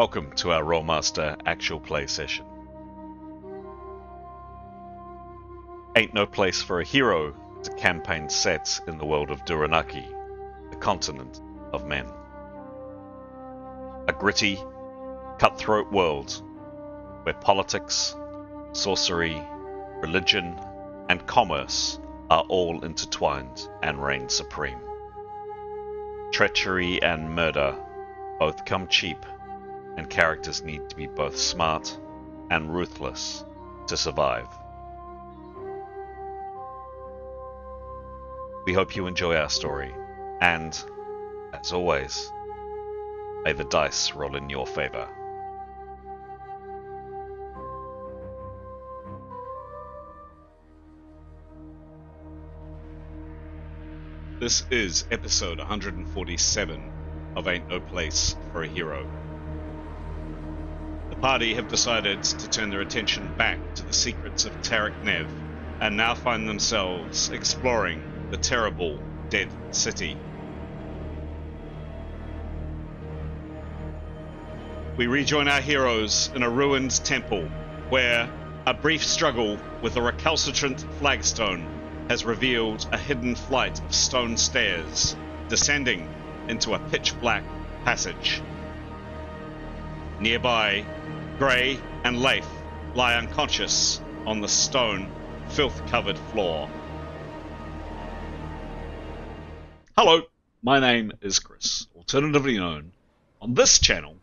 Welcome to our Rolemaster Actual play session. Ain't No Place for a Hero is a campaign set in the world of Duyranaki, the continent of men. A gritty, cutthroat world where politics, sorcery, religion, and commerce are all intertwined and reign supreme. Treachery and murder both come cheap, and characters need to be both smart and ruthless to survive. We hope you enjoy our story, and, as always, may the dice roll in your favor. This is episode 147 of Ain't No Place for a Hero. The party have decided to turn their attention back to the secrets of Tarik Nev and now find themselves exploring the terrible Dead City. We rejoin our heroes in a ruined temple where a brief struggle with a recalcitrant flagstone has revealed a hidden flight of stone stairs descending into a pitch-black passage. Nearby, Grey and Leif lie unconscious on the stone, filth-covered floor. Hello, my name is Chris, alternatively known on this channel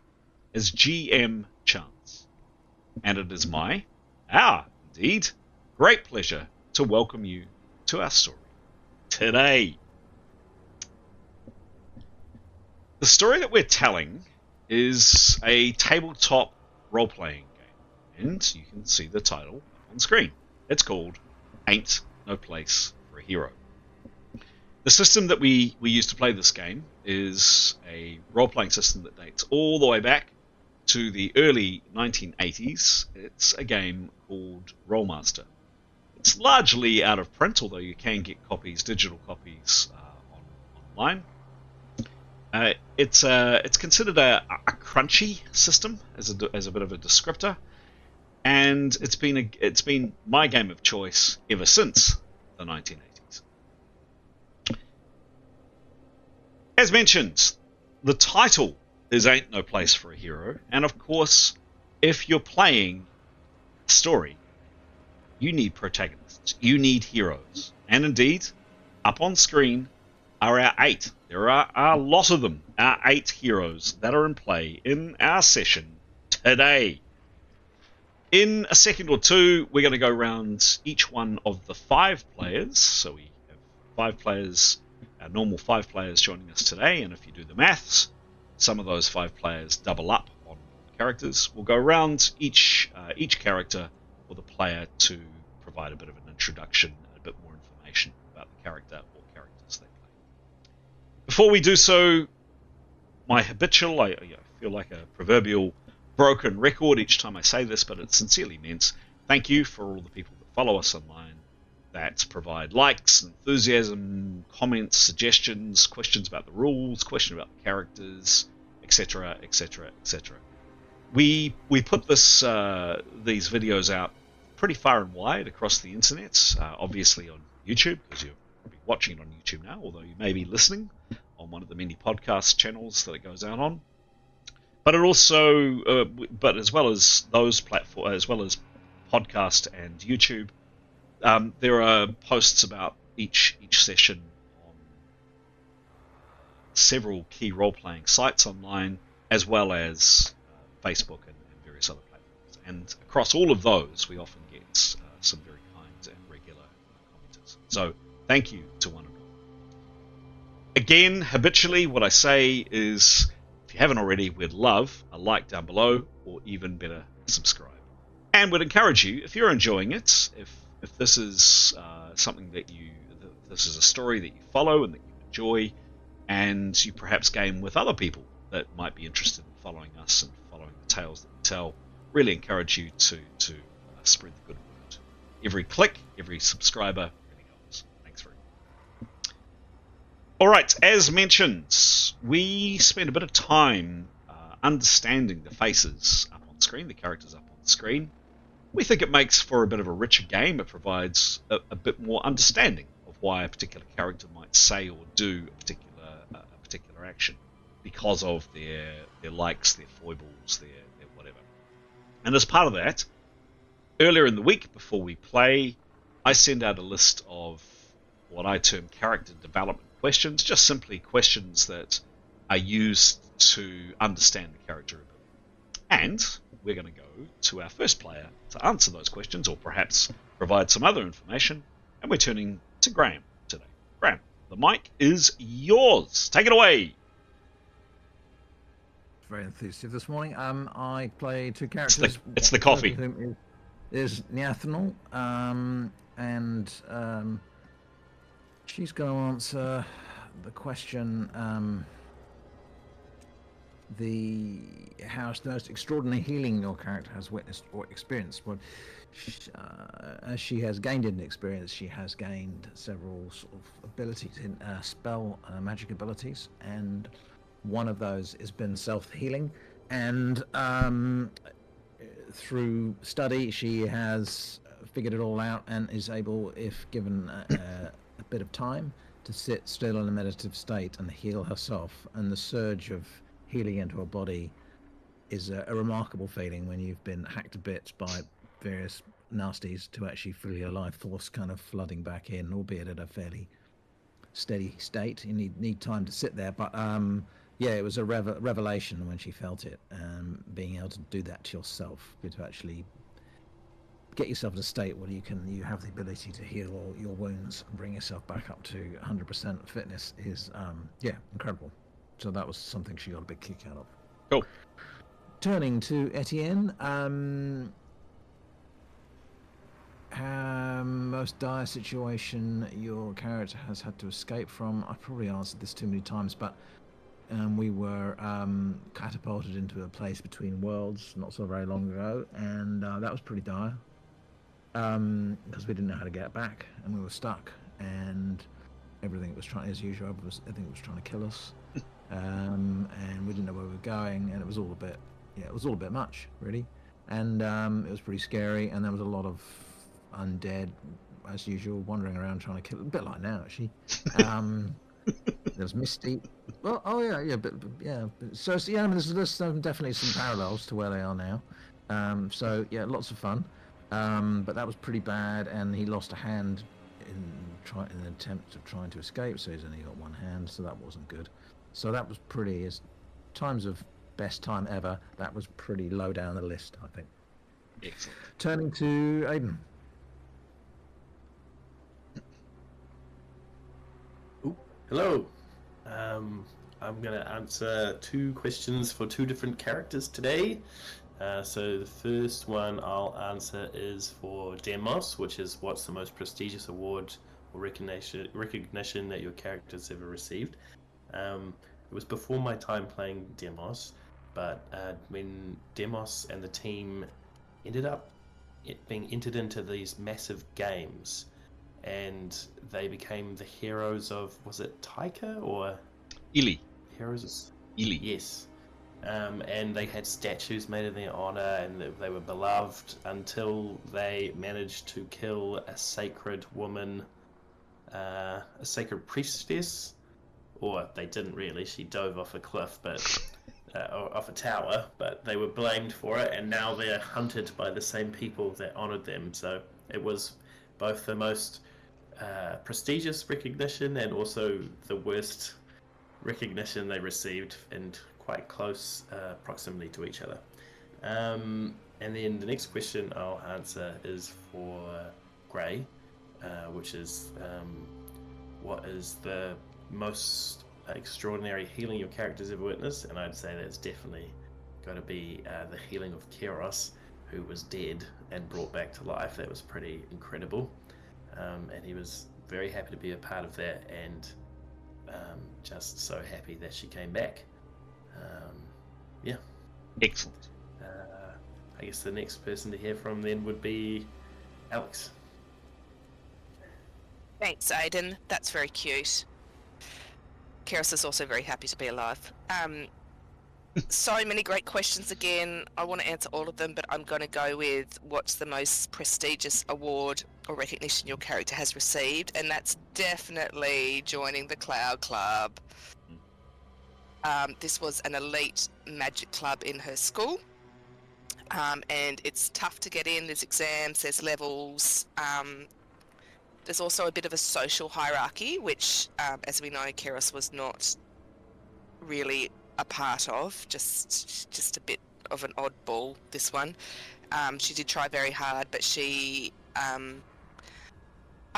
as GM Chance, and it is our great pleasure to welcome you to our story today. The story that we're telling is a tabletop role-playing game, and you can see the title on screen. It's called Ain't No Place for a Hero. The system that we use to play this game is a role-playing system that dates all the way back to the early 1980s. It's a game called Rolemaster. It's largely out of print, although you can get copies, digital copies, online. It's considered a crunchy system as a bit of a descriptor, and it's been my game of choice ever since the 1980s. As mentioned, the title is Ain't No Place for a Hero, and of course, if you're playing a story, you need protagonists, you need heroes, and indeed, up on screen are our 8. There are a lot of them, our 8 heroes that are in play in our session today. In a second or two, we're going to go around each one of the 5 players. So we have 5 players, our normal 5 players joining us today, and if you do the maths, some of those 5 players double up on characters. We'll go around each character for the player to provide a bit of an introduction and a bit more information about the character or characters they play. Before we do so, my habitual, I feel like a proverbial broken record each time I say this, but it's sincerely meant. Thank you for all the people that follow us online, that provide likes, enthusiasm, comments, suggestions, questions about the rules, questions about the characters, etc., etc., etc. We put these videos out pretty far and wide across the internet, obviously on YouTube, because you're probably watching it on YouTube now, although you may be listening on one of the many podcast channels that it goes out on. But it also, but as well as those platforms, as well as podcast and YouTube, there are posts about each session on several key role-playing sites online, as well as Facebook and various other platforms. And across all of those, we often get some very kind and regular commenters. So thank you to one and all. Again, habitually, what I say is, if you haven't already, we'd love a like down below, or even better, subscribe. And would encourage you, if you're enjoying it, if this is something this is a story that you follow and that you enjoy, and you perhaps game with other people that might be interested in following us and following the tales that we tell, really encourage you to spread the good word. Every click, every subscriber really helps. Thanks very much. All right, as mentioned, we spent a bit of time understanding the faces up on screen, the characters up on the screen, we think it makes for a bit of a richer game. It provides a bit more understanding of why a particular character might say or do a particular action because of their likes, their foibles, their whatever. And as part of that, earlier in the week before we play, I send out a list of what I term character development questions, just simply questions that are used to understand the character a bit. And we're going to go to our first player to answer those questions, or perhaps provide some other information, and we're turning to Graham today. Graham, the mic is yours. Take it away. Very enthusiastic this morning. I play two characters. It's the coffee. Is Neathanol, and she's going to answer the question, how the most extraordinary healing your character has witnessed or experienced. Well, as she has gained in experience, she has gained several sort of abilities in spell magic abilities, and one of those has been self-healing, and through study she has figured it all out and is able, if given a bit of time, to sit still in a meditative state and heal herself. And the surge of healing into her body is a remarkable feeling when you've been hacked to bits by various nasties, to actually feel your life force kind of flooding back in, albeit at a fairly steady state. You need time to sit there, but yeah, it was a revelation when she felt it, being able to do that to yourself, to actually get yourself in a state where you have the ability to heal all your wounds and bring yourself back up to 100% fitness is incredible. So that was something she got a big kick out of. Cool. Turning to Etienne, most dire situation your character has had to escape from. I probably answered this too many times, but we were catapulted into a place between worlds not so very long ago, and that was pretty dire, because we didn't know how to get back, and we were stuck, and everything was trying, as usual, everything was trying to kill us, and we didn't know where we were going, and it was all a bit much, really, and it was pretty scary, and there was a lot of undead, as usual, wandering around trying to kill, a bit like now, actually. There's Misty. Well, but so yeah, I mean, there's definitely some parallels to where they are now. So yeah, lots of fun. But that was pretty bad, and he lost a hand in an attempt of trying to escape. So he's only got one hand, so that wasn't good. So that was pretty, as times of best time ever, that was pretty low down the list, I think. Excellent. Turning to Aiden. Hello. I'm going to answer two questions for two different characters today. So the first one I'll answer is for Demos, which is what's the most prestigious award or recognition that your character's ever received. It was before my time playing Demos, but when Demos and the team ended up being entered into these massive games, and they became the heroes of, was it Taika or Ili? Heroes of Ili. Yes. And they had statues made in their honor, and they were beloved until they managed to kill a sacred woman, a sacred priestess, or they didn't really. She dove off a cliff, but off a tower, but they were blamed for it, and now they're hunted by the same people that honored them. So it was both the most prestigious recognition and also the worst recognition they received, in quite close proximity to each other. And then the next question I'll answer is for Gray, which is what is the most extraordinary healing your character's ever witnessed? And I'd say that's definitely going to be the healing of Keros, who was dead and brought back to life. That was pretty incredible. And he was very happy to be a part of that, and just so happy that she came back. Yeah. Excellent. I guess the next person to hear from then would be Alex. Thanks, Aiden. That's very cute. Keros is also very happy to be alive. So many great questions again. I want to answer all of them, but I'm going to go with what's the most prestigious award or recognition your character has received, and that's definitely joining the Cloud Club. This was an elite magic club in her school, and it's tough to get in. There's exams, there's levels. There's also a bit of a social hierarchy, which, as we know, Keros was not really a part of, just a bit of an oddball, this one. She did try very hard, but she, I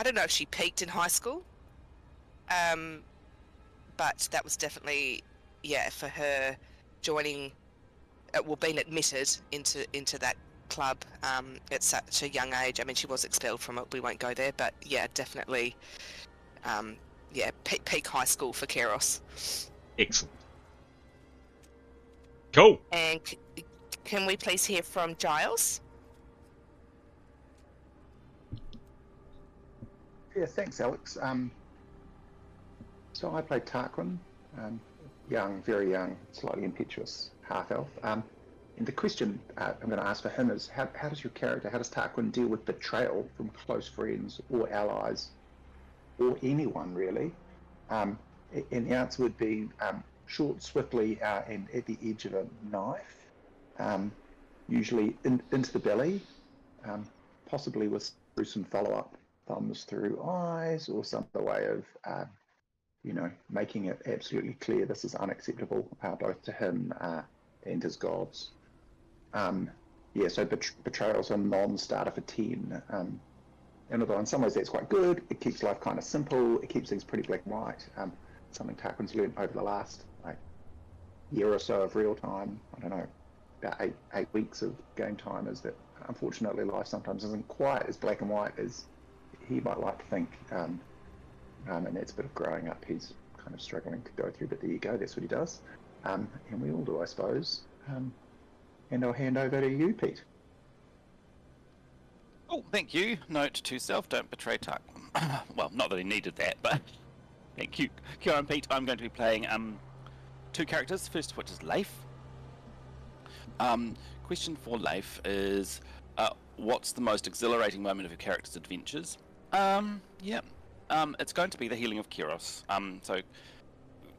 don't know if she peaked in high school, but that was definitely, for her joining, being admitted into that club at such a young age. I mean, she was expelled from it, we won't go there, but yeah, definitely, peak high school for Keros. Excellent. Cool. And can we please hear from Giles? Yeah, thanks, Alex. So I played Tarquin, young, very young, slightly impetuous half-elf. And the question I'm going to ask for him is, how does Tarquin deal with betrayal from close friends or allies, or anyone really? And the answer would be short, swiftly, and at the edge of a knife, usually into the belly, possibly with some follow-up, thumbs through eyes, or some other way of, making it absolutely clear this is unacceptable, both to him and his gods. So betrayal's a non-starter for 10. And although in some ways that's quite good, it keeps life kind of simple, it keeps things pretty black and white. Something Tarquin's learned over the last year or so of real time, I don't know, about eight weeks of game time, is that unfortunately life sometimes isn't quite as black and white as he might like to think. And that's a bit of growing up he's kind of struggling to go through, but there you go, that's what he does. And we all do, I suppose. And I'll hand over to you, Pete. Oh, thank you. Note to self, don't betray Tarquin. Well, not that he needed that, but thank you. Kia and Pete, I'm going to be playing two characters, first of which is Leif. Question for Leif is, what's the most exhilarating moment of your character's adventures? It's going to be the healing of Keros. So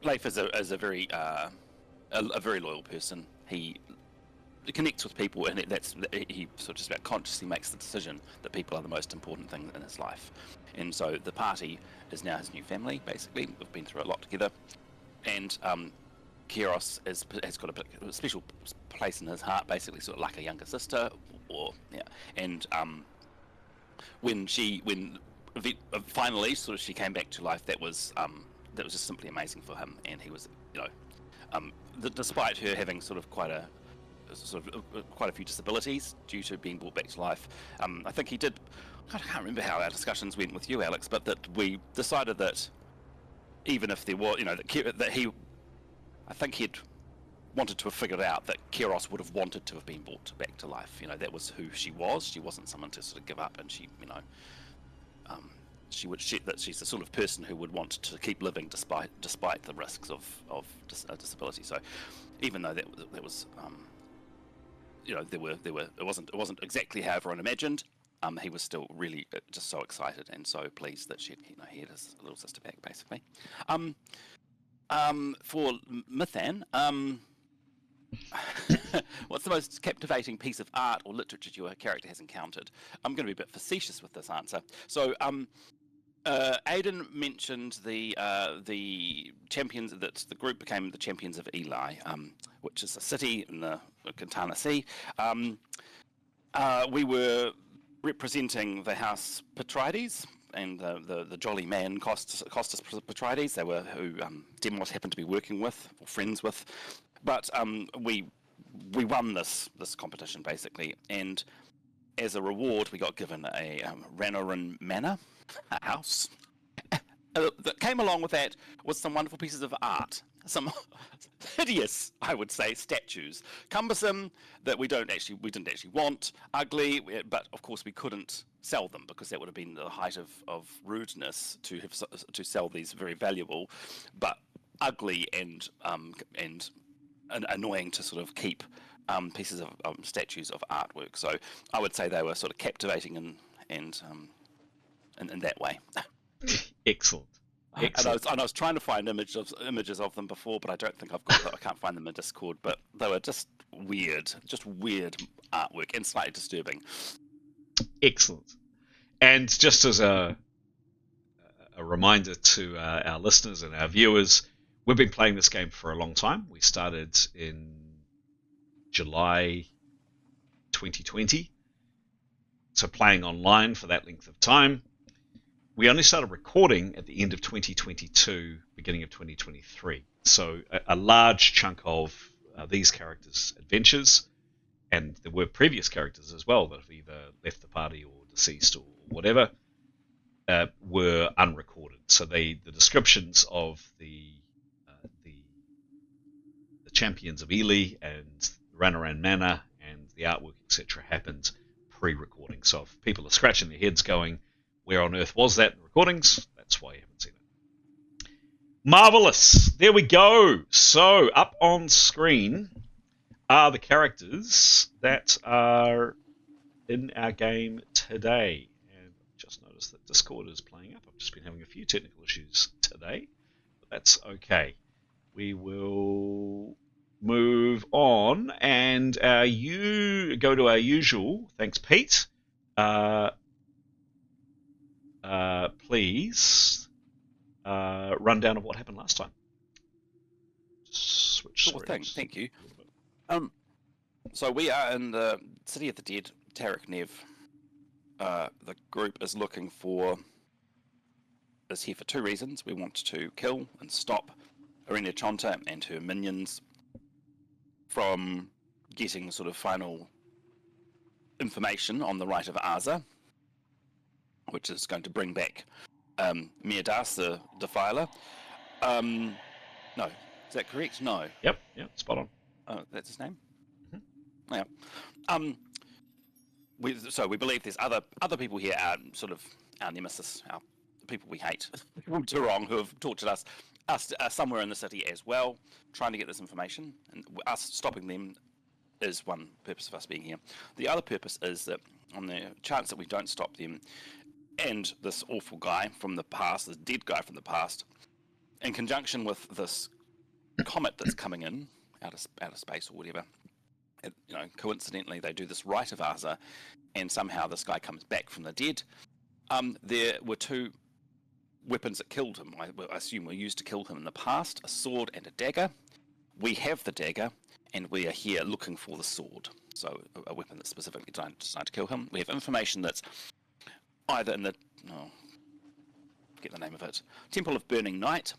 Leif is a very loyal person. He connects with people, and he sort of just about consciously makes the decision that people are the most important thing in his life. And so the party is now his new family, basically. We've been through a lot together. And Keros has got a special place in his heart, basically sort of like a younger sister. And when finally sort of she came back to life, that was just simply amazing for him. And he was, despite her having sort of quite a few disabilities due to being brought back to life, I think he did. I can't remember how our discussions went with you, Alex, but that we decided that even if there were, I think he'd wanted to have figured out that Keros would have wanted to have been brought back to life. That was who she was. She wasn't someone to sort of give up, and she's the sort of person who would want to keep living despite the risks of disability. So even though that was it wasn't exactly how everyone imagined, he was still really just so excited and so pleased that he had his little sister back, basically. For Mythan, what's the most captivating piece of art or literature your character has encountered? I'm going to be a bit facetious with this answer. So Aidan mentioned the champions, that the group became the champions of Eli, which is a city in the Quintana Sea. We were representing the house Petrides and the jolly man Costas Petrides. They were who Demos happened to be working with or friends with, but we won this competition basically, and as a reward we got given a Ranoran Manor, a house. That came along with that was some wonderful pieces of art, some hideous, I would say, statues, cumbersome, that we didn't actually want, ugly, but of course we couldn't sell them because that would have been the height of rudeness to sell these very valuable, but ugly and annoying to sort of keep pieces of statues of artwork. So I would say they were sort of captivating and in that way. Excellent. Excellent. And I was trying to find images of them before, but I don't think I've got them. I can't find them in Discord. But they were just weird artwork and slightly disturbing. Excellent. And just as a reminder to our listeners and our viewers, we've been playing this game for a long time. We started in July 2020, so playing online for that length of time. We only started recording at the end of 2022, beginning of 2023. So a large chunk of these characters' adventures, and there were previous characters as well that have either left the party or deceased or whatever, were unrecorded. So the descriptions of the champions of Ely and Ranaran Manor and the artwork, etc., happened pre-recording. So if people are scratching their heads going, where on earth was that in the recordings? That's why you haven't seen it. Marvellous! There we go! So, up on screen are the characters that are in our game today. And I've just noticed that Discord is playing up. I've just been having a few technical issues today, but that's okay. We will move on, and you go to our usual. Thanks, Pete. Please rundown of what happened last time. Switch Sure thing. Thank you. So we are in the City of the Dead, Tarek Nev. The group is here for two reasons. We want to kill and stop Arena Chonta and her minions from getting sort of final information on the right of Arza, which is going to bring back Mirdas, the Defiler. No, is that correct? No. Yep, spot on. Oh, that's his name? Mm-hmm. Yeah. So we believe there's other people here, sort of our nemesis, our people we hate from Durong, who have tortured us somewhere in the city as well, trying to get this information. And us stopping them is one purpose of us being here. The other purpose is that on the chance that we don't stop them, and this awful guy from the past, this dead guy from the past, in conjunction with this comet that's coming in out of space or whatever, coincidentally they do this rite of Arza, and somehow this guy comes back from the dead. There were two weapons that killed him, I assume were used to kill him in the past, a sword and a dagger. We have the dagger, and we are here looking for the sword. So a weapon that's specifically designed to kill him. We have information that's either in forget the name of it, Temple of Burning Night,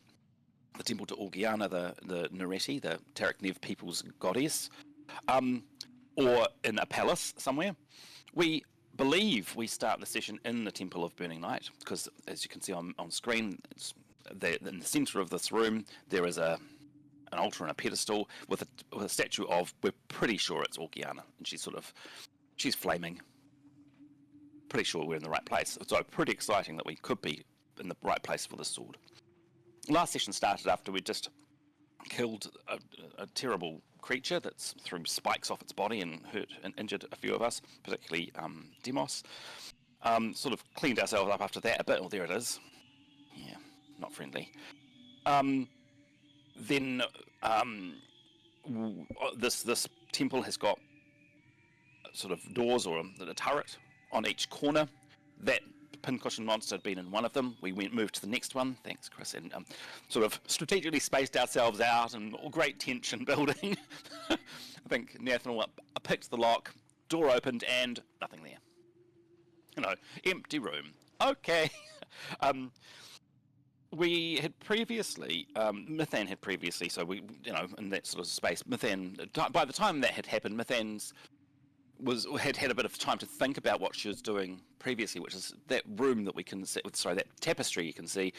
the Temple to Orgiana, the Nereti, the Tarek Nev people's goddess, or in a palace somewhere. We believe we start the session in the Temple of Burning Night, because as you can see on screen, in the centre of this room there is an altar and a pedestal with a statue of, we're pretty sure it's Orgiana, and she's flaming. Pretty sure we're in the right place. So pretty exciting that we could be in the right place for the sword. Last session started after we just killed a terrible creature that's threw spikes off its body and hurt and injured a few of us, particularly Demos. Sort of cleaned ourselves up after that a bit. Oh, there it is. Yeah, not friendly. Then this temple has got sort of doors or a turret on each corner. That pincushion monster had been in one of them. We moved to the next one. Thanks, Chris. And sort of strategically spaced ourselves out, and great tension building. I think Nathan picked the lock, door opened, and nothing there. Empty room. Okay. We had previously, Mithan had previously, so we, in that sort of space, Mithan, by the time that had happened, Mithan's had a bit of time to think about what she was doing previously, which is that room that we can see, that tapestry you can see.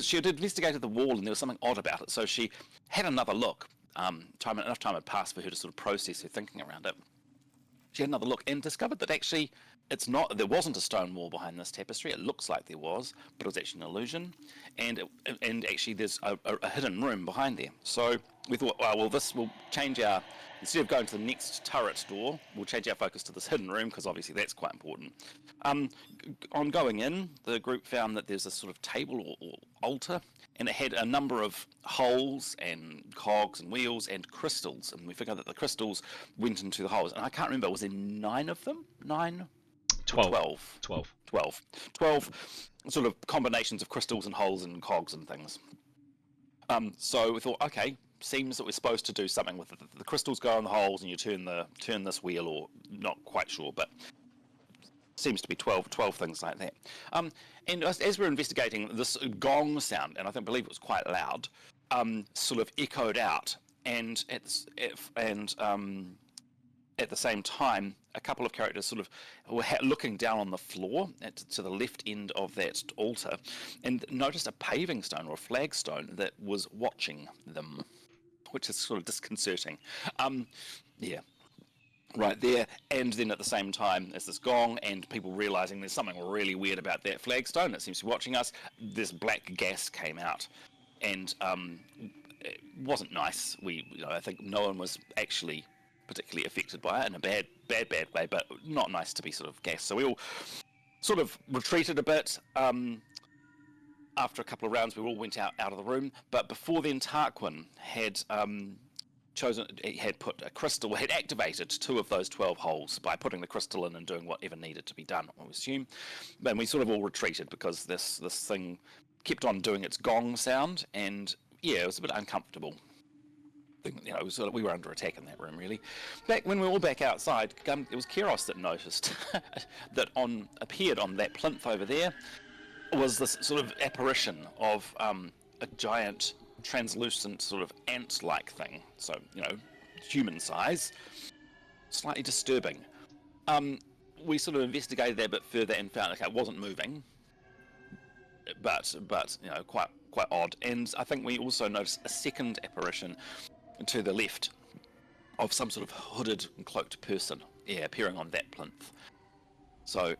She had investigated the wall, and there was something odd about it, so she had another look. Enough time had passed for her to sort of process her thinking around it. She had another look and discovered that actually there wasn't a stone wall behind this tapestry. It looks like there was, but it was actually an illusion. And actually there's a hidden room behind there. So we thought, well, this will change our. Instead of going to the next turret door, we'll change our focus to this hidden room because obviously that's quite important. On going in, the group found that there's a sort of table or altar, and it had a number of holes and cogs and wheels and crystals, and we figured that the crystals went into the holes. And I can't remember, was there 9 of them? 9? 12. 12 sort of combinations of crystals and holes and cogs and things. So we thought, okay, seems that we're supposed to do something with the crystals go in the holes and you turn this wheel, or not quite sure, but seems to be 12 things like that. And as we're investigating, this gong sound, and I believe it was quite loud, sort of echoed out, and at the same time, a couple of characters sort of were looking down on the floor to the left end of that altar, and noticed a paving stone or a flagstone that was watching them, which is sort of disconcerting. Yeah, right there. And then at the same time, there's this gong, and people realizing there's something really weird about that flagstone that seems to be watching us. This black gas came out, and it wasn't nice. I think no one was actually particularly affected by it in a bad way, but not nice to be sort of gassed. So we all sort of retreated a bit. After a couple of rounds, we all went out of the room. But before then, Tarquin had put a crystal, had activated 2 of those 12 holes by putting the crystal in and doing whatever needed to be done, I assume. And we sort of all retreated because this thing kept on doing its gong sound, and yeah, it was a bit uncomfortable. We were under attack in that room, really. When we were all back outside, it was Kiros that noticed that appeared on that plinth over there was this sort of apparition of a giant, translucent, sort of ant-like thing. So, human size. Slightly disturbing. We sort of investigated that a bit further and found, okay, it wasn't moving, but quite odd. And I think we also noticed a second apparition to the left of some sort of hooded and cloaked person, appearing on that plinth. So,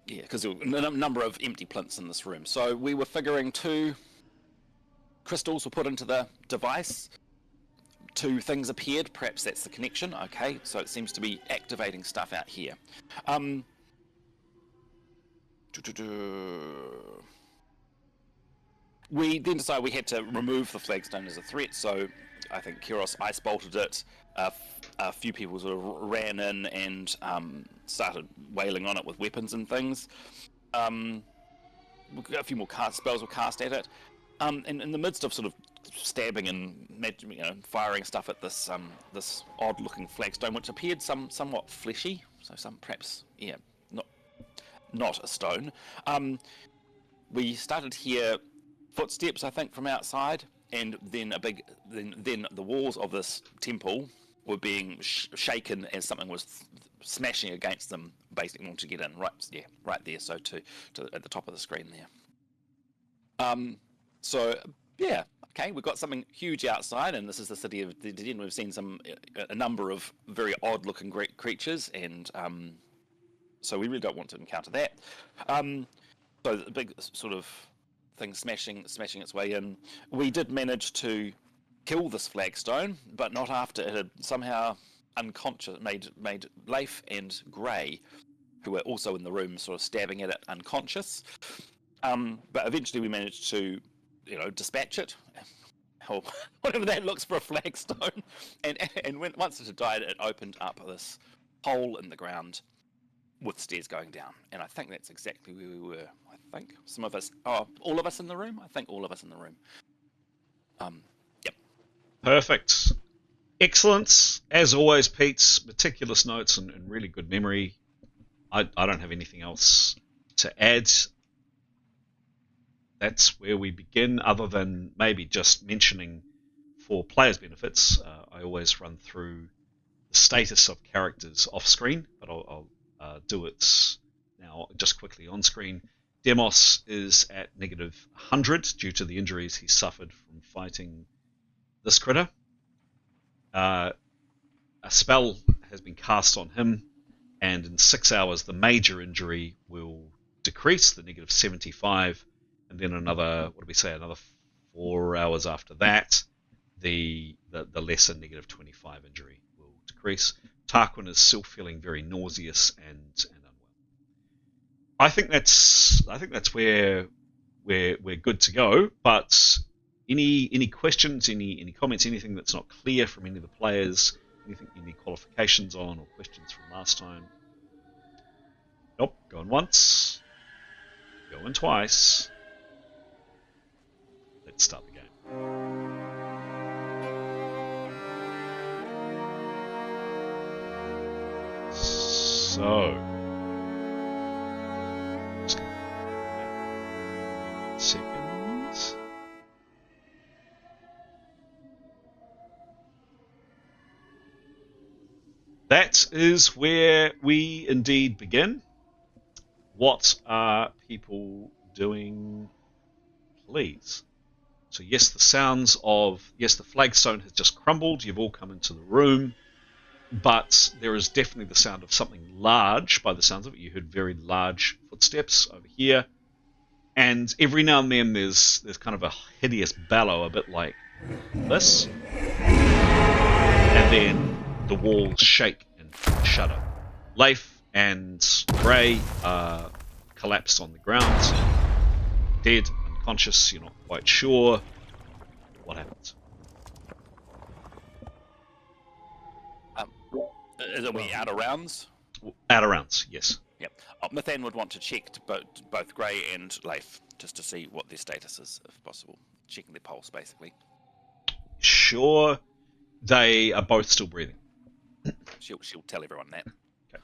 because there were a number of empty plinths in this room. So we were figuring 2 crystals were put into the device, 2 things appeared, perhaps that's the connection. Okay, so it seems to be activating stuff out here. We then decided we had to remove the flagstone as a threat, so I think Kiros ice bolted it. A few people sort of ran in and started wailing on it with weapons and things. A few more spells were cast at it. And in the midst of sort of stabbing and firing stuff at this odd-looking flagstone, which appeared somewhat fleshy, so perhaps not a stone. We started to hear footsteps, I think, from outside, and then then the walls of this temple were being shaken as something was smashing against them, basically wanting to get in. Right there. So to at the top of the screen there. So yeah, okay, we've got something huge outside, and this is the city of the Den. We've seen a number of very odd-looking creatures, and so we really don't want to encounter that. So the big sort of thing smashing its way in. We did manage to kill this flagstone, but not after it had somehow made Leif and Grey, who were also in the room, sort of stabbing at it, unconscious. But eventually we managed to, dispatch it, or whatever that looks for a flagstone, and once it had died, it opened up this hole in the ground with stairs going down, and I think that's exactly where we were. I think all of us in the room. I think all of us in the room. Yep. Perfect. Excellent. As always, Pete's meticulous notes and really good memory. I don't have anything else to add. That's where we begin, other than maybe just mentioning for players' benefits. I always run through the status of characters off screen, but I'll do it now just quickly on screen. Demos is at -100 due to the injuries he suffered from fighting this critter. A spell has been cast on him, and in 6 hours the major injury will decrease, the -75, and then another 4 hours after that, the lesser negative 25 injury will decrease. Tarquin is still feeling very nauseous and unwell. I think that's where we're good to go. But any questions, any comments, anything that's not clear from any of the players, anything you need qualifications on or questions from last time? Nope. Going once. Going twice. Let's start the game. So, just gonna seconds. That is where we indeed begin. What are people doing, please? So yes, the flagstone has just crumbled. You've all come into the room. But there is definitely the sound of something large, by the sounds of it. You heard very large footsteps over here. And every now and then there's kind of a hideous bellow, a bit like this. And then the walls shake and shudder. Leif and Ray are collapsed on the ground. Dead, unconscious, you're not quite sure what happens. Are we out of rounds? Out of rounds, yes. Yep. Mathan would want to check to both Grey and Leif, just to see what their status is, if possible. Checking their pulse, basically. Sure. They are both still breathing. She'll tell everyone that. Okay.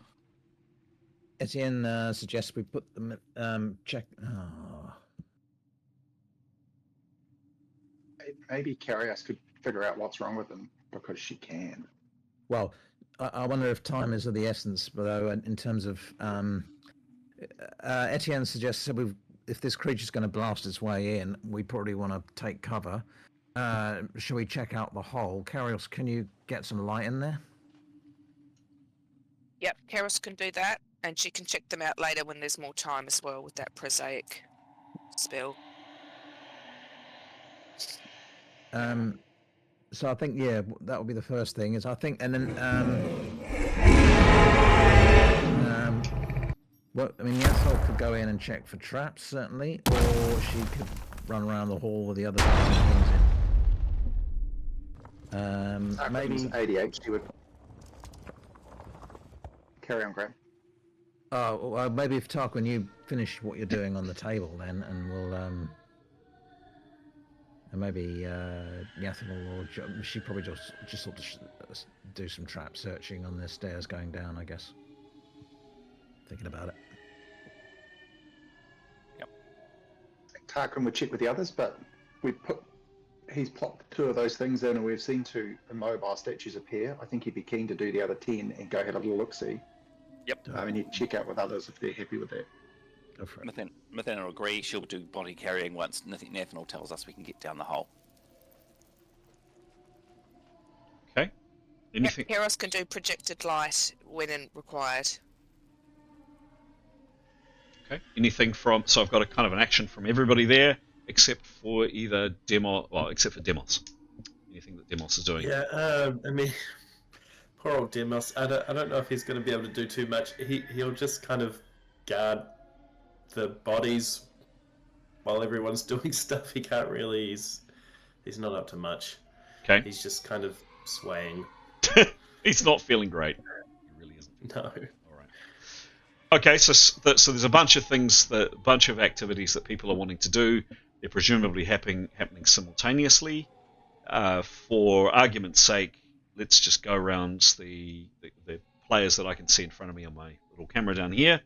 Etienne suggests we put them check. Oh. Maybe Carius could figure out what's wrong with them because she can. Well, I wonder if time is of the essence, though, in terms of Etienne suggests that if this creature's going to blast its way in, we probably want to take cover. Shall we check out the hole? Carius, can you get some light in there? Yep, Karis can do that, and she can check them out later when there's more time as well with that prosaic spell. So I think, yeah, that would be the first thing. And then, the asshole could go in and check for traps, certainly, or she could run around the hall with the other things in. Maybe ADHD would carry on, Graham. Oh, well, maybe if Tarquin, you finish what you're doing on the table, then, and we'll and maybe Yathil or she probably just sort of do some trap searching on the stairs going down, I guess. Thinking about it. Yep. Tarquin would check with the others, but he's plopped 2 of those things in, and we've seen 2 immobile statues appear. I think he'd be keen to do the other 10 and go have a little look-see. Yep. He'd check out with others if they're happy with that. Go for it. Mathan will agree. She'll do body carrying once Nathanal tells us we can get down the hole. Okay. Anything? Yep, Karos can do projected light when required. Okay. Anything from? So I've got a kind of an action from everybody there, except for either Demos. Well, except for Demos. Anything that Demos is doing? Yeah. Poor old Demos. I don't know if he's going to be able to do too much. He'll just kind of guard the bodies while everyone's doing stuff. He can't really. He's not up to much. Okay. He's just kind of swaying. He's not feeling great. He really isn't. No. All right. Okay, so there's a bunch of things, a bunch of activities that people are wanting to do. They're presumably happening simultaneously. For argument's sake, let's just go around the players that I can see in front of me on my little camera down here.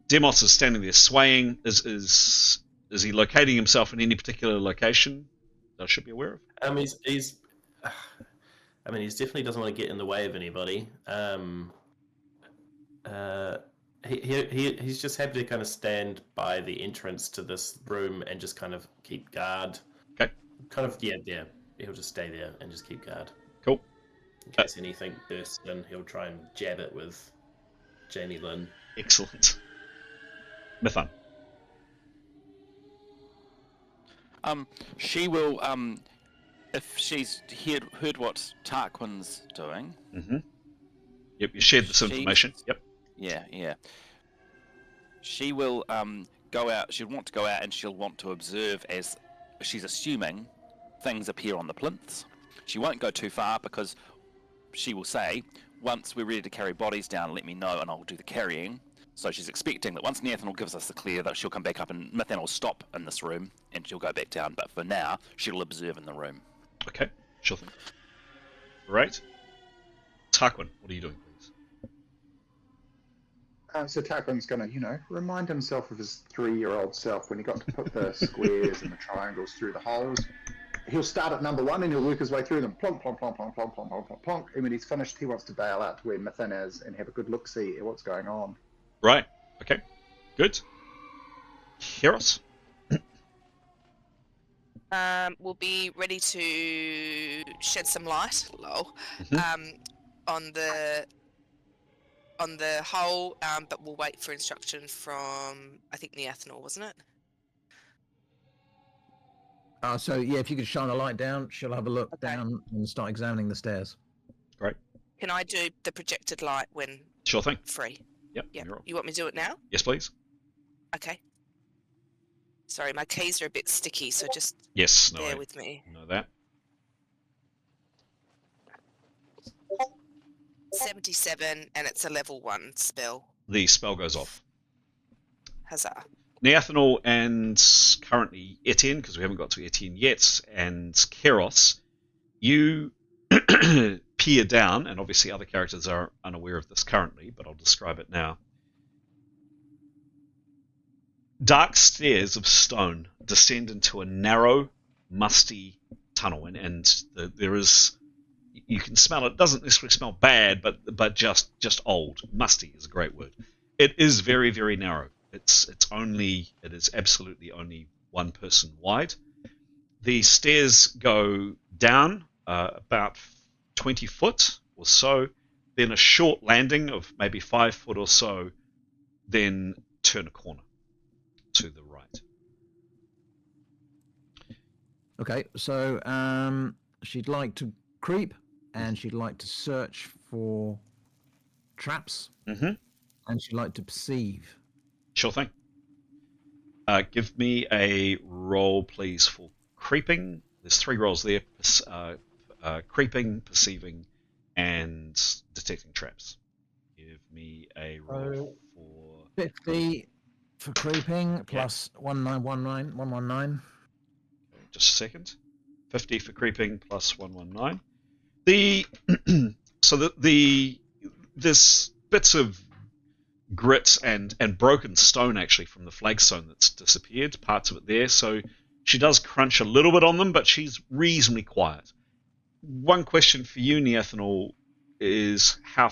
Demos is standing there swaying. Is he locating himself in any particular location that I should be aware of? He's definitely doesn't want to get in the way of anybody. He's just happy to kind of stand by the entrance to this room and just kind of keep guard. Okay. Kind of, yeah. He'll just stay there and just keep guard. Cool. In case anything bursts in, he'll try and jab it with Jamie Lynn. Excellent. Mithan. She will, if she's heard what Tarquin's doing, Mm-hmm. Yep, you shared this She's- information. Yep. yeah, she will go out. She'll want to go out and she'll want to observe as she's assuming things appear on the plinths. She won't go too far because she will say, once we're ready to carry bodies down, let me know and I'll do the carrying. So she's expecting that once Neathanel gives us the clear that she'll come back up and Mithan will stop in this room and she'll go back down. But for now, she'll observe in the room. Okay, sure thing. Right. Tarquin, what are you doing, please? So Tarquin's going to, remind himself of his 3-year-old self when he got to put the squares and the triangles through the holes. He'll start at number 1 and he'll work his way through them. Plonk, plonk, plonk, plonk, plonk, plonk, plonk, plonk, plonk. And when he's finished, he wants to bail out to where Mithan is and have a good look-see at what's going on. Right. Okay. Good. Heros? We'll be ready to shed some light, Mhm. on the whole, but we'll wait for instruction from, I think, Neathanel, wasn't it? So yeah, if you could shine a light down, she'll have a look Okay. down and start examining the stairs. Great. Can I do the projected light when Sure thing. free? Yep. Yep. You're up. You want me to do it now? Yes, please. Okay. Sorry, my keys are a bit sticky, so just Yes. No, bear I with me. know that. 77, and it's a level 1 spell. The spell goes off. Huzzah. Neathanel and currently Etienne, because we haven't got to Etienne yet, and Keros, you peer down, and obviously other characters are unaware of this currently, but I'll describe it now. Dark stairs of stone descend into a narrow, musty tunnel, and there is, you can smell it. It doesn't necessarily smell bad, but just old. Musty is a great word. It is very, very narrow. It is absolutely only one person wide. The stairs go down about 20 foot or so, then a short landing of maybe 5 foot or so, then turn a corner to the right. Okay, so she'd like to creep, and she'd like to search for traps, Mm-hmm. and she'd like to perceive. Sure thing. Give me a roll, please, for creeping. There's 3 rolls there: creeping, perceiving, and detecting traps. Give me a roll for 50 for creeping, plus 119. just a second. 50 for creeping plus 119. There's bits of grit and broken stone actually from the flagstone that's disappeared, parts of it there. So she does crunch a little bit on them, but she's reasonably quiet. One question for you, Neathanel, is how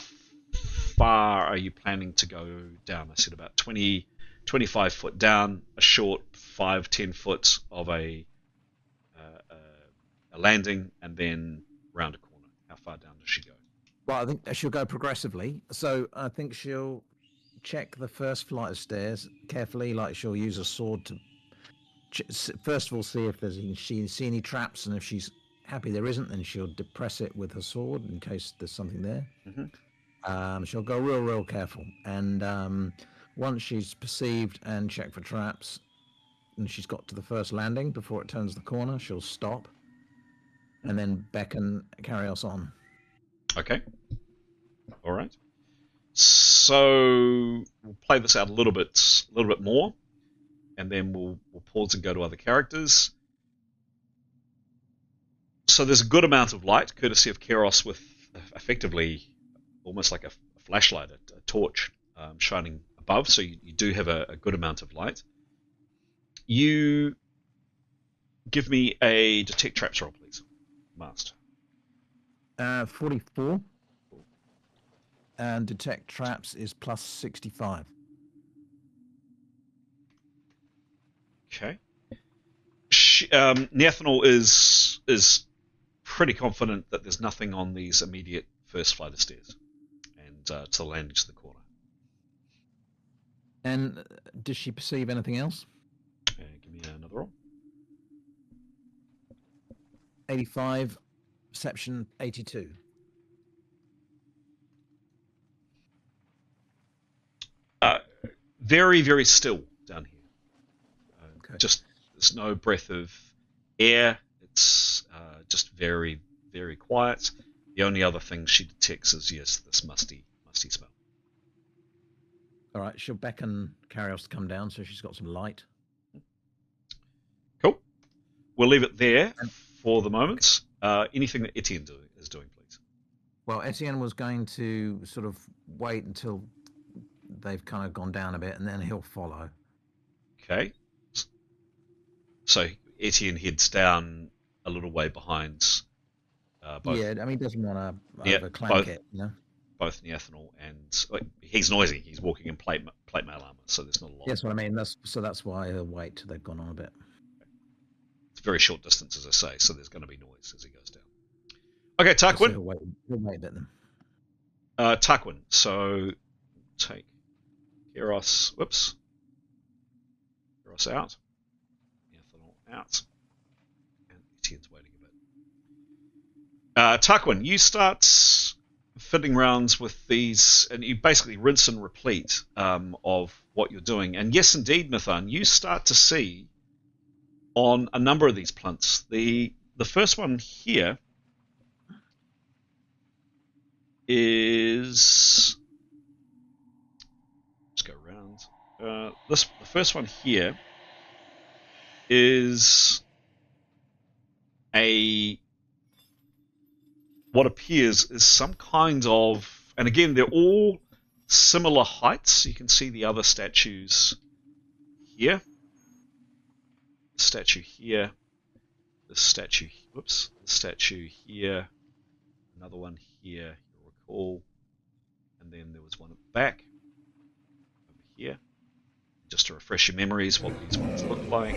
far are you planning to go down? I said about 20, 25 foot down, a short 5-10 foot of a landing, and then round a corner. How far down does she go? Well, I think she'll go progressively. So I think she'll check the first flight of stairs carefully, like she'll use a sword to first of all see if she see any traps, and if she's happy there isn't, then she'll depress it with her sword in case there's something there. Mm-hmm. She'll go real careful, and once she's perceived and checked for traps, and she's got to the first landing before it turns the corner, she'll stop and then beckon, carry us on. Okay. All right. So we'll play this out a little bit more, and then we'll pause and go to other characters. So there's a good amount of light, courtesy of Keros, with effectively almost like a flashlight, a torch shining above. So you do have a good amount of light. You give me a detect traps roll, please, Master. 44. And detect traps is plus 65. Okay. Neathanel is pretty confident that there's nothing on these immediate first flight of stairs, and to the landing to the corner. And does she perceive anything else? Give me another roll. 85, perception 82. Very, very still down here. Okay. Just there's no breath of air. It's just very, very quiet. The only other thing she detects is yes, this musty smell. All right, she'll beckon Karios to come down so she's got some light. Cool. We'll leave it there for the moment. Anything that Etienne is doing, please. Well, Etienne was going to sort of wait until they've kind of gone down a bit, and then he'll follow. Okay. So Etienne heads down a little way behind. Both, Yeah, I mean, he doesn't want to Yeah, overclank both. it, you know. both Neathanol and he's noisy. He's walking in plate mail armor, so there's not a lot. That's what I mean. That's why he'll wait till they've gone on a bit. It's a very short distance, as I say, so there's going to be noise as he goes down. Okay, So Tarquin. he'll wait a bit then. Tarquin. So take Keros. Whoops. Keros out. Neathanol out. And Etienne's waiting a bit. Tarquin, you start fiddling rounds with these, and you basically rinse and repeat of what you're doing. And yes, indeed, Nathan, you start to see on a number of these plinths. The first one here is, let's go around. The first one here is what appears is some kind of, and again, they're all similar heights. You can see the other statues here. The statue here. The statue, whoops, the statue here. Another one here, you'll recall. And then there was one at the back, over here. Just to refresh your memories, what these ones look like.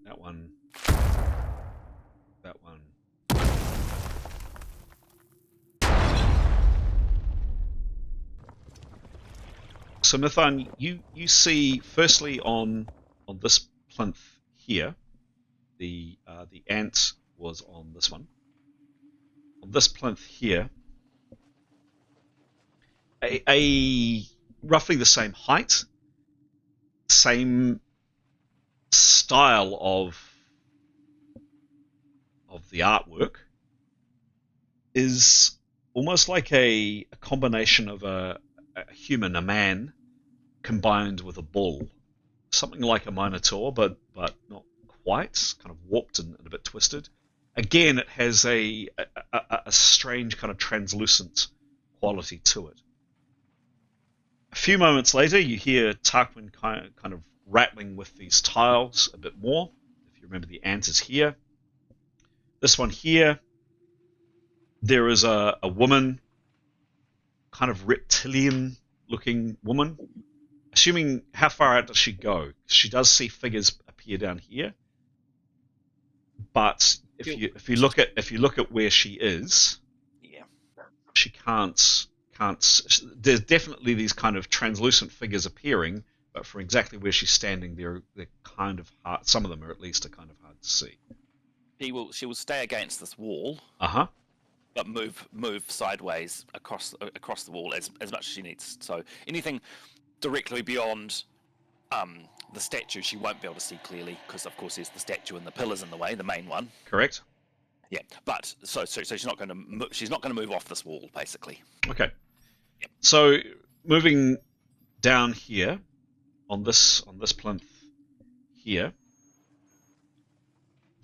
That one. That one. So Nathan, you see firstly on this plinth here, the ant was on this one. On this plinth here, a roughly the same height, same style of the artwork, is almost like a combination of a human, a man, combined with a bull. Something like a minotaur, but not quite, kind of warped and a bit twisted. Again, it has a strange kind of translucent quality to it. A few moments later, you hear Tarquin kind of rattling with these tiles a bit more. If you remember, the ant is here. This one here, there is a woman, kind of reptilian-looking woman. Assuming, how far out does she go? She does see figures appear down here, but if you look at where she is, Yeah. she can't. There's definitely these kind of translucent figures appearing, but for exactly where she's standing, they're kind of hard. Some of them are at least are kind of hard to see. She will stay against this wall, but move sideways across the wall as much as she needs. So anything directly beyond the statue, she won't be able to see clearly because, of course, there's the statue and the pillars in the way, the main one. Correct. Yeah, but so she's not going to move off this wall, basically. Okay. Yep. So moving down here on this plinth here,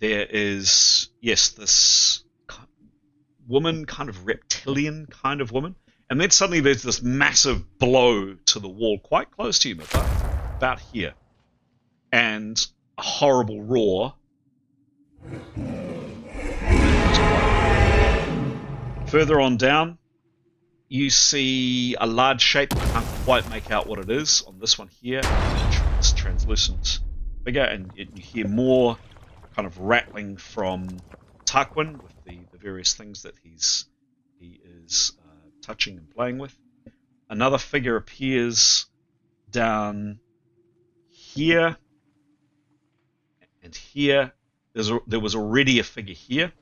there is this woman, kind of reptilian kind of woman, and then suddenly there's this massive blow to the wall quite close to you, about here, and a horrible roar. Further on down, you see a large shape. You can't quite make out what it is on this one here. This translucent figure, and you hear more kind of rattling from Tarquin with the various things that he is touching and playing with. Another figure appears down here and here, there was already a figure here,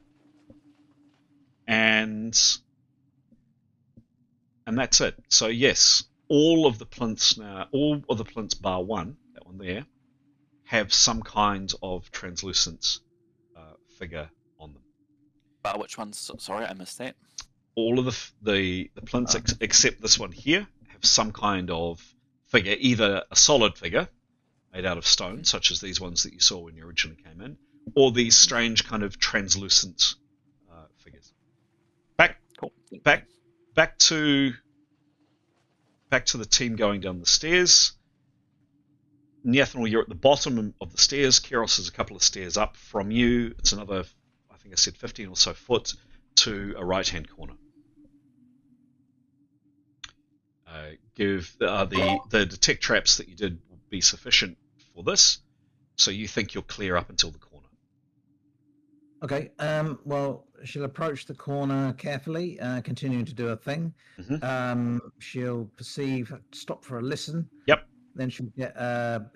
and that's it. So yes, all of the plinths now, all of the plinths bar one, that one there, have some kind of translucent figure on them. Which ones? Sorry, I missed that. All of the plinths except this one here have some kind of figure, either a solid figure made out of stone, such as these ones that you saw when you originally came in, or these strange kind of translucent figures. Back to the team going down the stairs. Neathanel, you're at the bottom of the stairs. Keros is a couple of stairs up from you. It's another, I think I said 15 or so foot to a right-hand corner. Give the detect traps that you did will be sufficient for this, so you think you'll clear up until the corner. Okay. Well, she'll approach the corner carefully, continuing to do her thing. Mm-hmm. She'll stop for a listen. Yep. Then she'll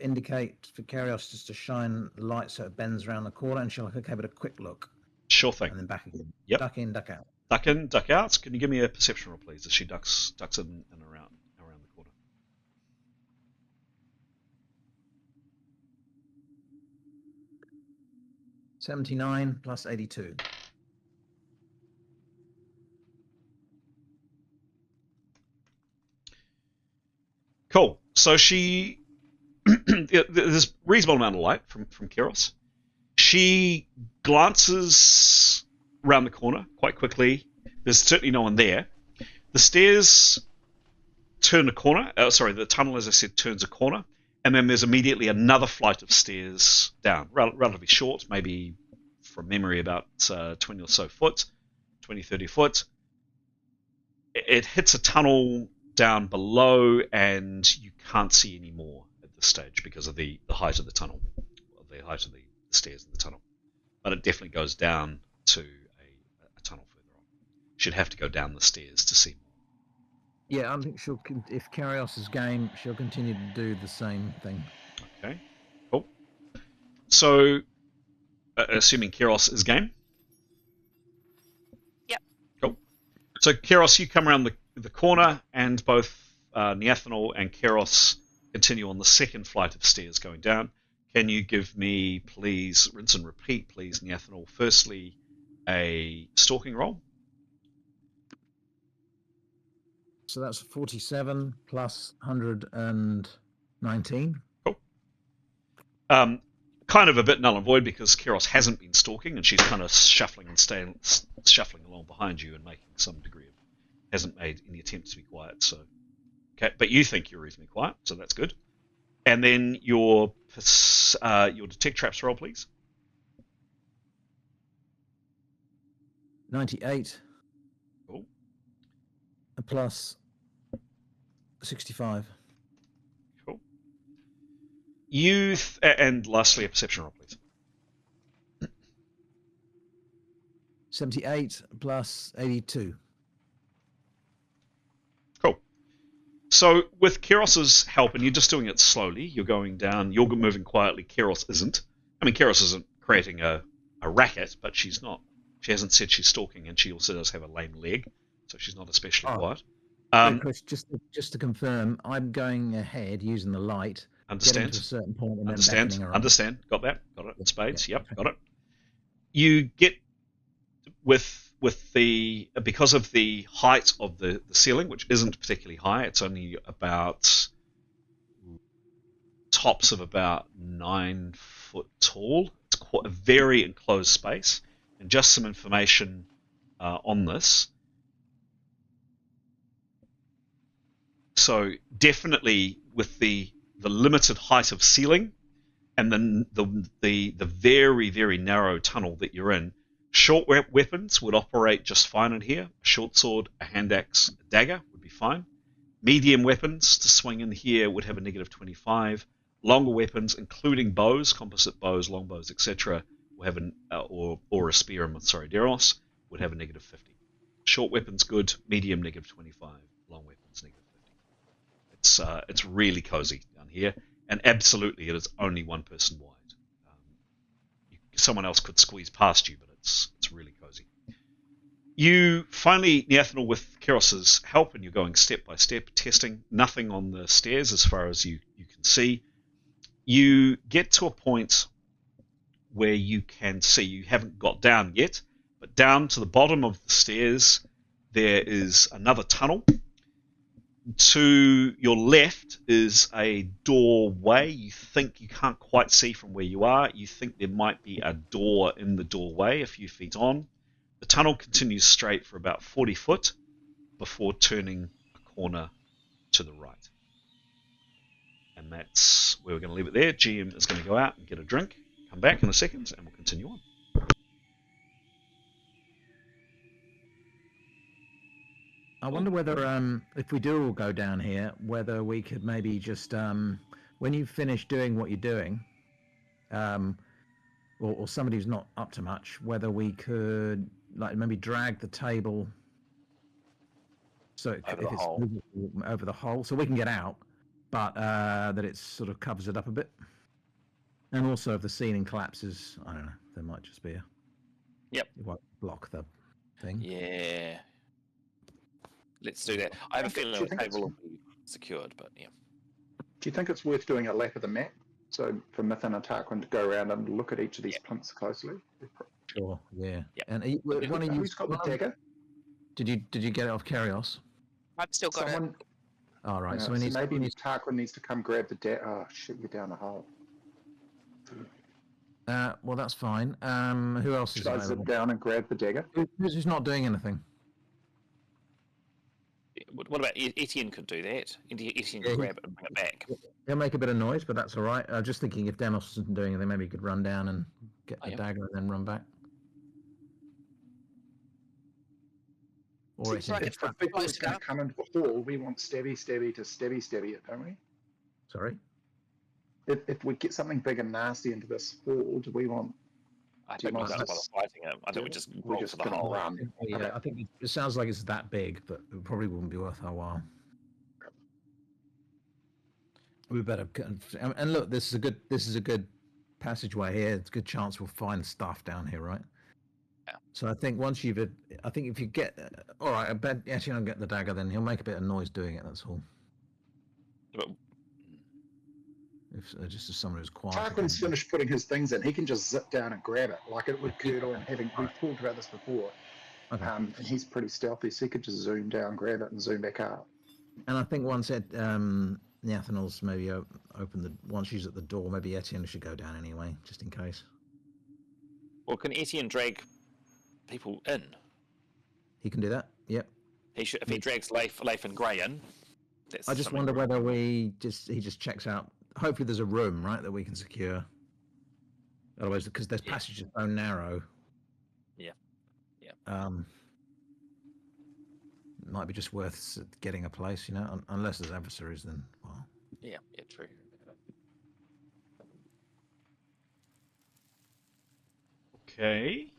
indicate for Karios just to shine the light so it bends around the corner, and she'll give it a quick look. Sure thing. And then back again. Yep. Duck in, duck out. Duck in, duck out. Can you give me a perception roll, please, as she ducks in and around the corner? $79 plus 82. Cool. So she, there's a reasonable amount of light from Keros. She glances around the corner quite quickly. There's certainly no one there. The stairs turn a corner. The tunnel, as I said, turns a corner. And then there's immediately another flight of stairs down, relatively short, maybe from memory about 20 or so foot, 20, 30 foot. It hits a tunnel down below, and you can't see any more at this stage because of the height of the tunnel, the height of the stairs in the tunnel. But it definitely goes down to a tunnel further on. She'd have to go down the stairs to see more. Yeah, I think if Karios is game, she'll continue to do the same thing. Okay, cool. So, assuming Keros is game? Yep. Cool. So, Keros, you come around the corner, and both Neathanel and Keros continue on the second flight of stairs going down. Can you give me, please, rinse and repeat, please, Neathanel, firstly, a stalking roll? So that's 47 plus 119. Cool. Kind of a bit null and void because Keros hasn't been stalking, and she's kind of shuffling along behind you and making some degree of, hasn't made any attempts to be quiet. So, okay, but you think you're reasonably quiet, so that's good. And then your detect traps roll, please. 98. Cool. Plus 65. Cool. Youth, and lastly, a perception roll, please. 78 plus 82. Cool. So with Keros's help, and you're just doing it slowly, you're going down, you're moving quietly, Keros isn't. I mean, Keros isn't creating a racket, but she hasn't said she's stalking, and she also does have a lame leg, so she's not especially quiet. Chris, just to confirm, I'm going ahead using the light. Understand. Getting to a certain point and Understand. then Understand. Got that. Got it. In spades. Yeah, Yep. okay. Got it. You get with the, because of the height of the ceiling, which isn't particularly high. It's only about tops of about 9 foot tall. It's quite a very enclosed space. And just some information on this. So definitely with the limited height of ceiling and then the very, very narrow tunnel that you're in, short weapons would operate just fine in here. A short sword, a hand axe, a dagger would be fine. Medium weapons to swing in here would have a negative 25. Longer weapons, including bows, composite bows, longbows, etc., will have or a spear in Deros, would have a negative 50. Short weapons good, medium negative 25, long weapons negative 50. It's really cozy down here, and absolutely it is only one person wide. You someone else could squeeze past you, but it's really cozy. You finally, Neathanel, with Kiros's help, and you're going step by step, testing. Nothing on the stairs as far as you can see. You get to a point where you can see, you haven't got down yet, but down to the bottom of the stairs there is another tunnel. To your left is a doorway. You think you can't quite see from where you are. You think there might be a door in the doorway a few feet on. The tunnel continues straight for about 40 foot before turning a corner to the right. And that's where we're going to leave it there. GM is going to go out and get a drink, come back in a second, and we'll continue on. I wonder whether, if we do all go down here, whether we could maybe just, when you finish doing what you're doing, or somebody who's not up to much, whether we could, like, maybe drag the table so Over if the it's hole. movable over the hole, so we can get out, but that it sort of covers it up a bit. And also, if the ceiling collapses, I don't know, there might just be a... Yep. It won't block the thing. Yeah. Let's do that. I have a feeling the table will be secured, but yeah. Do you think it's worth doing a lap of the map? So for Mythan and Tarquin to go around and look at each of these plinths closely. Sure, yeah. Yep. And one of you... Who's got the dagger? Did you get it off Karios? I've still got Someone. All right, Yeah, so we need... maybe Tarquin needs to come grab the dagger. Oh shit! You're down the hole. Well, that's fine. Who else is Should I zip down and grab the dagger? Who's not doing anything? What about Etienne could do that? Etienne could grab it and bring it back. He'll make a bit of noise, but that's all right. I was just thinking if Demos isn't doing anything, maybe he could run down and get the dagger and then run back. Or Seems like If the big one's going to come into the hall, we want stabby to stabby it, don't we? Sorry? If we get something big and nasty into this hall, do we want... I don't want to bother fighting it. I think we just roll for the gonna hole. run. Yeah, Okay. I think it sounds like it's that big, but it probably wouldn't be worth our while. We better... And look, this is a good passageway here. It's a good chance we'll find stuff down here, right? Yeah. So I think I think if you get... all right, I bet actually I'll get the dagger, then he'll make a bit of noise doing it, that's all. But If just as someone who's quiet. Tarquin's finished putting his things in. He can just zip down and grab it, like it with Curdle and having... We've talked about this before. Okay. And he's pretty stealthy, so he could just zoom down, grab it, and zoom back up. And I think once Neathanel's maybe once she's at the door, maybe Etienne should go down anyway, just in case. Well, can Etienne drag people in? He can do that. Yep. He should, if he drags Leif and Grey in. That's I just wonder whether he just checks out. Hopefully, there's a room, right, that we can secure. Otherwise, because this passage is so narrow. Yeah. Might be just worth getting a place, unless there's adversaries, then well. Yeah, true. Okay.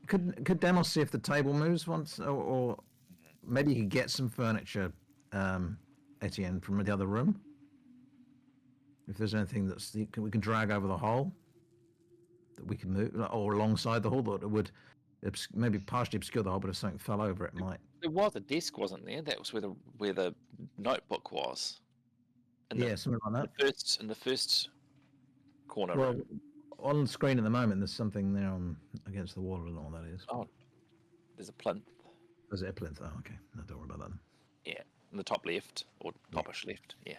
Could Demos see if the table moves once, or maybe he could get some furniture, Etienne, from the other room? If there's anything we can drag over the hole that we can move, or alongside the hole that would maybe partially obscure the hole, but if something fell over, it might. There was a desk, wasn't there? That was where the notebook was. Something like that. In the first corner. Well, on the screen at the moment, there's something there against the wall. I don't know what that is. Oh, there's a plinth. Is it a plinth? Oh, okay. No, don't worry about that. Yeah, in the top left or topish left. Yeah.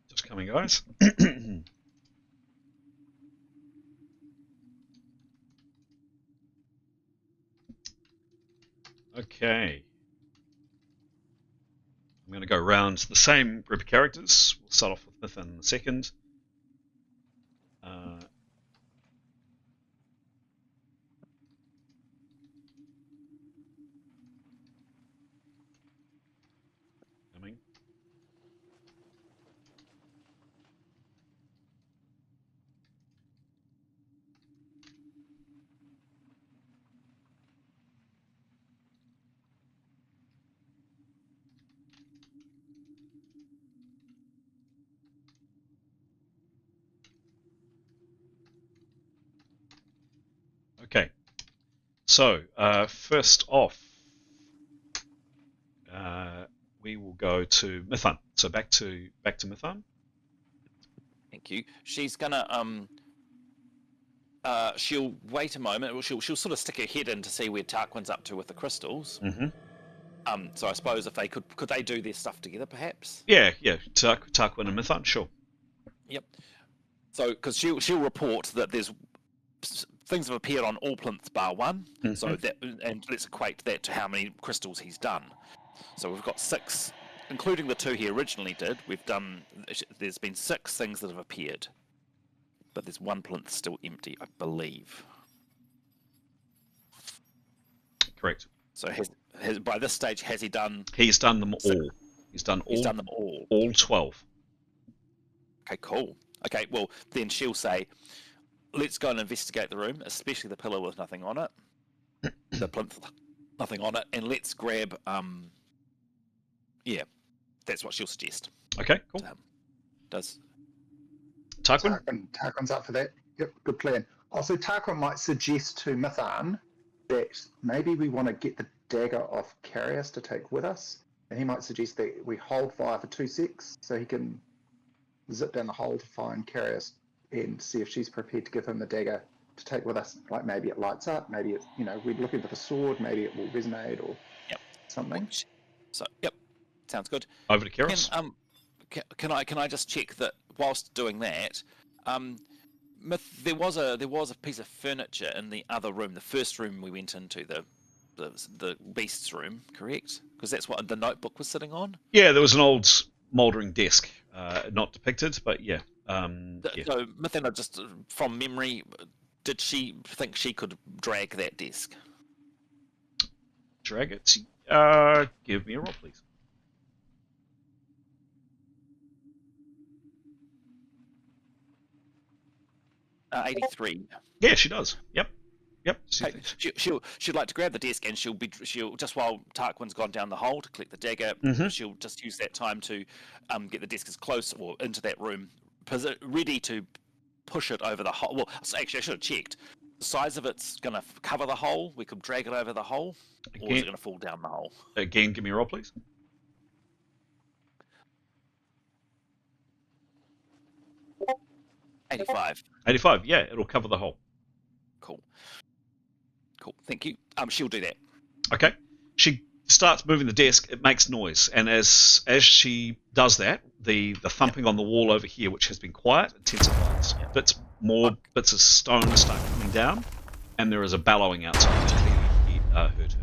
Just coming, guys. Okay. I'm going to go around the same group of characters. We'll start off with Mythan in a second. Coming. So, first off, we will go to Mithan. So back to Mithan. Thank you. She's gonna she'll wait a moment. Well, she'll sort of stick her head in to see where Tarquin's up to with the crystals. Mm-hmm. So I suppose if they could they do their stuff together, perhaps? Yeah. Tarquin and Mithan, sure. Yep. So because she'll report that there's things have appeared on all plinths bar one. Mm-hmm. So that, and let's equate that to how many crystals he's done. So we've got 6, including the 2 he originally did. There's been 6 things that have appeared, but there's 1 plinth still empty, I believe. Correct. So by this stage, has he done? He's done them all. He's done them all. All 12. Okay, cool. Okay, well then she'll say, let's go and investigate the room, especially the pillar with nothing on it, the plinth, nothing on it, and let's grab. Yeah, that's what she'll suggest. Okay, cool. Does Tarquin? Tarquin's up for that. Yep, good plan. Also, Tarquin might suggest to Mithan that maybe we want to get the dagger off Carius to take with us, and he might suggest that we hold fire for 2 secs so he can zip down the hole to find Carius and see if she's prepared to give him the dagger to take with us. Like maybe it lights up, maybe it's, we're looking for the sword, maybe it will resonate or something. So sounds good. Over to Carius. Can I just check that whilst doing that, there was a piece of furniture in the other room, the first room we went into, the beast's room, correct? Because that's what the notebook was sitting on. Yeah, there was an old mouldering desk, not depicted, but yeah. So Mithana, just from memory, did she think she could drag that desk? Drag it. Give me a roll, please. 83. Yeah, she does. Yep. Okay. She'd like to grab the desk, and she'll just while Tarquin's gone down the hole to collect the dagger, she'll just use that time to get the desk as close or into that room, ready to push it over the hole. Well, actually, I should have checked. The size of it's going to cover the hole. We could drag it over the hole, or is it going to fall down the hole? Again, give me a roll, please. 85. 85. Yeah, it'll cover the hole. Cool. Thank you. She'll do that. Okay. She starts moving the desk. It makes noise, and as she does that, the thumping on the wall over here, which has been quiet, intensifies. Bits of stone start coming down, and there is a bellowing outside. Clearly, heard her.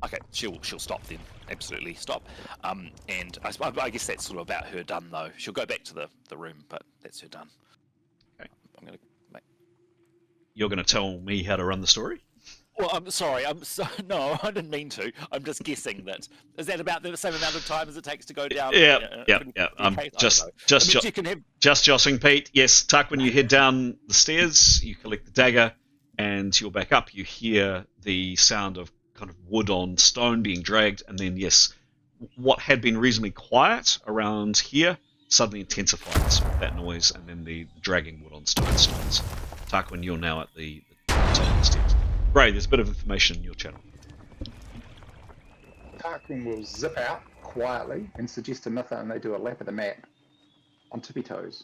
Okay, she'll stop then. Absolutely stop. And I guess that's sort of about her done though. She'll go back to the room, but that's her done. Okay. You're going to tell me how to run the story? Well, I'm sorry. No, I didn't mean to. I'm just guessing that. Is that about the same amount of time as it takes to go down? Yeah. I'm just joshing Pete. Yes, Tarquin, you head down the stairs, you collect the dagger, and you're back up. You hear the sound of kind of wood on stone being dragged, and then, yes, what had been reasonably quiet around here suddenly intensifies with that noise, and then the dragging wood on stone stops. Tarquin, you're now at the top of the stairs. Ray, there's a bit of information in your channel. Tarquin will zip out quietly and suggest to Mitha and they do a lap of the map on tippy toes.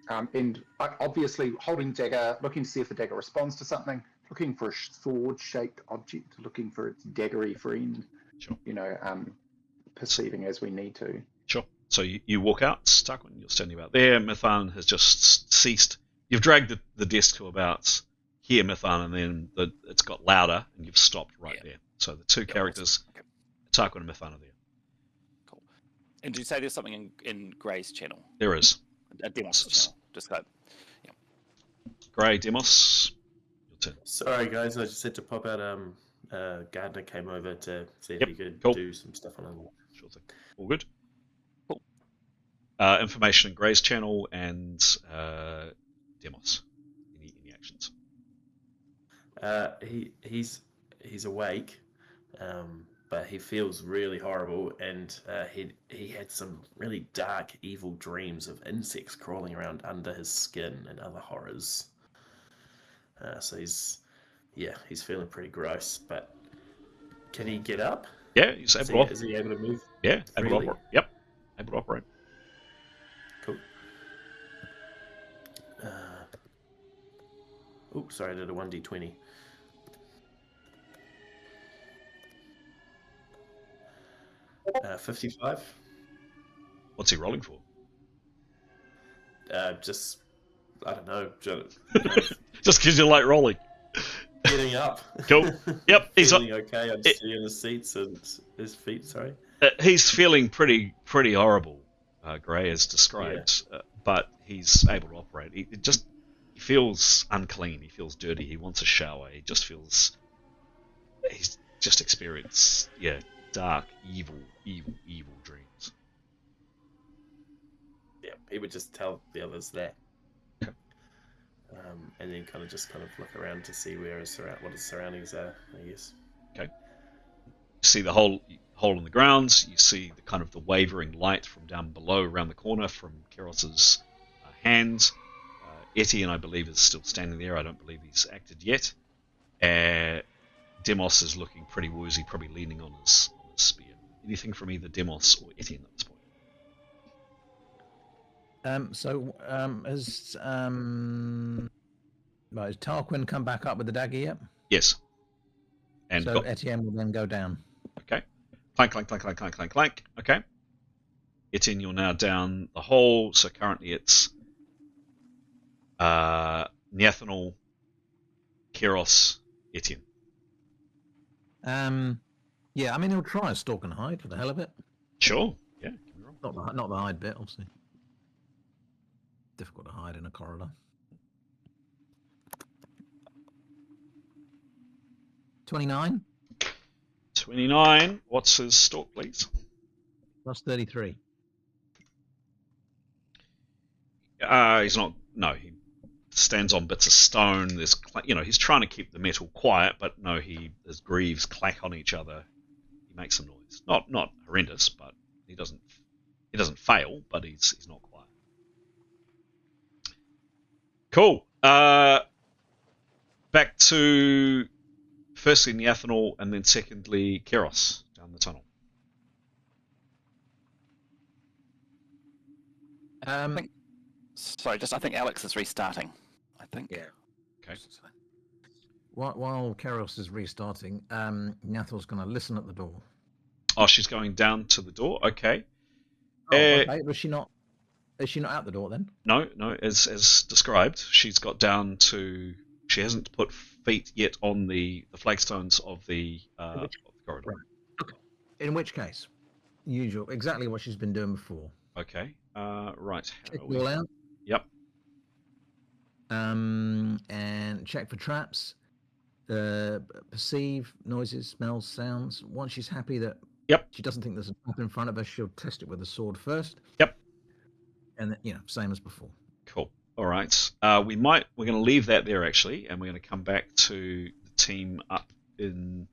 And obviously holding dagger, looking to see if the dagger responds to something, looking for a sword-shaped object, looking for its daggery friend, sure. Perceiving as we need to. Sure. So you walk out, Tarquin, you're standing about there. Mithan has just ceased. You've dragged the desk to about here, Mithan, and then it's got louder, and you've stopped right there. So the two characters, Tarquin and Mithan, are there. Cool. And do you say there's something in Gray's channel? There is. A Demos channel. Just that. Yeah. Gray, Demos, your turn. Sorry, guys. I just had to pop out. Gardner came over to see if he could do some stuff on it. Sure thing. All good. Cool. Information in Gray's channel and Demos. Any actions? He's awake, but he feels really horrible, and he had some really dark, evil dreams of insects crawling around under his skin and other horrors. So he's feeling pretty gross. But can he get up? Yeah, he's able to Is he able to move? Yeah, able to freely? operate. Yep, able to operate. Cool. Oops, sorry, I did a 1d20. Uh, 55. What's he rolling for? Just, I don't know, Just because you like rolling. getting up. Cool. Yep, he's feeling okay. I'm sitting in the seats and his feet. Sorry. He's feeling pretty horrible, Gray, as described, but he's able to operate. He feels unclean. He feels dirty. He wants a shower. He just feels he's just experienced dark, evil dreams. Yeah, he would just tell the others that. Okay. And then kind of look around to see what his surroundings are, I guess. Okay. You see the hole in the ground. You see the kind of the wavering light from down below around the corner from Keros's hand. Etienne, I believe, is still standing there. I don't believe he's acted yet. Demos is looking pretty woozy, probably leaning on his spear. Anything from either Demos or Etienne at this point? Has Tarquin come back up with the dagger yet? Yes. And so Etienne will then go down. Okay. Clank, clank, clank, clank, clank, clank, clank. Okay. Etienne, you're now down the hole. So currently it's Neathanol, Keros, Etienne. Yeah, I mean he'll try a stalk and hide for the hell of it. Sure. Yeah. Not the hide bit, obviously. Difficult to hide in a corridor. 29. 29. What's his stalk, please? Plus 33. He's not. No, he stands on bits of stone. There's, he's trying to keep the metal quiet, but no, his greaves clack on each other. He makes some noise. Not horrendous, but he doesn't fail, but he's not quiet. Cool. Back to firstly Neathanol and then secondly Keros down the tunnel. I think Alex is restarting. I think. Yeah. Okay. While Keros is restarting, Neathanol's going to listen at the door. Oh, she's going down to the door. Okay. Okay. Was she not? Is she not out the door then? No. As described, she's got down to. She hasn't put feet yet on the flagstones of the corridor. Right. Okay. In which case, exactly what she's been doing before. Okay. Right. Check it all out. Yep. And check for traps. Perceive noises, smells, sounds. Once she's happy that she doesn't think there's a trap in front of her, she'll test it with a sword first. Yep. And then, same as before. Cool. All right. We're going to leave that there actually, and we're going to come back to the team up in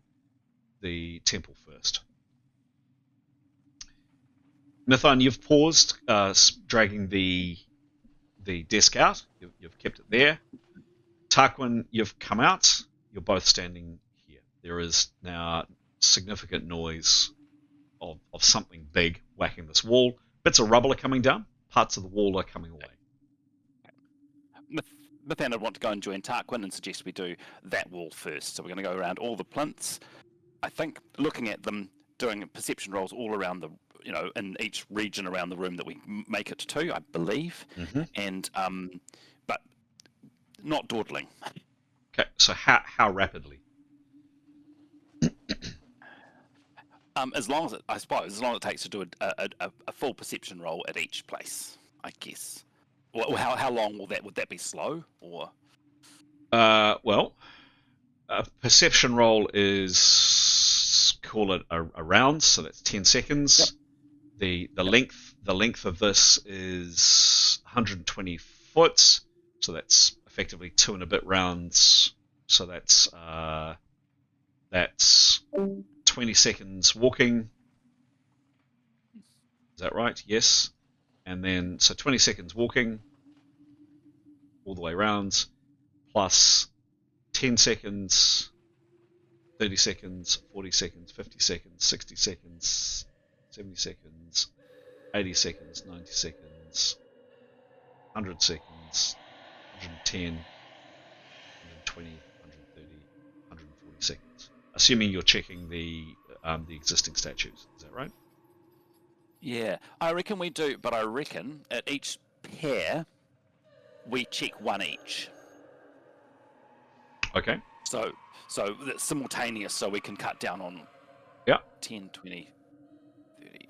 the temple first. Mython, you've paused, dragging the desk out. You've kept it there. Tarquin, you've come out. You're both standing here. There is now significant noise of something big whacking this wall. Bits of rubble are coming down. Parts of the wall are coming away. Mython, I'd want to go and join Tarquin and suggest we do that wall first. So we're going to go around all the plinths. I think looking at them, doing perception rolls all around the, in each region around the room that we make it to, I believe. Mm-hmm. And but not dawdling. Okay, so how rapidly? As long as it takes to do a full perception roll at each place, I guess. Well, how long would that be slow or? Well, a perception roll is, call it a round, so that's 10 seconds. Yep. The length of this is 120 foot, so that's effectively 2 and a bit rounds. So that's 20 seconds walking. Is that right? Yes. And then, so 20 seconds walking all the way around, plus 10 seconds, 30 seconds, 40 seconds, 50 seconds, 60 seconds, 70 seconds, 80 seconds, 90 seconds, 100 seconds, 110, 120, 130, 140 seconds. Assuming you're checking the existing statues. Is that right? Yeah, I reckon we do, but I reckon at each pair we check one each. Okay. So that's simultaneous, so we can cut down on 10, 20, 30,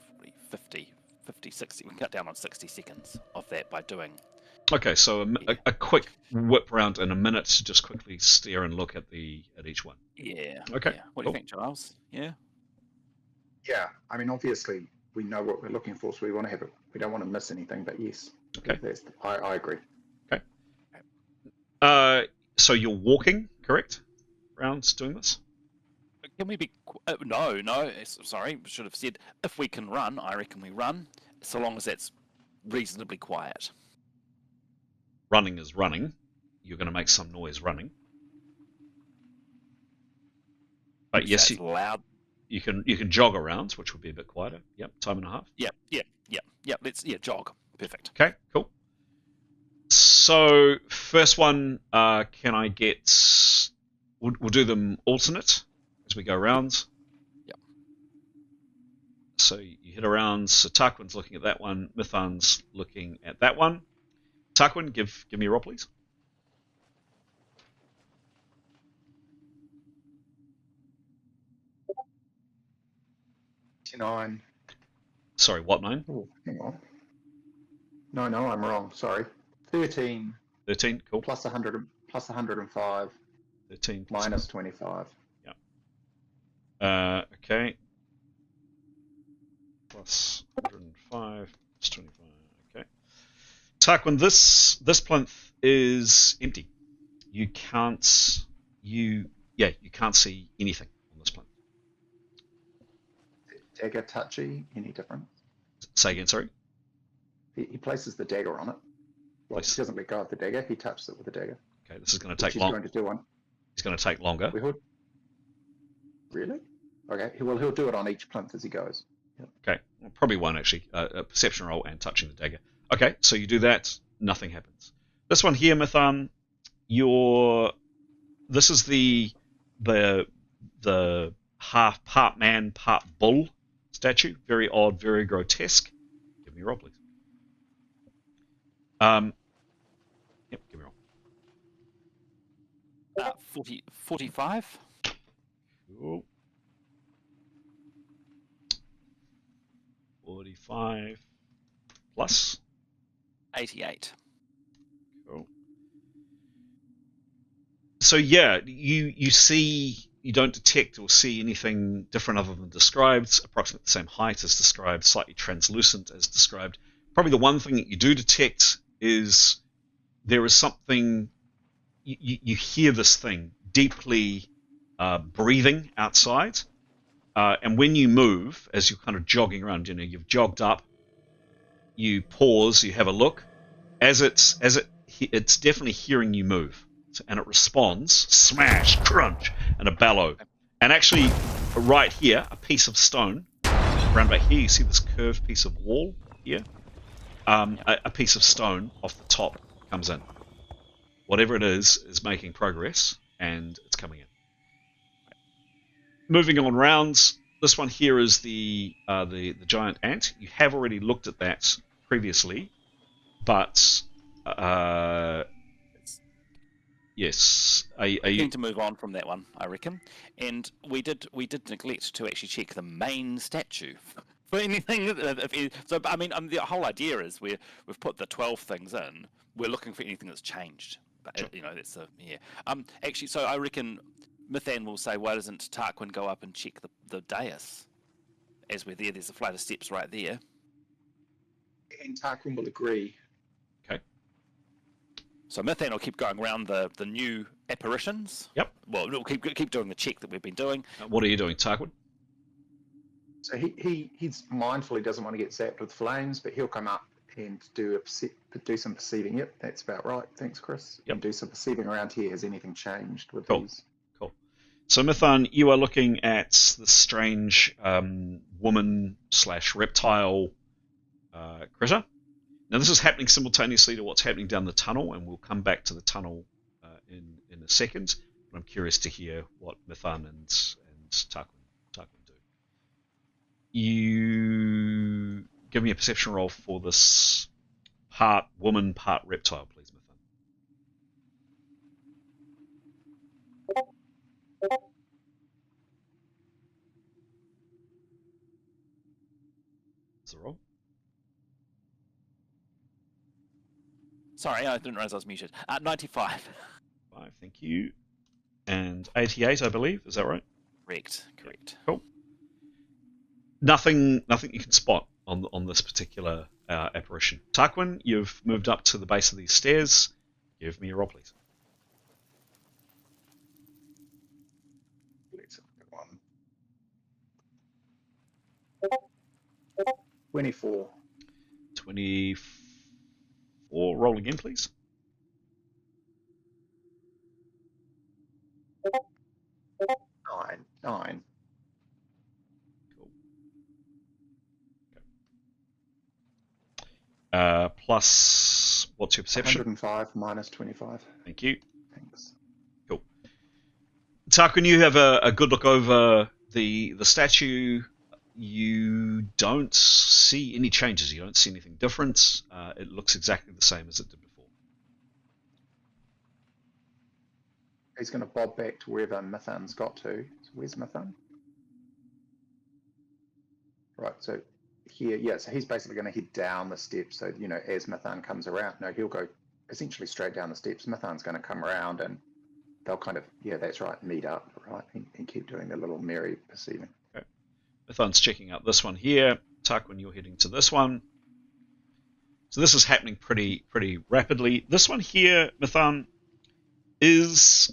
40, 50, 60. We can cut down on 60 seconds of that by doing. Okay, so a quick whip round in a minute to just quickly stare and look at each one. Yeah. Okay. Yeah. What do you think, Giles? Yeah. Yeah, I mean, obviously we know what we're looking for, so we want to have it. We don't want to miss anything, but yes. Okay. I agree. Okay. So you're walking, correct? Rounds doing this? Can we be? No. Sorry, should have said if we can run. I reckon we run, so long as that's reasonably quiet. Running is running. You're going to make some noise running. But yes, loud. You can jog around, which would be a bit quieter. Yep, time and a half. Yep. Let's jog. Perfect. Okay, cool. So first one, can I get? We'll do them alternate as we go around. Yep. So you hit around. So Tarquin's looking at that one. Mithan's looking at that one. Tarquin, give me a roll, please. 9. Sorry, what 9? Oh, hang on. No, I'm wrong. Sorry. 13. 13, cool. Plus 100, plus 105. 13. Minus 25. Yeah. Okay. Plus 105, plus 25. Okay. Tarquin, this plinth is empty. You can't see anything on this plinth. Dagger touchy, any different? Say again, sorry? He places the dagger on it. Well, he doesn't let go of the dagger, he touches it with the dagger. Okay, this is going to take long. He's going to do one. It's going to take longer. Really? Okay, he'll do it on each plinth as he goes. Yep. Okay, well, probably one actually. A perception roll and touching the dagger. Okay, so you do that, nothing happens. This one here, Mithan, this is the half part man, part bull statue. Very odd, very grotesque. Give me a roll, please. Yep, give me a roll. 45. Cool. 45 plus 88. Cool. So yeah, you see, you don't detect or see anything different other than described. Approximately the same height as described, slightly translucent as described. Probably the one thing that you do detect is there is something. You hear this thing deeply breathing outside, and when you move, as you're kind of jogging around, you've jogged up, you pause, you have a look, as it's definitely hearing you move, and it responds, smash, crunch, and a bellow, and actually right here, a piece of stone, around about here, you see this curved piece of wall here, a piece of stone off the top comes in. Whatever it is making progress, and it's coming in. Moving on rounds, this one here is the giant ant. You have already looked at that previously, but yes, are you going to move on from that one, I reckon. And we did neglect to actually check the main statue for anything. So I mean, the whole idea is we've put the 12 things in. We're looking for anything that's changed. But, sure. That's actually, so I reckon Mithan will say, why doesn't Tarquin go up and check the dais? As we're there, there's a flight of steps right there. And Tarquin will agree. Okay. So Mithan will keep going around the new apparitions. Yep. Well, we'll keep doing the check that we've been doing. What are you doing, Tarquin? So he's mindful he doesn't want to get zapped with flames, but he'll come up. and do some perceiving. Yep, that's about right. Thanks, Chris. Yep. And do some perceiving around here. Has anything changed with Cool. these? Cool. So, Mython, you are looking at the strange woman/reptile critter. Now, this is happening simultaneously to what's happening down the tunnel, and we'll come back to the tunnel in a second. But I'm curious to hear what Mython and Tarquin do. You give me a perception roll for this part woman, part reptile, please, Mython. What's the roll? Sorry, I didn't realize I was muted. 95. 5, thank you. And 88, I believe. Is that right? Correct. Cool. Nothing you can spot on this particular apparition. Tarquin, you've moved up to the base of these stairs. Give me a roll, please. Let's look at one. 24. 24. Roll again, please. 9. Cool. Okay. Plus, what's your perception? 105 minus 25. Thank you. Thanks. Cool. Tarquin, you have a good look over the statue. You don't see any changes. You don't see anything different. It looks exactly the same as it did before. He's going to bob back to wherever Mython's got to. So where's Mython? Right, so here, yeah, so he's basically going to head down the steps. So, you know, as Mython comes around, no, he'll go essentially straight down the steps. Mython's going to come around and they'll kind of, yeah, that's right, meet up, right, and keep doing the little merry perceiving. Okay. Mython's checking out this one here. Tarquin, you're heading to this one. So this is happening pretty rapidly. This one here, Mython, is...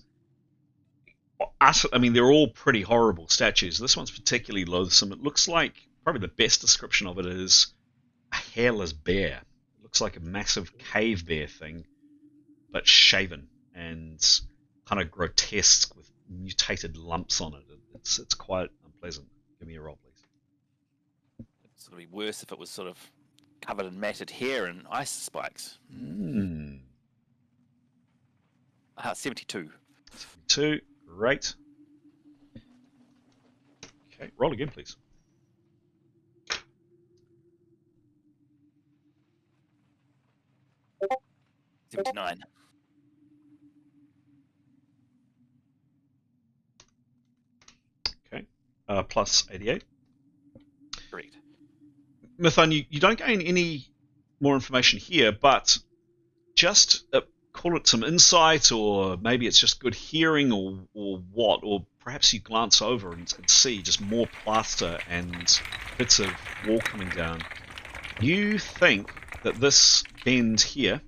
I mean, they're all pretty horrible statues. This one's particularly loathsome. It looks like, probably the best description of it is a hairless bear. It looks like a massive cave bear thing, but shaven and kind of grotesque with mutated lumps on it. It's quite unpleasant. Give me a roll, please. It's going to be worse if it was sort of covered in matted hair and ice spikes. 72. 72. Great. Okay, roll again, please. $79. Okay. Plus 88. Correct. Mython, you don't gain any more information here, but just call it some insight, or maybe it's just good hearing, or what, or perhaps you glance over and see just more plaster and bits of wall coming down. You think that this bend here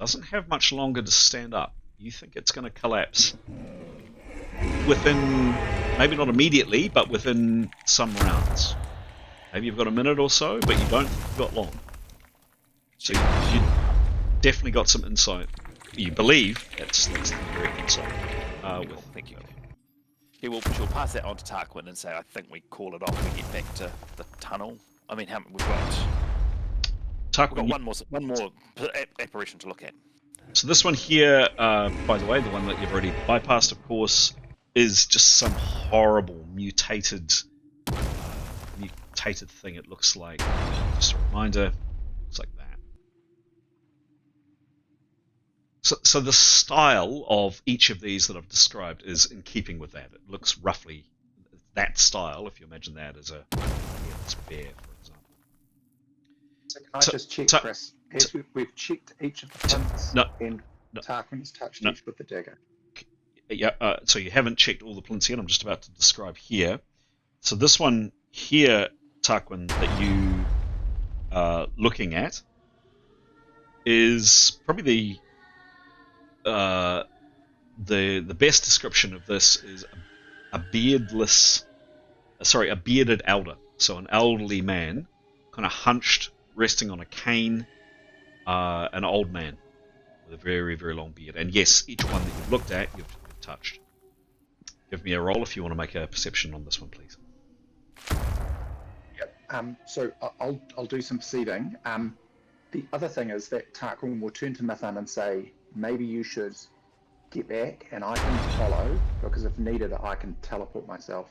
doesn't have much longer to stand up. You think it's going to collapse within, maybe not immediately, but within some rounds. Maybe you've got a minute or so, but you don't think you've got long. So you definitely got some insight. You believe that's the correct insight. Thank you. Yeah, she'll pass that on to Tarquin and say, I think we call it off when we get back to the tunnel. I mean, we've got one more apparition to look at. So this one here, by the way, the one that you've already bypassed, of course, is just some horrible mutated thing. It looks like, just a reminder, looks like that. So the style of each of these that I've described is in keeping with that. It looks roughly that style, if you imagine that as a bear, for example. So can I just check, Chris? As we've checked each of the plinths, and Tarquin's touched each with the dagger. Yeah, so you haven't checked all the plinths yet. I'm just about to describe here. So this one here, Tarquin, that you are looking at is probably the best description of this is a bearded elder. So an elderly man, kind of hunched resting on a cane, an old man with a very, very long beard. And yes, each one that you've looked at, you've touched. Give me a roll if you want to make a perception on this one, please. Yep. So I'll do some perceiving. The other thing is that Tarquin will turn to Mithan and say, maybe you should get back and I can follow, because if needed, I can teleport myself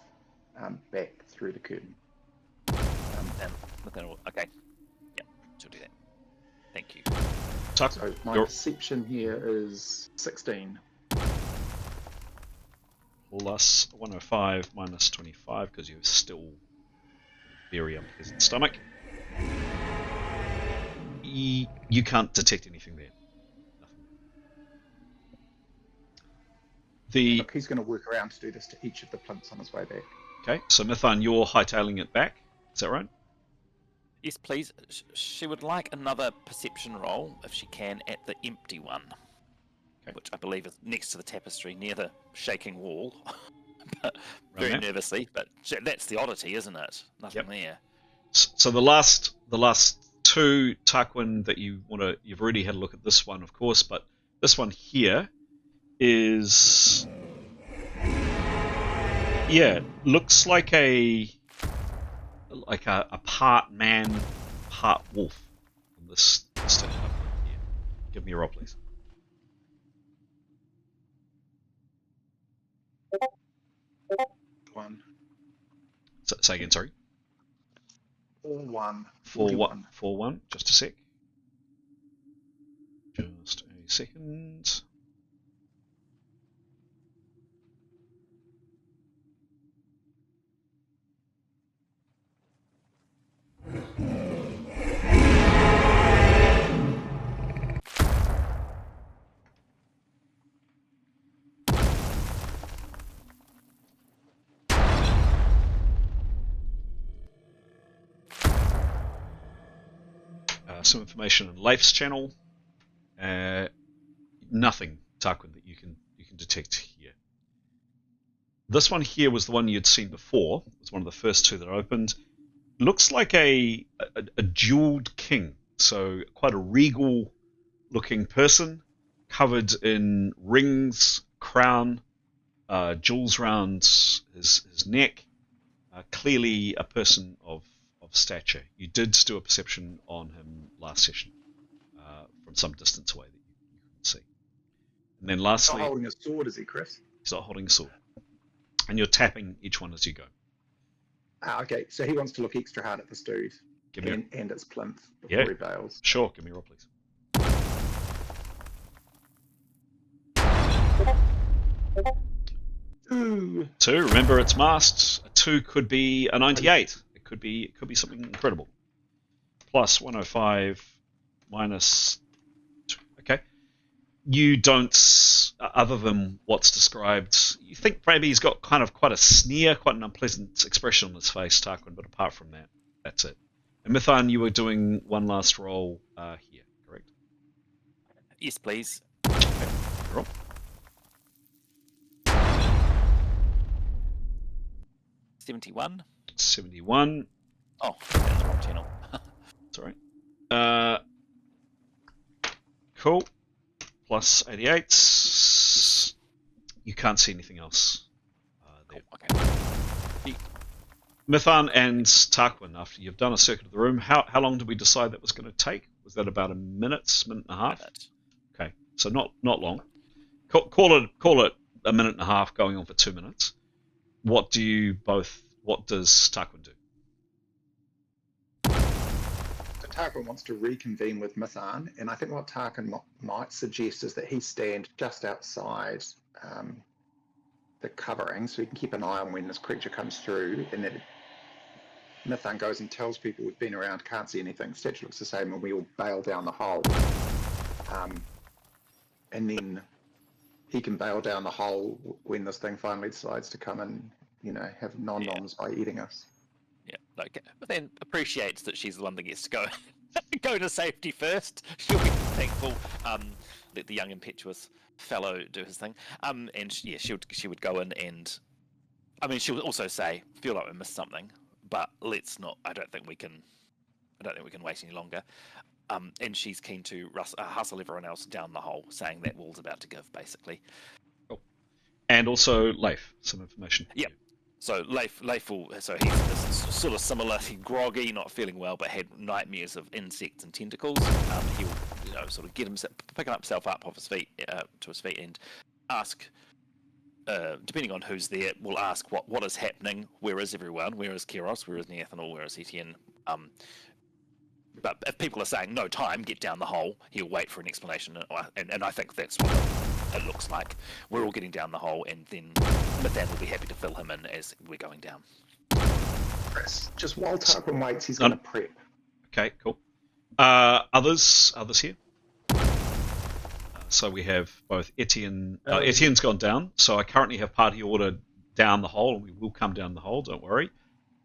back through the curtain. Okay. Yeah, she'll do that. Thank you. Tuck, So my perception here is 16. Plus 105 minus 25 because you're still very unpleasant stomach. You can't detect anything there. Nothing. Look, he's going to work around to do this to each of the plinths on his way back. Okay, so Mithan, you're hightailing it back. Is that right? Yes, please. She would like another perception roll, if she can, at the empty one. Okay. Which I believe is next to the tapestry, near the shaking wall. But very nervously, but that's the oddity, isn't it? Nothing there. So the last two, Tarquin, that you've already had a look at this one, of course, but this one here is, looks like a part man, part wolf. In this step up here. Give me a roll, please. One. Say again, sorry. 4-1. 4-1. Just a sec. Just a second. Some information on Leif's channel. Nothing, Tarquin, that you can detect here. This one here was the one you'd seen before. It was one of the first two that opened. Looks like a jeweled king, so quite a regal looking person, covered in rings, crown, jewels around his neck. Clearly a person of stature. You did do a perception on him last session from some distance away that you couldn't see. And then lastly, he's not holding a sword, is he, Chris? He's not holding a sword. And you're tapping each one as you go. Okay, so he wants to look extra hard at this dude and its plinth before he bails. Sure, give me a roll, please. Two. Remember, it's masked. A 2 could be a 98. It could be something incredible. Plus 105 minus 2. Okay. You don't, other than what's described, you think maybe he's got kind of quite a sneer, quite an unpleasant expression on his face, Tarquin, but apart from that, that's it. And Mithan, you were doing one last roll here, correct? Yes, please. Okay. Roll. $71. 71. Oh, I'm in the wrong channel. That's alright. Cool. Plus 88. You can't see anything else there. Okay. Mithan and Tarquin, after you've done a circuit of the room, how long did we decide that was going to take? Was that about a minute and a half? Okay, so not long. Call it a minute and a half, going on for 2 minutes. What does Tarquin do? So Tarquin wants to reconvene with Mithan, and I think what Tarquin might suggest is that he stand just outside the covering, so he can keep an eye on when this creature comes through, and then Mithan goes and tells people we've been around, can't see anything, statue looks the same, and we all bail down the hole. And then he can bail down the hole when this thing finally decides to come and, have non-noms by eating us. Yeah, okay. But then appreciates that she's the one that gets to go to safety first. She'll be thankful. Let the young impetuous fellow do his thing. And she would go in and, she would also say, feel like we missed something, but let's not. I don't think we can I don't think we can wait any longer. And she's keen to hustle everyone else down the hole, saying that wall's about to give, basically. Cool. And also Leif, some information. Yeah. So Leif will. So he's sort of similar. He's groggy, not feeling well, but had nightmares of insects and tentacles. He'll, sort of pick himself up off his feet to his feet and ask. Depending on who's there, we'll ask what is happening. Where is everyone? Where is Keros? Where is Neathanol? Where is Etienne? But if people are saying no time, get down the hole, he'll wait for an explanation, and I think that's what it looks like. We're all getting down the hole, and then Mithan will be happy to fill him in as we're going down. Chris, just while Tarquin waits, he's going to prep. Okay, cool. Others here. So we have both Etienne. Etienne's gone down, so I currently have party order down the hole, and we will come down the hole, don't worry.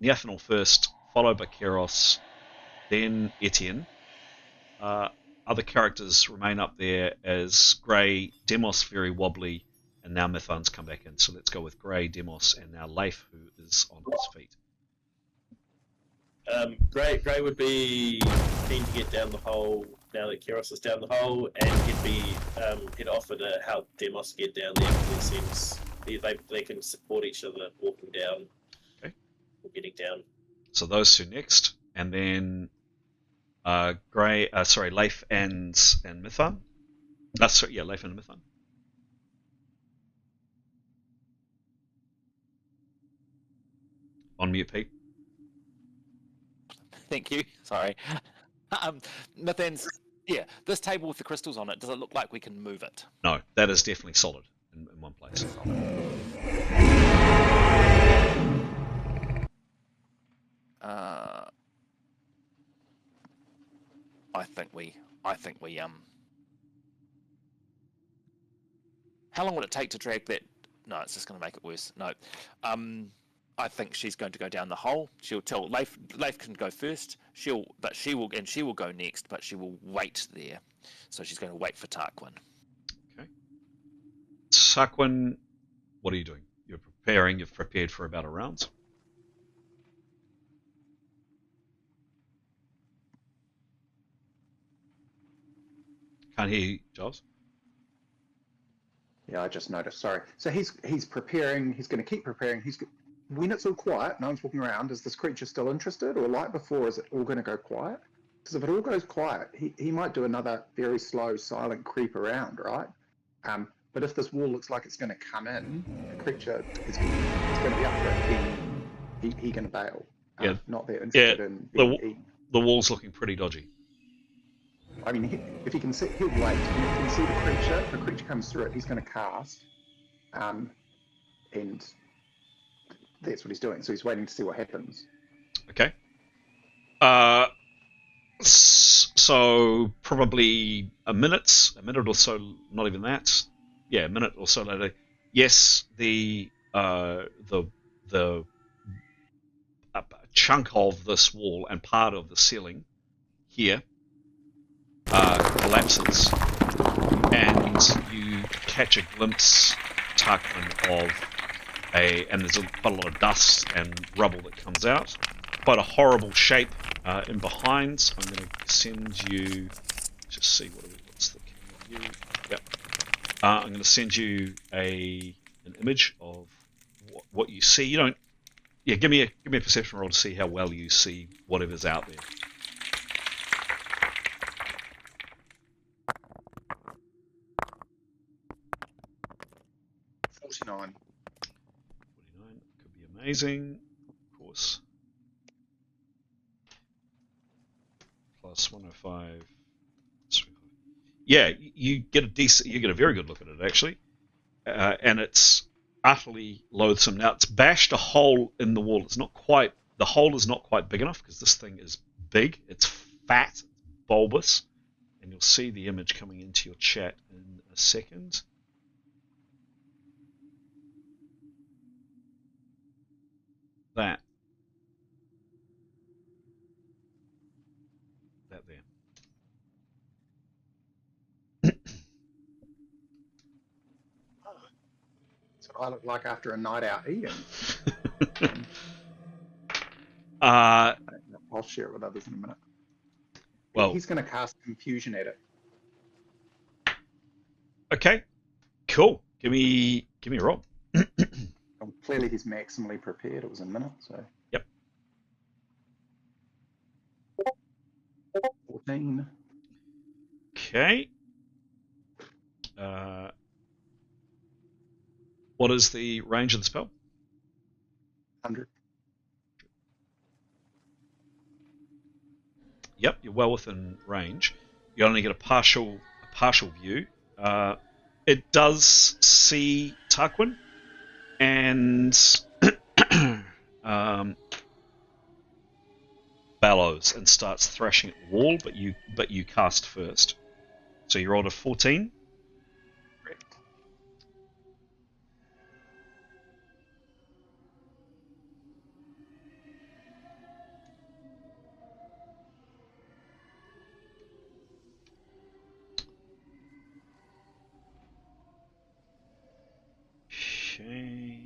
Neathanol first, followed by Keros, then Etienne. Other characters remain up there as Grey, Demos very wobbly, and now Mithan's come back in. So let's go with Grey, Demos, and now Leif, who is on his feet. Grey would be keen to get down the hole now that Keros is down the hole, and he'd offer to help Demos get down there because it seems they can support each other walking down, okay, or getting down. So those two next, and then Leif and Mithan. Leif and Mithan. On mute, Pete. Thank you. Sorry. Mithan's, this table with the crystals on it, does it look like we can move it? No, that is definitely solid in one place. I think we how long would it take to drag that? No, it's just going to make it worse. No. I think she's going to go down the hole. She'll tell Leif can go first. She will go next, but she will wait there. So she's going to wait for Tarquin. Okay. Tarquin, what are you doing? You're preparing. You've prepared for about a round. Can't hear you, Giles. Yeah, I just noticed. Sorry. So he's preparing. He's going to keep preparing. When it's all quiet, no one's walking around. Is this creature still interested, or like before, is it all going to go quiet? Because if it all goes quiet, he might do another very slow, silent creep around, right? But if this wall looks like it's going to come in, the creature is going to be up for it. He's going to bail. Not that interested in being eaten. The wall's looking pretty dodgy. I mean, if he can see, he'll wait. And if he can see the creature comes through it, he's going to cast. And that's what he's doing. So he's waiting to see what happens. Okay. So probably a minute or so, not even that. Yeah, a minute or so later. Yes, the chunk of this wall and part of the ceiling here collapses, and you catch a glimpse, Tarquin, of and there's quite a lot of dust and rubble that comes out. Quite a horrible shape in behind. So I'm going to send you, just see what's the view. Yep. I'm going to send you an image of what you see. You don't. Yeah, give me a perception roll to see how well you see whatever's out there. $49. Could be amazing, of course. Plus 105. Yeah, you get a very good look at it actually, and it's utterly loathsome. Now it's bashed a hole in the wall. The hole is not quite big enough because this thing is big. It's fat, bulbous, and you'll see the image coming into your chat in a second. That there. That's what I look like after a night out eating. I'll share it with others in a minute. Well, he's going to cast confusion at it. okay, cool. Give me a roll. Well, clearly, he's maximally prepared. It was a minute, so. Yep. 14. Okay. What is the range of the spell? 100. Yep, you're well within range. You only get a partial view. It does see Tarquin and bellows and starts thrashing at the wall, but you cast first. So you rolled a 14. Correct. Okay.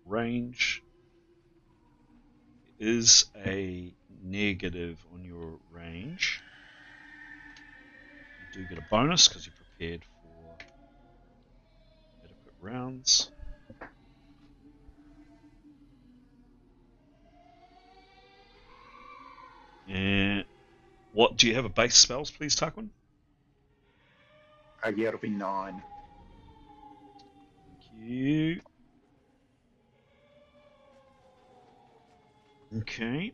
Range is a negative on your range. You do get a bonus because you're prepared for adequate rounds. And what do you have a base spells, please, Tarquin? Yeah, it'll be 9. Thank you. Okay.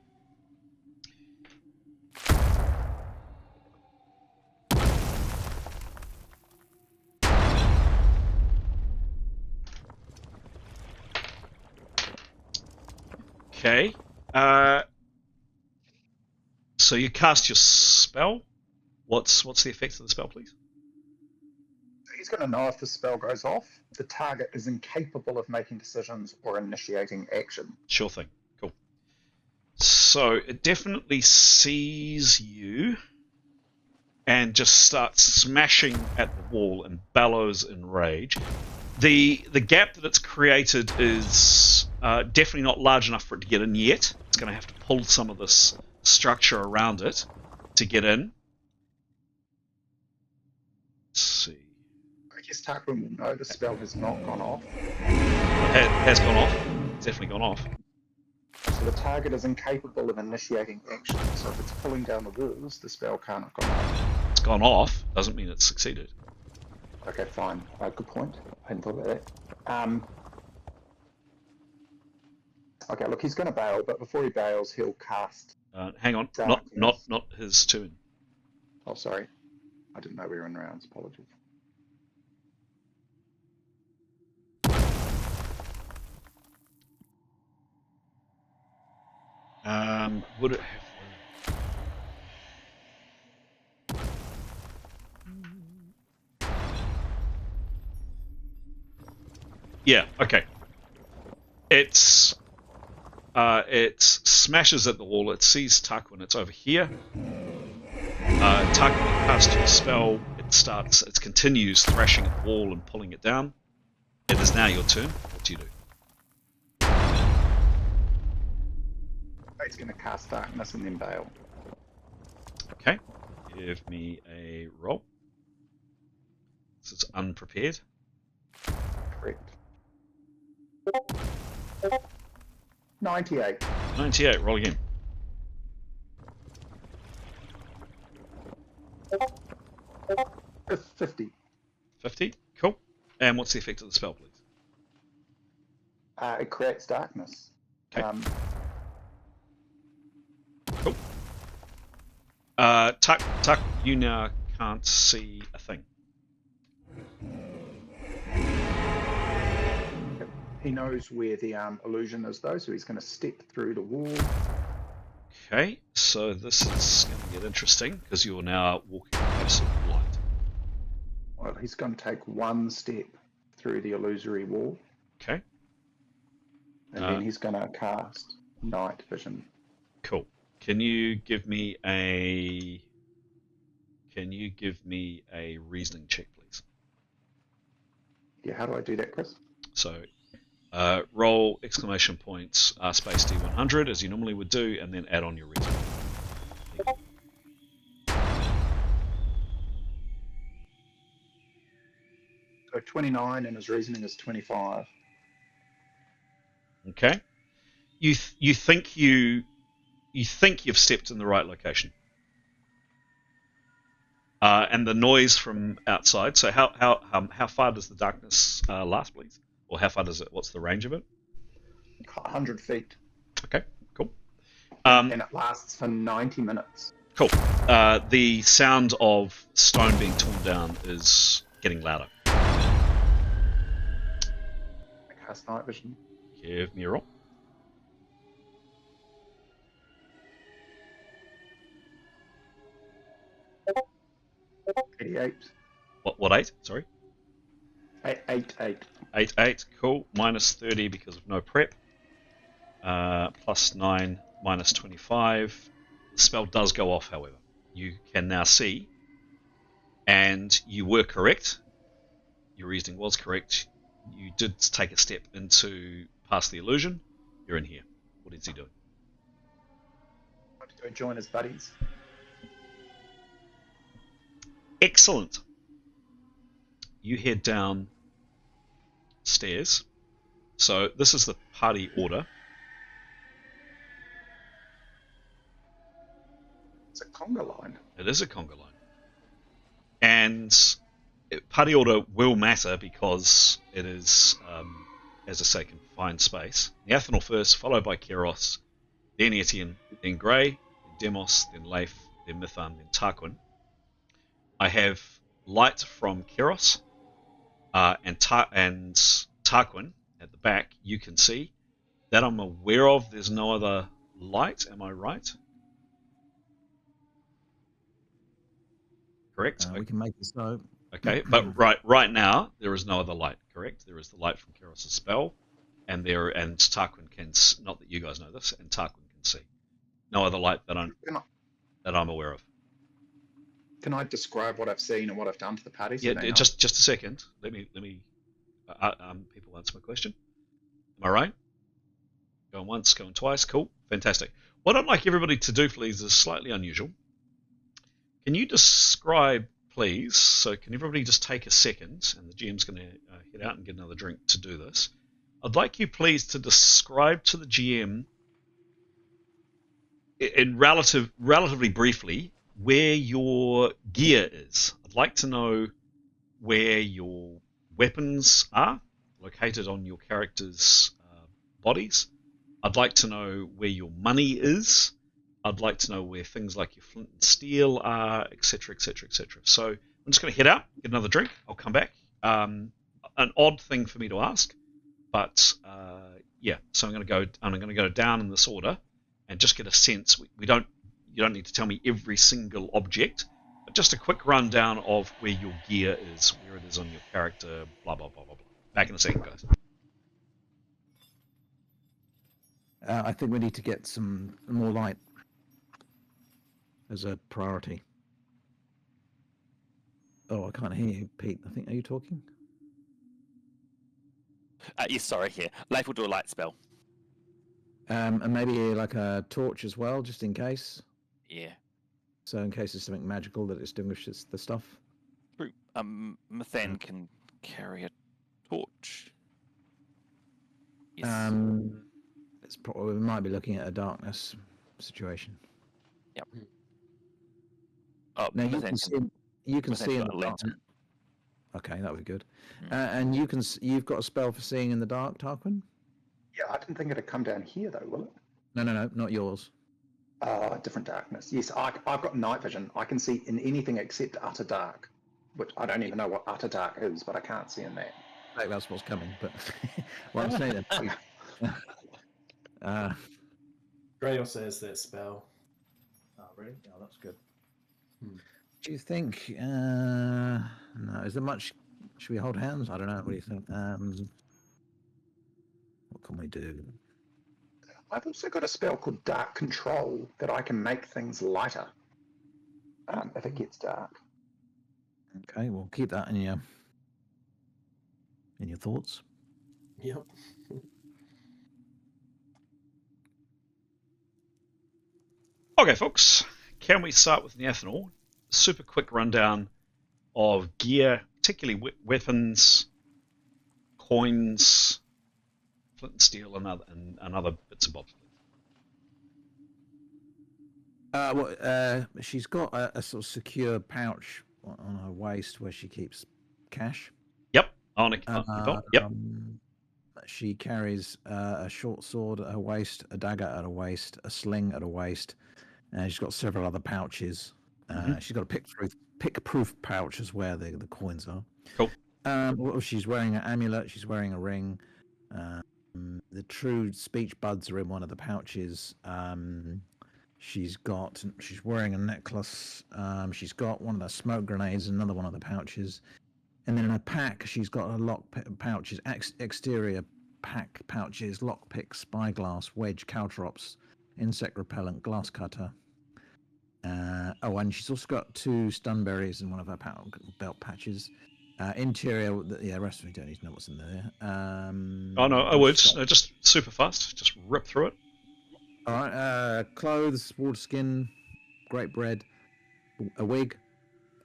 Okay. So you cast your spell. What's the effect of the spell, please? He's going to know if the spell goes off. The target is incapable of making decisions or initiating action. Sure thing. Cool. So it definitely sees you and just starts smashing at the wall and bellows in rage. The gap that it's created is definitely not large enough for it to get in yet. It's going to have to pull some of this structure around it to get in. Let's see. I guess Tarquin will know the spell has not gone off. It has gone off. It's definitely gone off. So the target is incapable of initiating action. So if it's pulling down the walls, the spell can't have gone off. It's gone off. Doesn't mean it's succeeded. Okay, fine. Good point. I hadn't thought about that. Okay, look, he's going to bail, but before he bails, he'll cast. Hang on. Darkness. Not his turn. Oh, sorry. I didn't know we were in rounds. Apologies. Would it have? Yeah. Okay. It smashes at the wall. It sees Tarquin. It's over here. Tarquin casts your spell. It continues thrashing at the wall and pulling it down. It is now your turn. What do you do? He's going to cast darkness and then bail. Okay. Give me a roll. So it's unprepared. Correct. 98. 98. Roll again. 50. 50. Cool. And what's the effect of the spell, please? It creates darkness. Okay. Cool. Tuck, you now can't see a thing. He knows where the illusion is, though, so he's going to step through the wall. Okay, so this is going to get interesting because you're now walking in absolute light. Well, he's going to take one step through the illusory wall. Okay. And then he's going to cast night vision. Cool. Can you give me a reasoning check, please? Yeah, how do I do that, Chris? So roll exclamation points space D100 as you normally would do, and then add on your reason. So 29 and his reasoning is 25. Okay. You think you've stepped in the right location. And the noise from outside. So how far does the darkness last, please? Or how far does it? What's the range of it? 100 feet. Okay, cool. And it lasts for 90 minutes. Cool. The sound of stone being torn down is getting louder. I cast night vision. Give me a roll. 88. What 8? Sorry. 8. 8. Cool. Minus 30 because of no prep. Plus 9, minus 25. The spell does go off, however. You can now see, and you were correct. Your reasoning was correct. You did take a step into past the illusion. You're in here. What is he doing? I want to go join his buddies. Excellent. You head down stairs. So this is the party order. It's a conga line. It is a conga line. And party order will matter because it is, as I say, confined space. Neathanel first, followed by Keros, then Etienne, then Grey, then Demos, then Leif, then Mithan, then Tarquin. I have light from Keros and Tarquin at the back. You can see that I'm aware of. There's no other light. Am I right? Correct. We can make it so. Okay, but right now there is no other light. Correct. There is the light from Keros' spell, and Tarquin can. Not that you guys know this, and Tarquin can see. No other light that I'm aware of. Can I describe what I've seen and what I've done to the party? So Yeah, just a second. Let me. People answer my question. Am I right? Going once, going twice. Cool, fantastic. What I'd like everybody to do, please, is slightly unusual. Can you describe, please? So, can everybody just take a second, and the GM's going to head out and get another drink to do this. I'd like you, please, to describe to the GM, in relatively briefly, where your gear is. I'd like to know where your weapons are located on your characters' bodies. I'd like to know where your money is. I'd like to know where things like your flint and steel are, etc., etc., etc. So I'm just going to head out, get another drink. I'll come back. An odd thing for me to ask, but yeah. So I'm going to go down in this order and just get a sense. You don't need to tell me every single object, but just a quick rundown of where your gear is, where it is on your character, blah blah blah blah blah. Back in a second, guys. I think we need to get some more light as a priority. Oh, I can't hear you, Pete. I think, are you talking? Yes, sorry, here. Leif will do a light spell. And maybe like a torch as well, just in case. Yeah. So in case there's something magical that extinguishes the stuff. True. Mithan can carry a torch. Yes. It's probably, we might be looking at a darkness situation. Yep. Oh, Now you can Mithan's see in got the a dark. lantern. Okay, that would be good. And you've got a spell for seeing in the dark, Tarquin? Yeah, I didn't think it'd come down here though, will it? No, not yours. Different darkness. Yes, I've got night vision. I can see in anything except utter dark, which I don't even know what utter dark is, but I can't see in that. I think that's what's coming, but what I'm saying. Gray also has that spell. Oh, really? Oh, that's good. Do you think? No, is there much? Should we hold hands? I don't know. What do you think? What can we do? I've also got a spell called Dark Control that I can make things lighter if it gets dark. Okay, we'll keep that in in your thoughts. Yep. Okay, folks, can we start with Nathanal? Super quick rundown of gear, particularly weapons, coins, flint and steel, and other bits and bobs. She's got a sort of secure pouch on her waist where she keeps cash. Yep, on a yep. She carries a short sword at her waist, a dagger at her waist, a sling at her waist, and she's got several other pouches. She's got a pick-proof pouch as where the coins are. Cool. She's wearing an amulet. She's wearing a ring. The true speech buds are in one of the pouches. She's wearing a necklace. She's got one of the smoke grenades in another one of the pouches. And then in her pack, she's got her lock pouches, exterior pack pouches, lockpick, spyglass, wedge, caltrops, insect repellent, glass cutter. And she's also got 2 stun berries in one of her belt patches. Interior, the rest of me don't need to know what's in there. Oh no, I would just super fast, just rip through it. All right, clothes, water skin, great bread, a wig,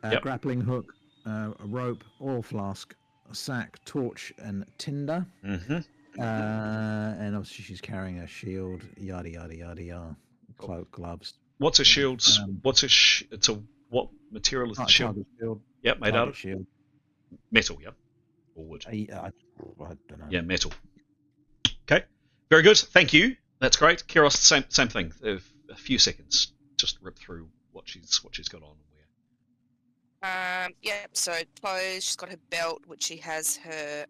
a grappling hook, a rope, oil flask, a sack, torch, and tinder. And obviously she's carrying a shield, yada yada yada yada. Cloak, gloves. What's a shield? It's a what material is the shield? Shield. Yep, made out of shield. Metal, yeah, or wood. I don't know. Yeah, metal. Okay, very good. Thank you. That's great. Kiros, same thing. A few seconds, just rip through what she's got on. So clothes. She's got her belt, which she has her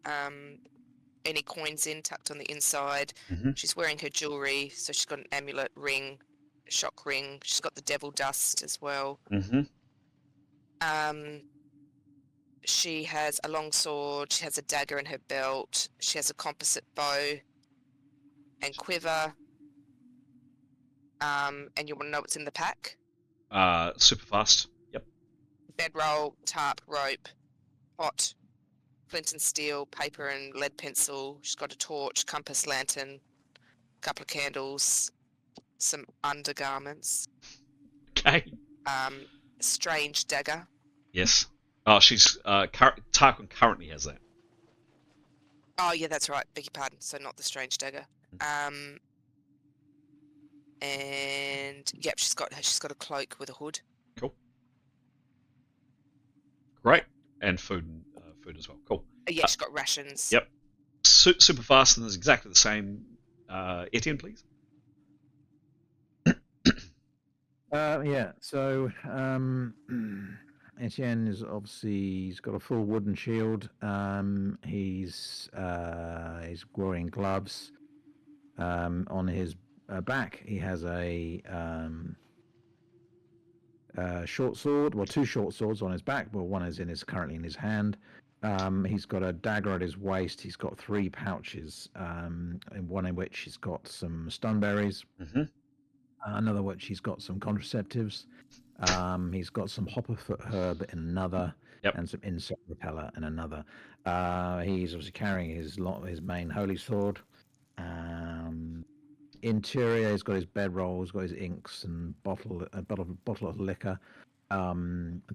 any coins in tucked on the inside. She's wearing her jewelry, so she's got an amulet, ring, shock ring. She's got the devil dust as well. She has a long sword. She has a dagger in her belt. She has a composite bow and quiver. And you want to know what's in the pack? Super fast. Yep. Bedroll, tarp, rope, pot, flint and steel, paper and lead pencil. She's got a torch, compass, lantern, a couple of candles, some undergarments. Okay. Strange dagger. Yes. Oh, she's Tarquin currently has that. Oh yeah, that's right. Beg your pardon. So not the strange dagger. And yep, she's got a cloak with a hood. Cool. Great. And food as well. Cool. Yeah, she's got rations. Yep. Super fast, and there's exactly the same. Etienne, please. So Etienne is he's got a full wooden shield. He's wearing gloves. On his back, he has a short sword. Well, 2 short swords on his back. Well, one is currently in his hand. He's got a dagger at his waist. He's got 3 pouches, in one in which he's got some stun berries. Another which he's got some contraceptives. He's got some hopperfoot herb in another, and some insect repeller in another. He's obviously carrying his main holy sword. Interior, he's got his bedroll, he's got his inks and a bottle of liquor, a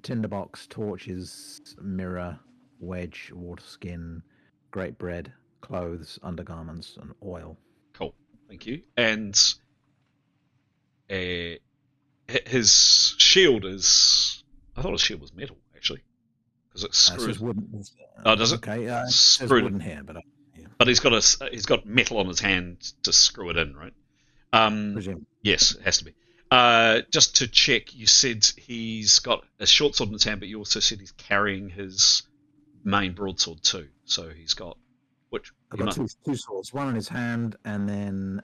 tinderbox, torches, mirror, wedge, water skin, great bread, clothes, undergarments, and oil. Cool, thank you. And his shield is... I thought his shield was metal, actually. Because it's screwed. It wooden. Does it? Okay, it says wooden here, but... But he's got metal on his hand to screw it in, right? Presume. Yes, it has to be. Just to check, you said he's got a short sword in his hand, but you also said he's carrying his main broadsword too. So he's got which? I've got 2 swords, one in his hand, and then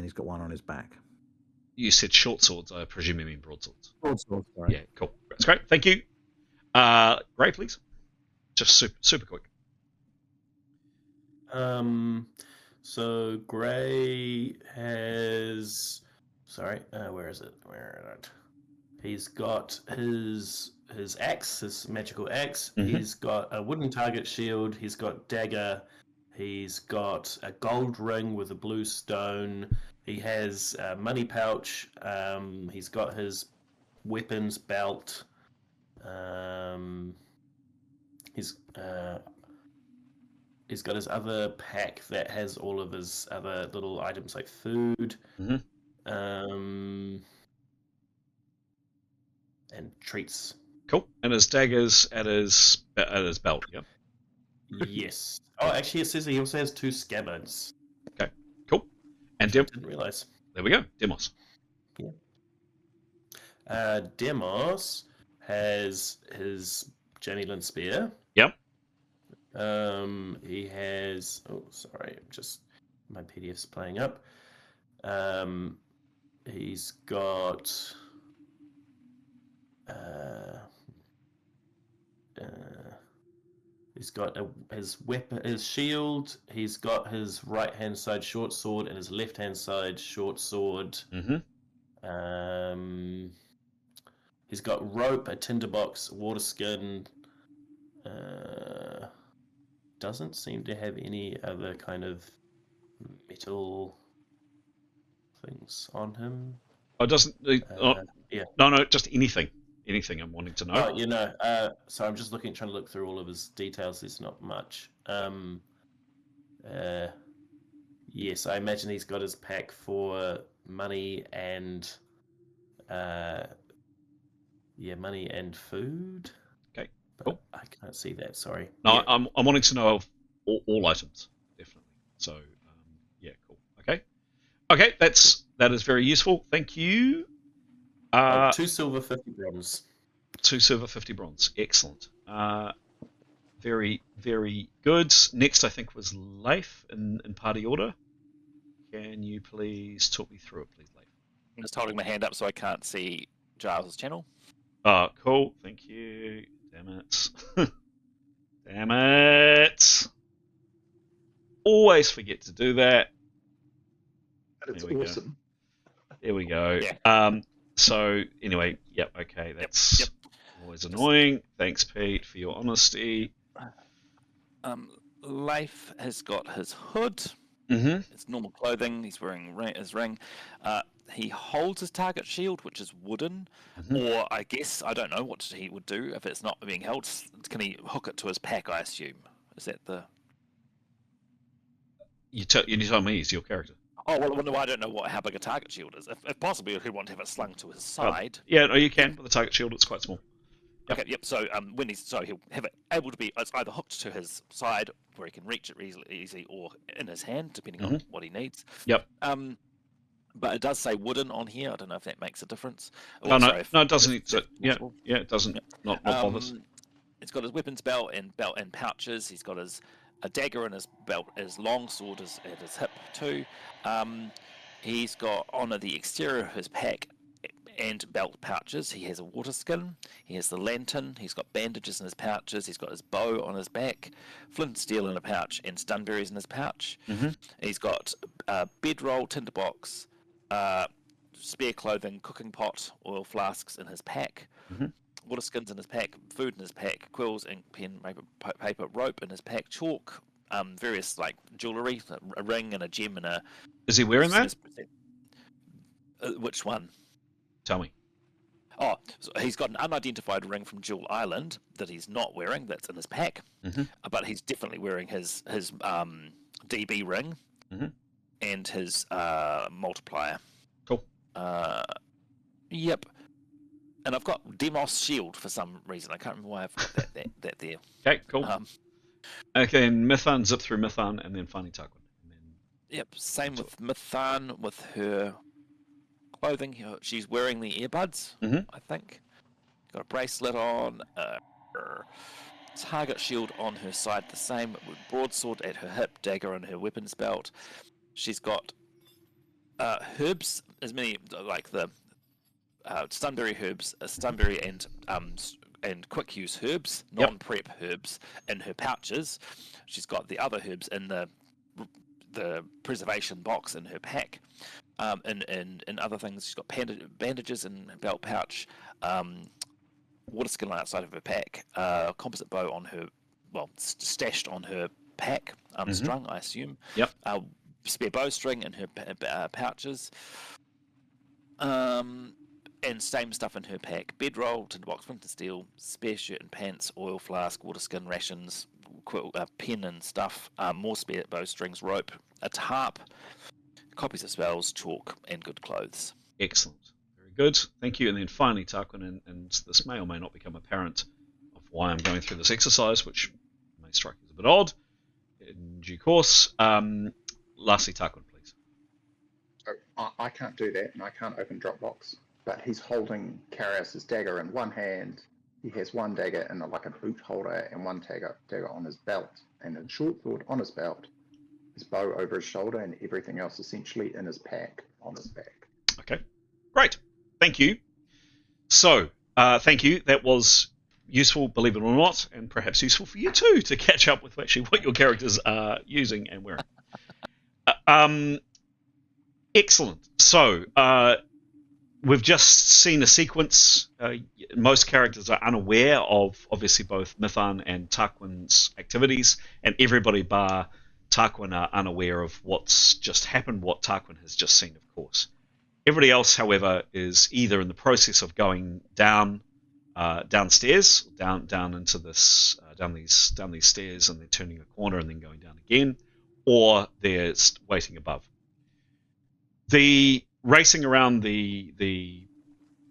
he's got one on his back. You said short swords. I presume you mean broadswords. Broadswords, sorry. Yeah, cool. That's great. Thank you. Gray, please. Just super quick. So Gray has... Sorry, where is it? He's got his his axe, his magical axe. Mhm. He's got a wooden target shield. He's got dagger. He's got a gold ring with a blue stone. He has a money pouch. He's got his weapons belt. He's got his other pack that has all of his other little items like food. Mhm. And treats. Cool. And his daggers at his belt. Yep. Yes. Oh, actually, it says he also has 2 scabbards. Okay. Cool. And I didn't realize. there we go. Demos. Demos has his Jamie Lynn spear. Yep. He has. Oh, sorry, just my PDF's playing up. He's got. He's got his weapon, his shield. He's got his right hand side short sword and his left hand side short sword. Mhm. He's got rope, a tinderbox, water skin. Doesn't seem to have any other kind of metal things on him. Oh, doesn't. Yeah. No, just anything. Anything I'm wanting to know. Oh, so I'm just trying to look through all of his details. There's not much. Yes, I imagine he's got his pack for money and, money and food. Okay, But cool. I can't see that. Sorry. No, Yeah. I'm wanting to know of all items, definitely. So, yeah, cool. Okay, that is very useful. Thank you. 2 silver, 50 bronze. 2 silver, 50 bronze. Excellent. Very, very good. Next, I think, was Leif in party order. Can you please talk me through it, please, Leif? I'm just holding my hand up so I can't see Giles' channel. Cool. Thank you. Damn it. Damn it. Always forget to do that. It's There we awesome. go. There we go. Yeah. So, anyway, yep, okay, that's Yep. always annoying. Thanks, Pete, for your honesty. Leif has got his hood. Mm-hmm. It's normal clothing. He's wearing his ring. He holds his target shield, which is wooden, or I guess I don't know what he would do if it's not being held. Can he hook it to his pack? I assume. Is that the? You tell me, he's your character. Oh well, no, I don't know how big a target shield is. If possibly, he'd want to have it slung to his side. Yeah, no, you can with the target shield. It's quite small. Yep. Okay, yep. So he'll have it able to be. It's either hooked to his side where he can reach it easily, or in his hand, depending on what he needs. Yep. But it does say wooden on here. I don't know if that makes a difference. No, it doesn't. Yeah, it doesn't. Yep. Not bothers. It's got his weapons belt and pouches. He's got a dagger in his belt, his long sword at his hip too. He's got on the exterior of his pack and belt pouches. He has a water skin. He has the lantern. He's got bandages in his pouches. He's got his bow on his back, flint and steel in a pouch, and stunberries in his pouch. He's got a bedroll, tinderbox, spare clothing, cooking pot, oil flasks in his pack. Water skins in his pack, food in his pack, quills, ink, pen, paper, rope in his pack, chalk, various like jewellery, a ring and a gem and a. Is he wearing that? Which one? Tell me. Oh, so he's got an unidentified ring from Jewel Island that he's not wearing. That's in his pack, but he's definitely wearing his DB ring and his multiplier. Cool. Yep. And I've got Demos shield for some reason. I can't remember why I've got that there. Okay, cool. Okay, and Mithan, zip through Mithan, and then Fani Tarquin. Yep, same with Mithan with her clothing. She's wearing the earbuds, I think. Got a bracelet on, her target shield on her side, the same, with broadsword at her hip, dagger in her weapons belt. She's got herbs, as many like the stunberry herbs, stunberry and quick use herbs, non-prep herbs in her pouches. She's got the other herbs in the preservation box in her pack. And other things, she's got bandages in her belt pouch, water skin outside of her pack, composite bow on her, well, stashed on her pack, unstrung, I assume. Yep. Spare bowstring in her pouches. And same stuff in her pack: bedroll, tinderbox, flint and steel, spare shirt and pants, oil flask, water skin, rations, pen and stuff, more spare bowstrings, rope, a tarp, copies of spells, chalk, and good clothes. Excellent. Very good. Thank you. And then finally, Tarquin, and this may or may not become apparent of why I'm going through this exercise, which may strike you as a bit odd in due course. Lastly, Tarquin, please. So I can't do that, and I can't open Dropbox. But he's holding Carius's dagger in one hand. He has one dagger in like a boot holder and one dagger on his belt, and a short sword on his belt, his bow over his shoulder, and everything else essentially in his pack on his back. Okay, great. Thank you. So, thank you. That was useful, believe it or not, and perhaps useful for you too to catch up with actually what your characters are using and wearing. Excellent. So, we've just seen a sequence. Most characters are unaware of, obviously, both Mithan and Tarquin's activities, and everybody bar Tarquin are unaware of what's just happened, what Tarquin has just seen, of course. Everybody else, however, is either in the process of going downstairs, down into this, down these stairs, and then turning a corner and then going down again, or they're waiting above. The racing around the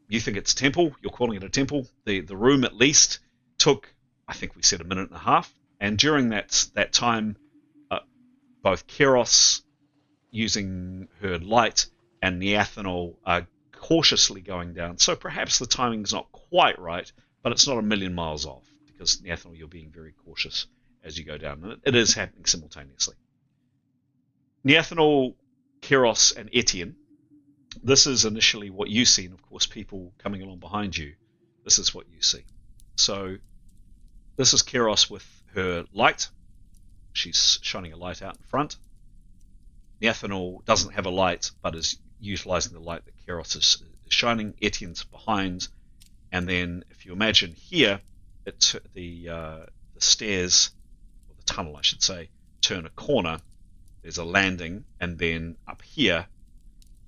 you think it's a temple, you're calling it a temple, the room at least took, I think we said, 1.5 minutes, and during that time, both Keros using her light and Neathanol are cautiously going down, so perhaps the timing's not quite right, but it's not a million miles off, because Neathanol, you're being very cautious as you go down, and it is happening simultaneously. Neathanol, Keros, and Etienne, this is initially what you see, and of course people coming along behind you, this is what you see. So this is Keros with her light. She's shining a light out in front. Neathanol doesn't have a light, but is utilizing the light that Keros is shining. Etienne's behind, and then if you imagine here, the stairs, or the tunnel I should say, turn a corner, there's a landing, and then up here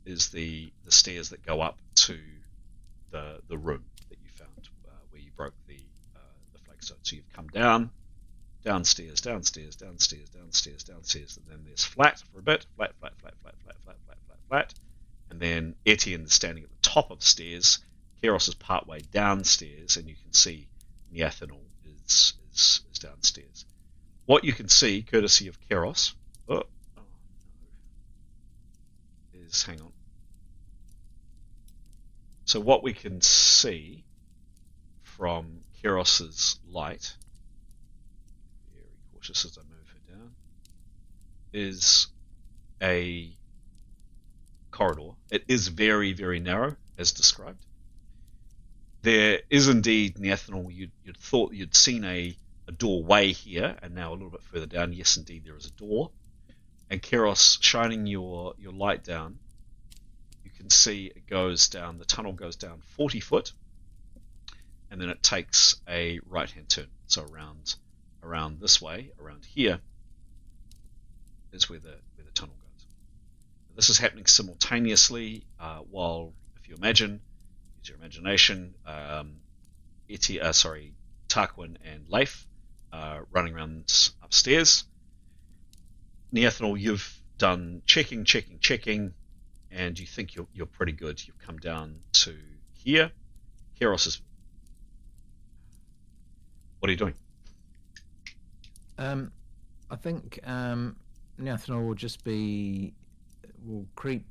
is the stairs that go up to the room that you found where you broke the flagstone. So you've come downstairs, and then there's flat for a bit, flat, and then Etienne's standing at the top of the stairs. Keros is partway downstairs, and you can see Neathanol is downstairs. What you can see, courtesy of Keros, is, hang on. So what we can see from Keros's light, very cautious as I move her down, is a corridor. It is very, very narrow, as described. There is indeed, Neathanol, you'd thought you'd seen a doorway here, and now a little bit further down, yes, indeed, there is a door. And Keros, shining your light down, you can see it goes down, the tunnel goes down 40 foot, and then it takes a right-hand turn. So around this way, around here, is where the tunnel goes. This is happening simultaneously while, if you imagine, use your imagination, Tarquin and Leif running around upstairs. Neathanol, you've done checking, and you think you're pretty good. You've come down to here. Keros is... What are you doing? I think Neathanol will creep,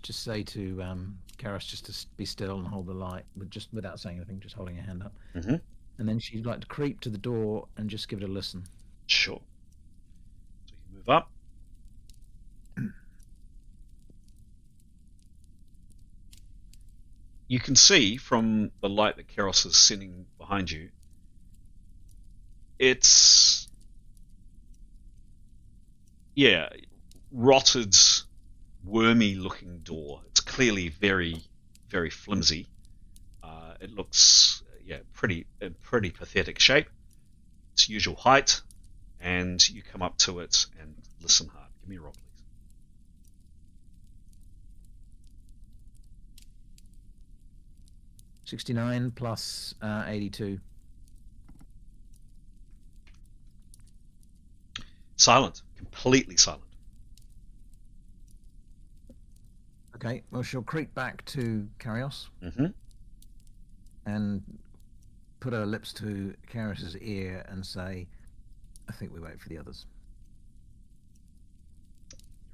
just say to Keros just to be still and hold the light, but just without saying anything, just holding her hand up. Mm-hmm. And then she'd like to creep to the door and just give it a listen. Sure. So you move up. You can see from the light that Keros is sending behind you, it's, rotted, wormy looking door. It's clearly very, very flimsy. It looks, in pretty pathetic shape. Its usual height, and you come up to it and listen hard. Give me a roll, please. 69 plus 82. Silent, completely silent. Okay, well, she'll creep back to Karios Mm-hmm. and put her lips to Karios's ear and say, I think we wait for the others.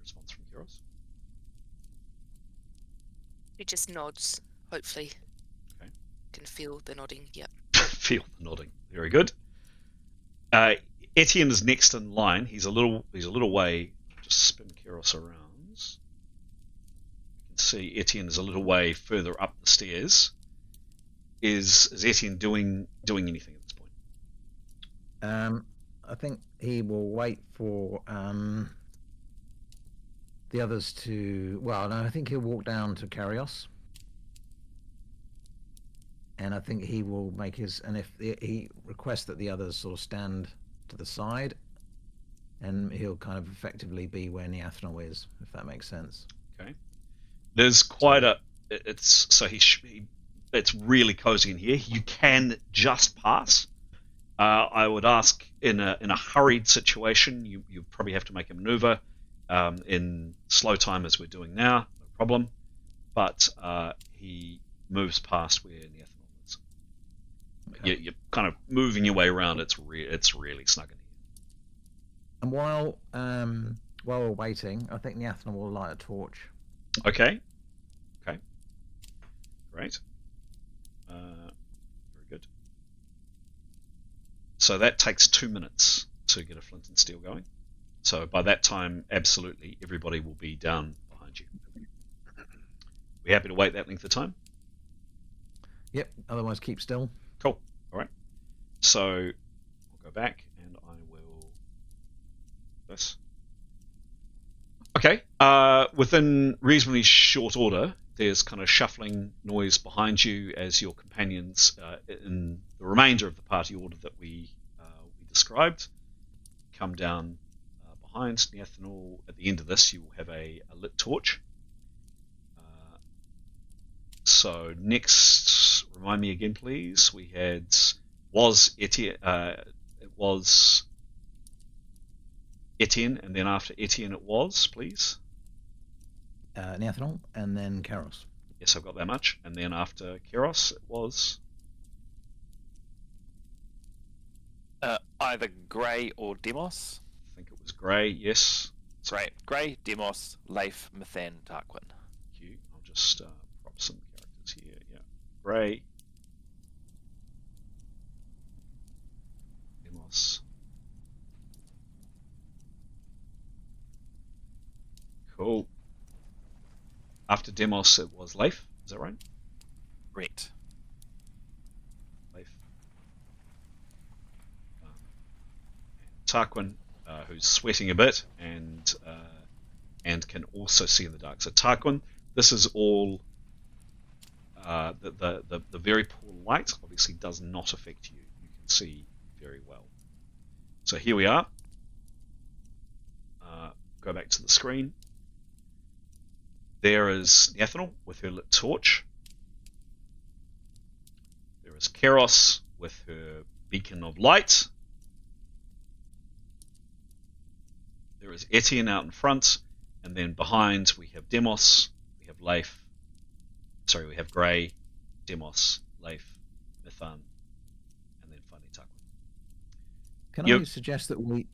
Response from Kyros. He just nods. Hopefully, Okay. can feel the nodding. Yep. Feel the nodding. Very good. Etienne is next in line. He's a little way. Just spin Kyros around. You can see Etienne is a little way further up the stairs. Is Etienne doing anything at this point? I think he will wait for the others to... Well, no, I think he'll walk down to Karios. And I think he will make his... And if he requests that the others sort of stand to the side, and he'll kind of effectively be where Neathnol is, if that makes sense. Okay. There's quite a... It's really cozy in here. You can just pass. I would ask in a hurried situation, you probably have to make a maneuver. In slow time as we're doing now, no problem. But he moves past where Neathnol is. Okay. You're kind of moving your way around. It's really snug in here. And while we're waiting, I think Neathnol will light a torch. Okay. Great. Very good. So that takes 2 minutes to get a flint and steel going. So by that time, absolutely, everybody will be down behind you. We happy to wait that length of time? Yep, otherwise keep still. Cool. All right. So I'll go back and I will... This. Okay. Within reasonably short order, there's kind of shuffling noise behind you as your companions, in the remainder of the party order that we described, come down behind Neathnol. At the end of this, you will have a lit torch. So next, remind me again, please. We had Etienne. It was Etienne, and then after Etienne, it was, please. Neathnol, and then Karios. Yes, I've got that much. And then after Kairos, it was... Either Grey or Demos. I think it was Grey, yes. Right. Grey, Demos, Leif, Mithan, Tarquin. Thank you. I'll just prop some characters here. Yeah. Grey. Demos. Cool. After Demos, it was Leif. Is that right? Correct. Leif. Tarquin, who's sweating a bit and can also see in the dark. So Tarquin, this is all the very poor light obviously does not affect you. You can see very well. So here we are. Go back to the screen. There is Neathnol with her lit torch. There is Kairos with her beacon of light. There is Etienne out in front, and then behind we have Demos, we have Leif, sorry, we have Grey, Demos, Leif, Mithan, and then finally Tarquin. Can I suggest that we...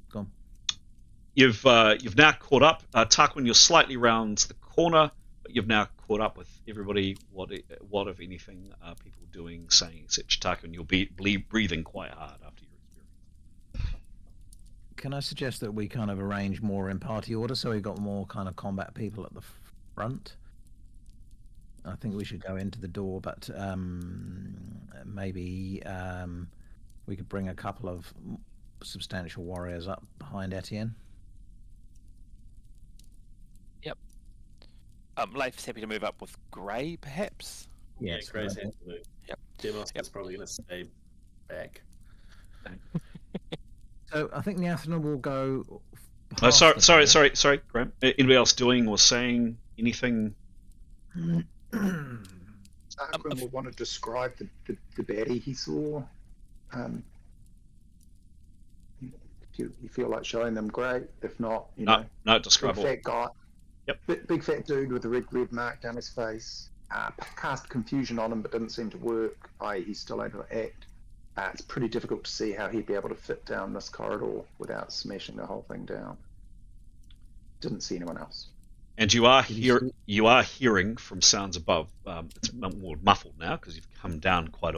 Go on. You've now caught up. Tarquin, you're slightly round the corner, but you've now caught up with everybody. What if anything, are people doing, saying, etc. Tarquin, you'll be breathing quite hard after your experience. Can I suggest that we kind of arrange more in party order so we've got more kind of combat people at the front? I think we should go into the door, but maybe we could bring a couple of substantial warriors up behind Etienne. Yep. Leif's happy to move up with Grey, perhaps? Yes, Grace but- has to move. Yep. Demos Yep. is probably going to stay back. So I think Nyathana will go. Oh, past the sorry, Graham. Anybody else doing or saying anything? door. Tarquin will want to describe the baddie he saw. If you feel like showing them, great. If not, No, big describe all. fat guy. Yep. Big fat dude with a red mark down his face. Cast confusion on him, but didn't seem to work. He's still able to act. It's pretty difficult to see how he'd be able to fit down this corridor without smashing the whole thing down. Didn't see anyone else. And you are hearing from sounds above. It's more muffled now because you've come down quite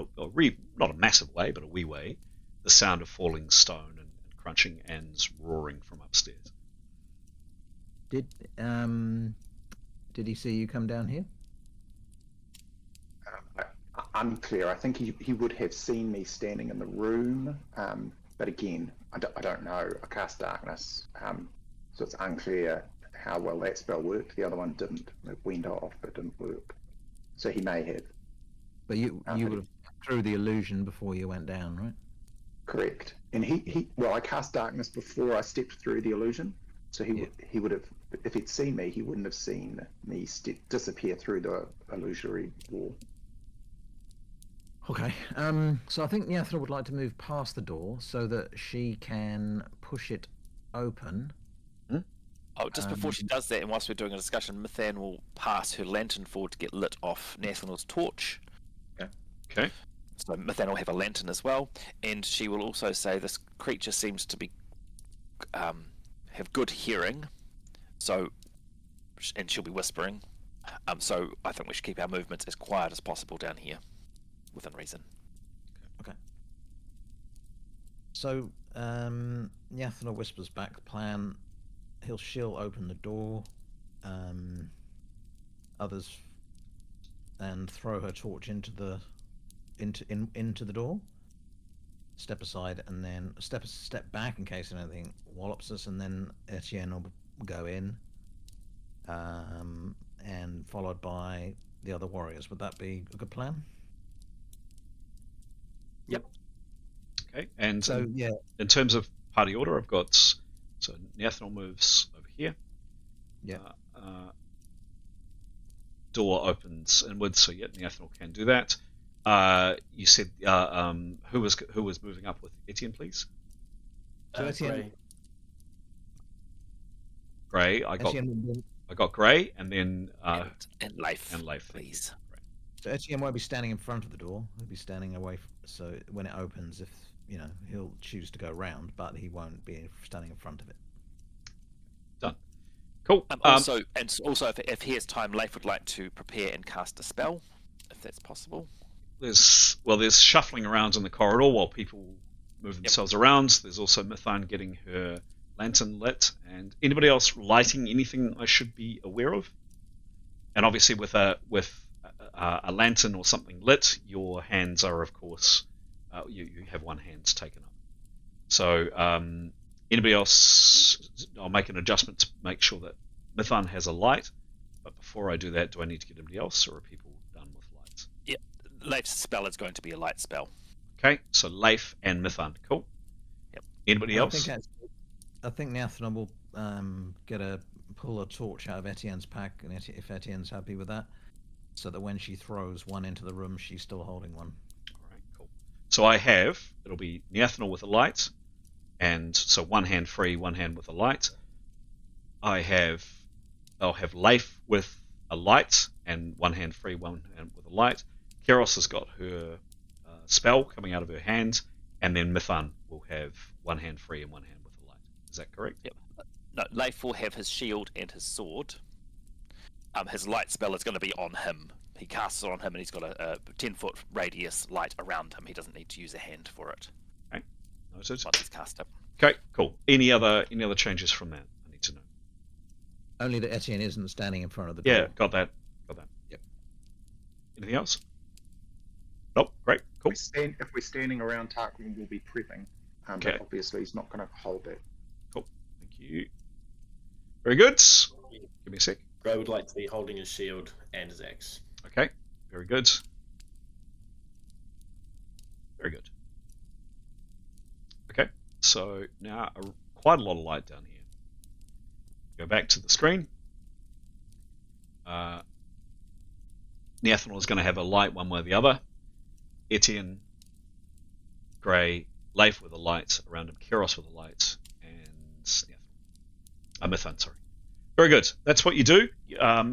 not a massive way, but a wee way. The sound of falling stone and crunching and roaring from upstairs. Did he see you come down here? Unclear. I think he would have seen me standing in the room, but again, I don't know. I cast darkness, so it's unclear how well that spell worked. The other one didn't. It went off, but didn't work. So he may have. But you would have through the illusion before you went down, right? Correct. And I cast darkness before I stepped through the illusion, so he would have. If he'd seen me, he wouldn't have seen me disappear through the illusory wall. Okay. So I think Nyathana would like to move past the door so that she can push it open. Oh, just before she does that, and whilst we're doing a discussion, Mithan will pass her lantern forward to get lit off Nathan's torch. Okay. So Mithan will have a lantern as well, and she will also say this creature seems to be have good hearing, and she'll be whispering. So I think we should keep our movements as quiet as possible down here, within reason. Okay. So Nyathana whispers back the plan. She'll open the door, others, and throw her torch into the door. Step aside and then step back in case anything wallops us, and then Etienne will go in, and followed by the other warriors. Would that be a good plan? Yep. Okay. And So in terms of party order, I've got Nyathana moves over here. Yeah. Door opens inwards, so Nyathana can do that. You said who was moving up with Etienne, please? So Etienne, Gray. I got Gray, and then and Leif. and Leif, please. so Etienne won't be standing in front of the door. He'll be standing away. So when it opens, if he'll choose to go round, but he won't be standing in front of it. Done. Cool. Also, if he has time, Leif would like to prepare and cast a spell, if that's possible. There's shuffling around in the corridor while people move themselves around. There's also Mithan getting her lantern lit, and anybody else lighting anything I should be aware of. And obviously, with a lantern or something lit, your hands are, of course, you have one hand taken up. So anybody else, I'll make an adjustment to make sure that Mithan has a light. But before I do that, do I need to get anybody else, or are people done with lights? Yep. Leif's spell is going to be a light spell. Okay, so Leif and Mithan. Cool. Yep. Anybody else? I think Nyathana will pull a torch out of Etienne's pack, and if Etienne's happy with that, so that when she throws one into the room, she's still holding one. All right, cool. So it'll be Nyathana with a light, and so one hand free, one hand with a light. I'll have Leif with a light, and one hand free, one hand with a light. Keros has got her spell coming out of her hand, and then Mithan will have one hand free and one hand with a light. Is that correct? Yep. No, Leif will have his shield and his sword. His light spell is going to be on him. He casts it on him, and he's got a 10-foot radius light around him. He doesn't need to use a hand for it. Okay, noted. Once he's cast it. Okay, cool. Any other changes from that? I need to know. Only that Etienne isn't standing in front of the door. Yeah, got that. Yep. Anything else? Nope. Great. Cool. If we're standing around Tarquin, we'll be prepping. Okay. But obviously, he's not going to hold it. Cool. Thank you. Very good. Give me a sec. Gray would like to be holding his shield and his axe. Okay. Very good. So now quite a lot of light down here. Go back to the screen. Neathanol is going to have a light one way or the other. Etienne, Grey, Leif with a light around him, Kiros with a light, and Mithun, sorry. Very good. That's what you do.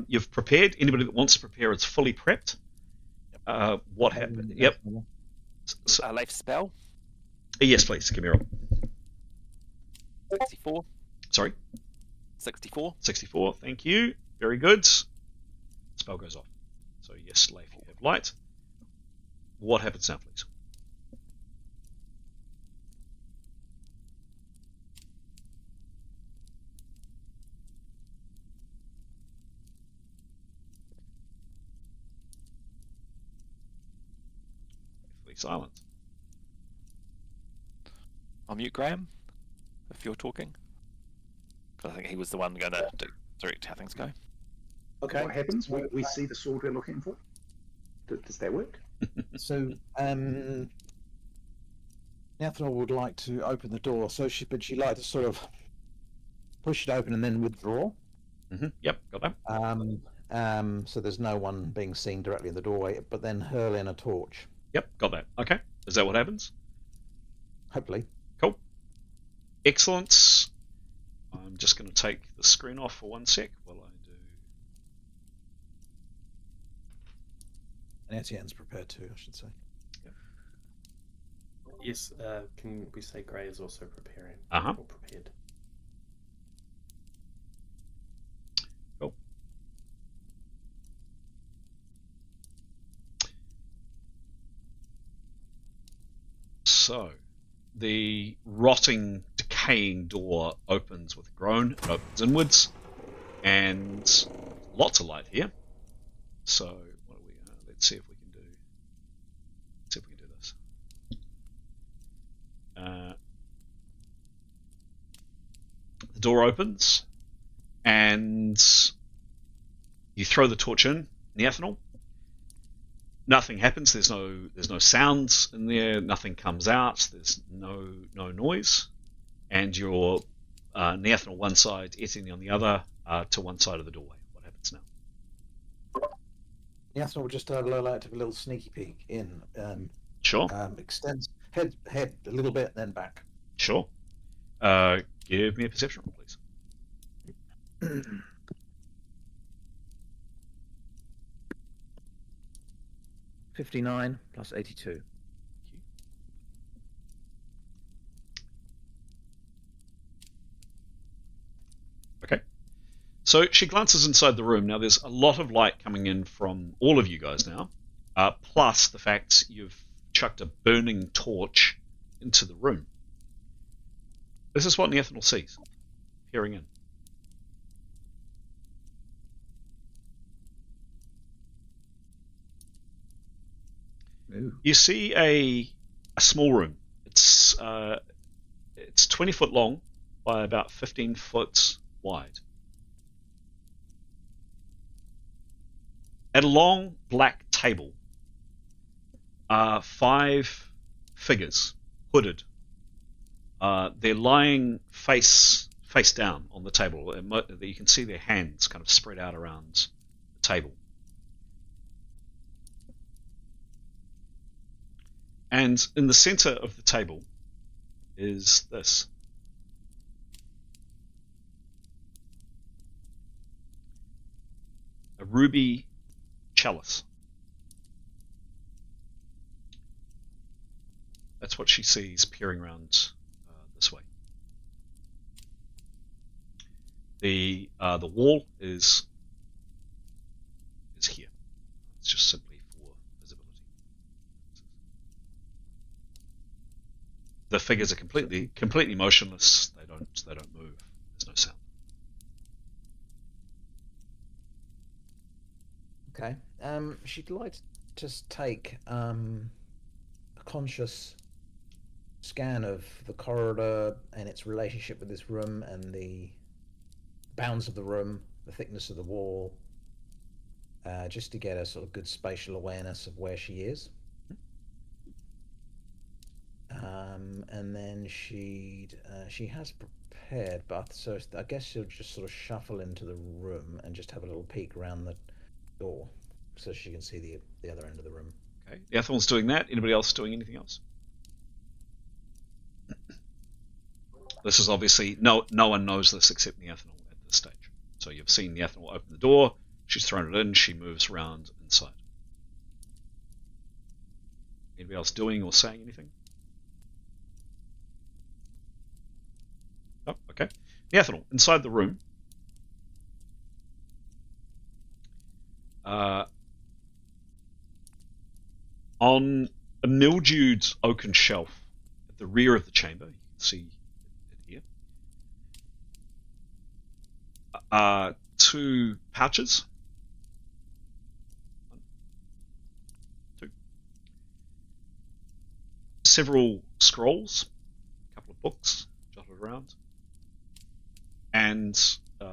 You've prepared. Anybody that wants to prepare is fully prepped. What happened? Yep. Leif spell? Yes, please. Give me a roll. 64. Sorry? 64. 64. Thank you. Very good. Spell goes off. So yes, Leif, you have light. What happens now, please? Silence. I'll mute Graham if you're talking. Because I think he was the one going to direct how things go. Okay. What happens? We see the sword we're looking for. Does that work? So, Neathanol would like to open the door, but she'd like to sort of push it open and then withdraw. Mm-hmm. Yep, got that. So there's no one being seen directly in the doorway, but then hurl in a torch. Yep, got that. Okay. Is that what happens? Hopefully. Cool. Excellent. I'm just going to take the screen off for 1 sec while I do. And Etienne's prepared too, I should say. Yep. Yes, can we say Grey is also preparing? Uh-huh. Or prepared. Cool. So, the rotting, decaying door opens with a groan. It opens inwards, and lots of light here. So, what are we? Let's see if we can do. Let's see if we can do this. The door opens, and you throw the torch in. Neathanol. Nothing happens. There's no sounds in there. Nothing comes out. There's no noise, and you're Neathanol one side, Etienne on the other, to one side of the doorway. What happens now? Neathanol would just like to take a little sneaky peek in. Sure. Extends head a little bit, then back. Sure. Give me a perception roll, please. 59 plus 82. Okay. So she glances inside the room. Now there's a lot of light coming in from all of you guys now, plus the fact you've chucked a burning torch into the room. This is what Neathanol sees, peering in. Ooh. You see a small room. It's 20 foot long by about 15 foot wide. At a long black table are 5 figures, hooded. They're lying face down on the table. You can see their hands kind of spread out around the table. And in the center of the table is this. A ruby chalice. That's what she sees peering around this way. The wall is here. It's just simply for visibility. The figures are completely motionless. They don't move. There's no sound. Okay. She'd like to just take a conscious scan of the corridor and its relationship with this room and the bounds of the room, the thickness of the wall, just to get a sort of good spatial awareness of where she is. And then she has prepared, but so I guess she'll just sort of shuffle into the room and just have a little peek around the door, so she can see the other end of the room. Okay. The Ethanol's doing that. Anybody else doing anything else? This is obviously no one knows this except the Ethanol at this stage. So you've seen the Ethanol open the door. She's thrown it in. She moves around inside. Anybody else doing or saying anything? Oh, okay. The Ethanol inside the room. On a mildewed oaken shelf at the rear of the chamber, you can see it here, 2 pouches. 1, 2. Several scrolls, a couple of books jotted around, and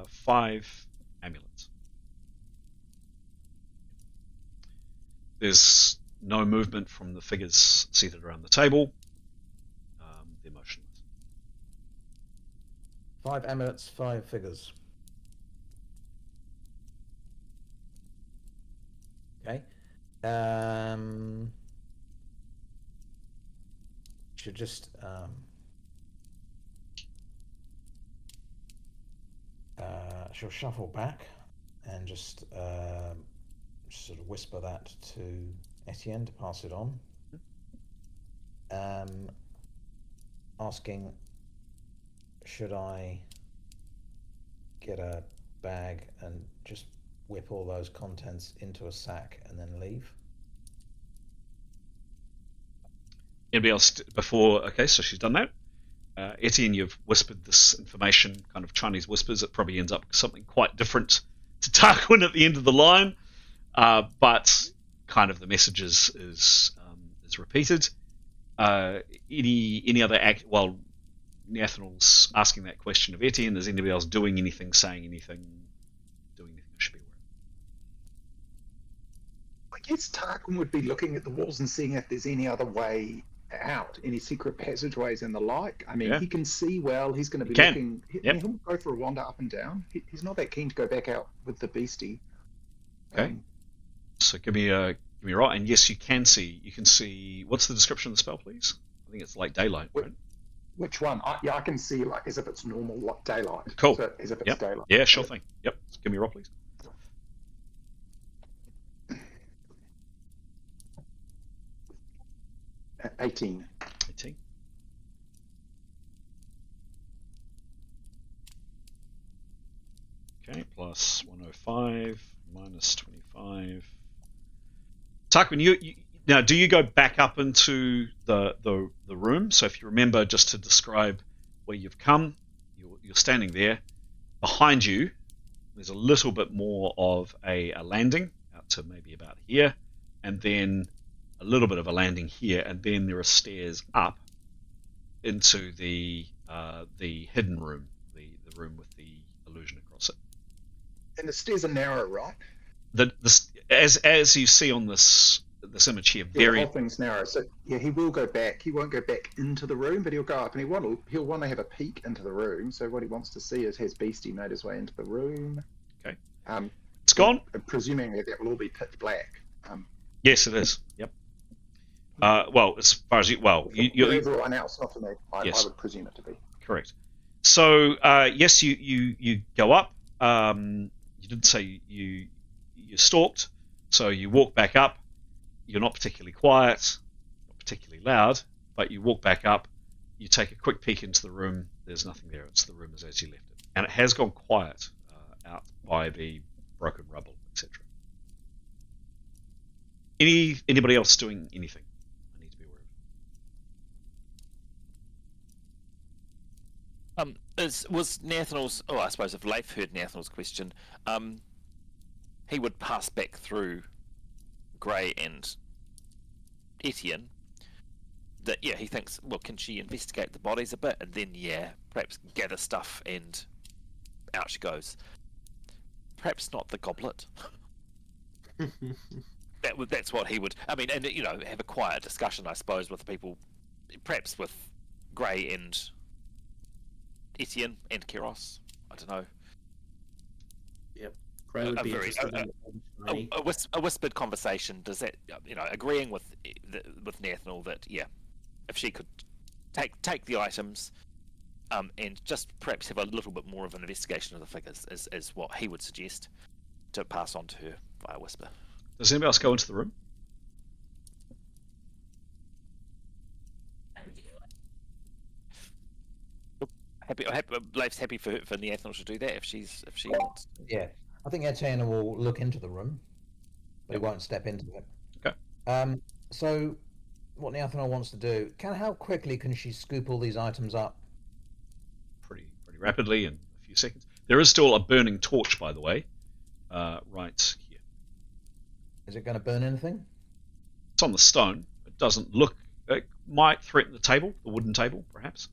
5 amulets. There's no movement from the figures seated around the table. They're motionless. 5 amulets, 5 figures. Okay. Should just she'll shuffle back and just sort of whisper that to Etienne to pass it on. Asking, should I get a bag and just whip all those contents into a sack and then leave? Anybody else before? Okay, so she's done that. Etienne, you've whispered this information, kind of Chinese whispers. It probably ends up something quite different to Tarquin at the end of the line, but kind of the message is repeated. Any other act? While Nathanel's asking that question of Etienne, is anybody else doing anything, saying anything, doing anything I should be aware of? I guess Tarquin would be looking at the walls and seeing if there's any other way out, any secret passageways and the like. I mean, he can see well. He's going to be looking. He'll go for a wander up and down. He's not that keen to go back out with the beastie. Okay. So give me a roll. And yes, you can see. You can see. What's the description of the spell, please? I think it's like daylight, right? Which one? I can see like as if it's normal daylight. Cool. So, as if it's daylight. Yeah, sure thing. Yep. Give me a roll, please. 18. 18. Okay, plus 105 minus 25. Tarquin, you now do you go back up into the room? So if you remember, just to describe where you've come, you're standing there. Behind you, there's a little bit more of a landing out to maybe about here, and then a little bit of a landing here, and then there are stairs up into the hidden room, the room with the illusion across it. And the stairs are narrow, right? As you see on this image here, the whole thing's narrow. So yeah, he will go back. He won't go back into the room, but he'll go up, and he'll want to have a peek into the room. So what he wants to see is has Beastie made his way into the room. Okay. It's gone. Presuming that will all be pitch black. Yes, it is. Yep. Well, as far as everyone else, not for me. I would presume it to be correct. So yes, you go up. You didn't say you stalked, so you walk back up. You're not particularly quiet, not particularly loud, but you walk back up. You take a quick peek into the room. There's nothing there. It's the room as you left it, and it has gone quiet out by the broken rubble, etc. Anybody else doing anything I need to be aware of? Was Nathanel's? Oh, I suppose if Leif heard Nathanel's question, he would pass back through Grey and Etienne. That he thinks, well, can she investigate the bodies a bit, and then perhaps gather stuff, and out she goes. Perhaps not the goblet. That's what he would. I mean, and have a quiet discussion, I suppose, with the people perhaps with Gray and Etienne and Keros. I don't know. Gray would A be very- interested in shiny. A whispered conversation. Does that, agreeing with Nathaniel that if she could take the items, and just perhaps have a little bit more of an investigation of the figures is what he would suggest to pass on to her via whisper. Does anybody else go into the room? Leif's happy for Nathaniel to do that if she wants. Yeah, I think Etienne will look into the room, but he won't step into it. Okay. So, what Nathaniel wants to do? How quickly can she scoop all these items up? Pretty rapidly in a few seconds. There is still a burning torch, by the way, right here. Is it going to burn anything? It's on the stone. It doesn't look. It might threaten the table, the wooden table, perhaps.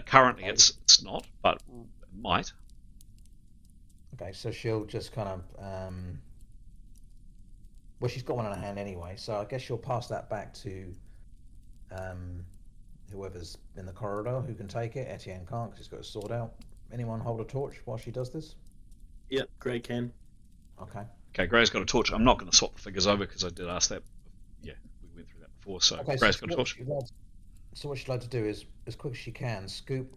Currently, it's not, but it might. Okay, so she'll just kind of. Well, she's got one in her hand anyway, so I guess she'll pass that back to whoever's in the corridor who can take it. Etienne can't because he's got his sword out. Anyone hold a torch while she does this? Yep, Gray can. Okay. Okay, Gray's got a torch. I'm not going to swap the figures over because I did ask that. Yeah, we went through that before. So Okay, Gray's got a torch. So what she'd like to do is, as quick as she can, scoop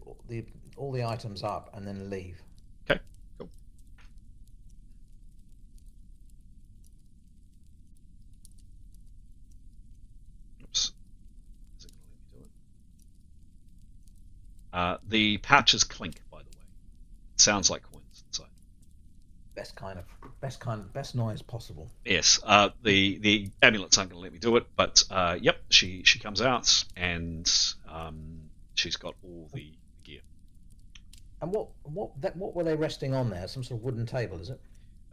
all the items up and then leave. Okay, cool. Oops. Is it going to let me do it? The pouches clink, by the way. It sounds like coins inside. Best noise possible. Yes, the amulets aren't going to let me do it, but yep, she comes out and she's got all the gear. And what were they resting on there? Some sort of wooden table, is it?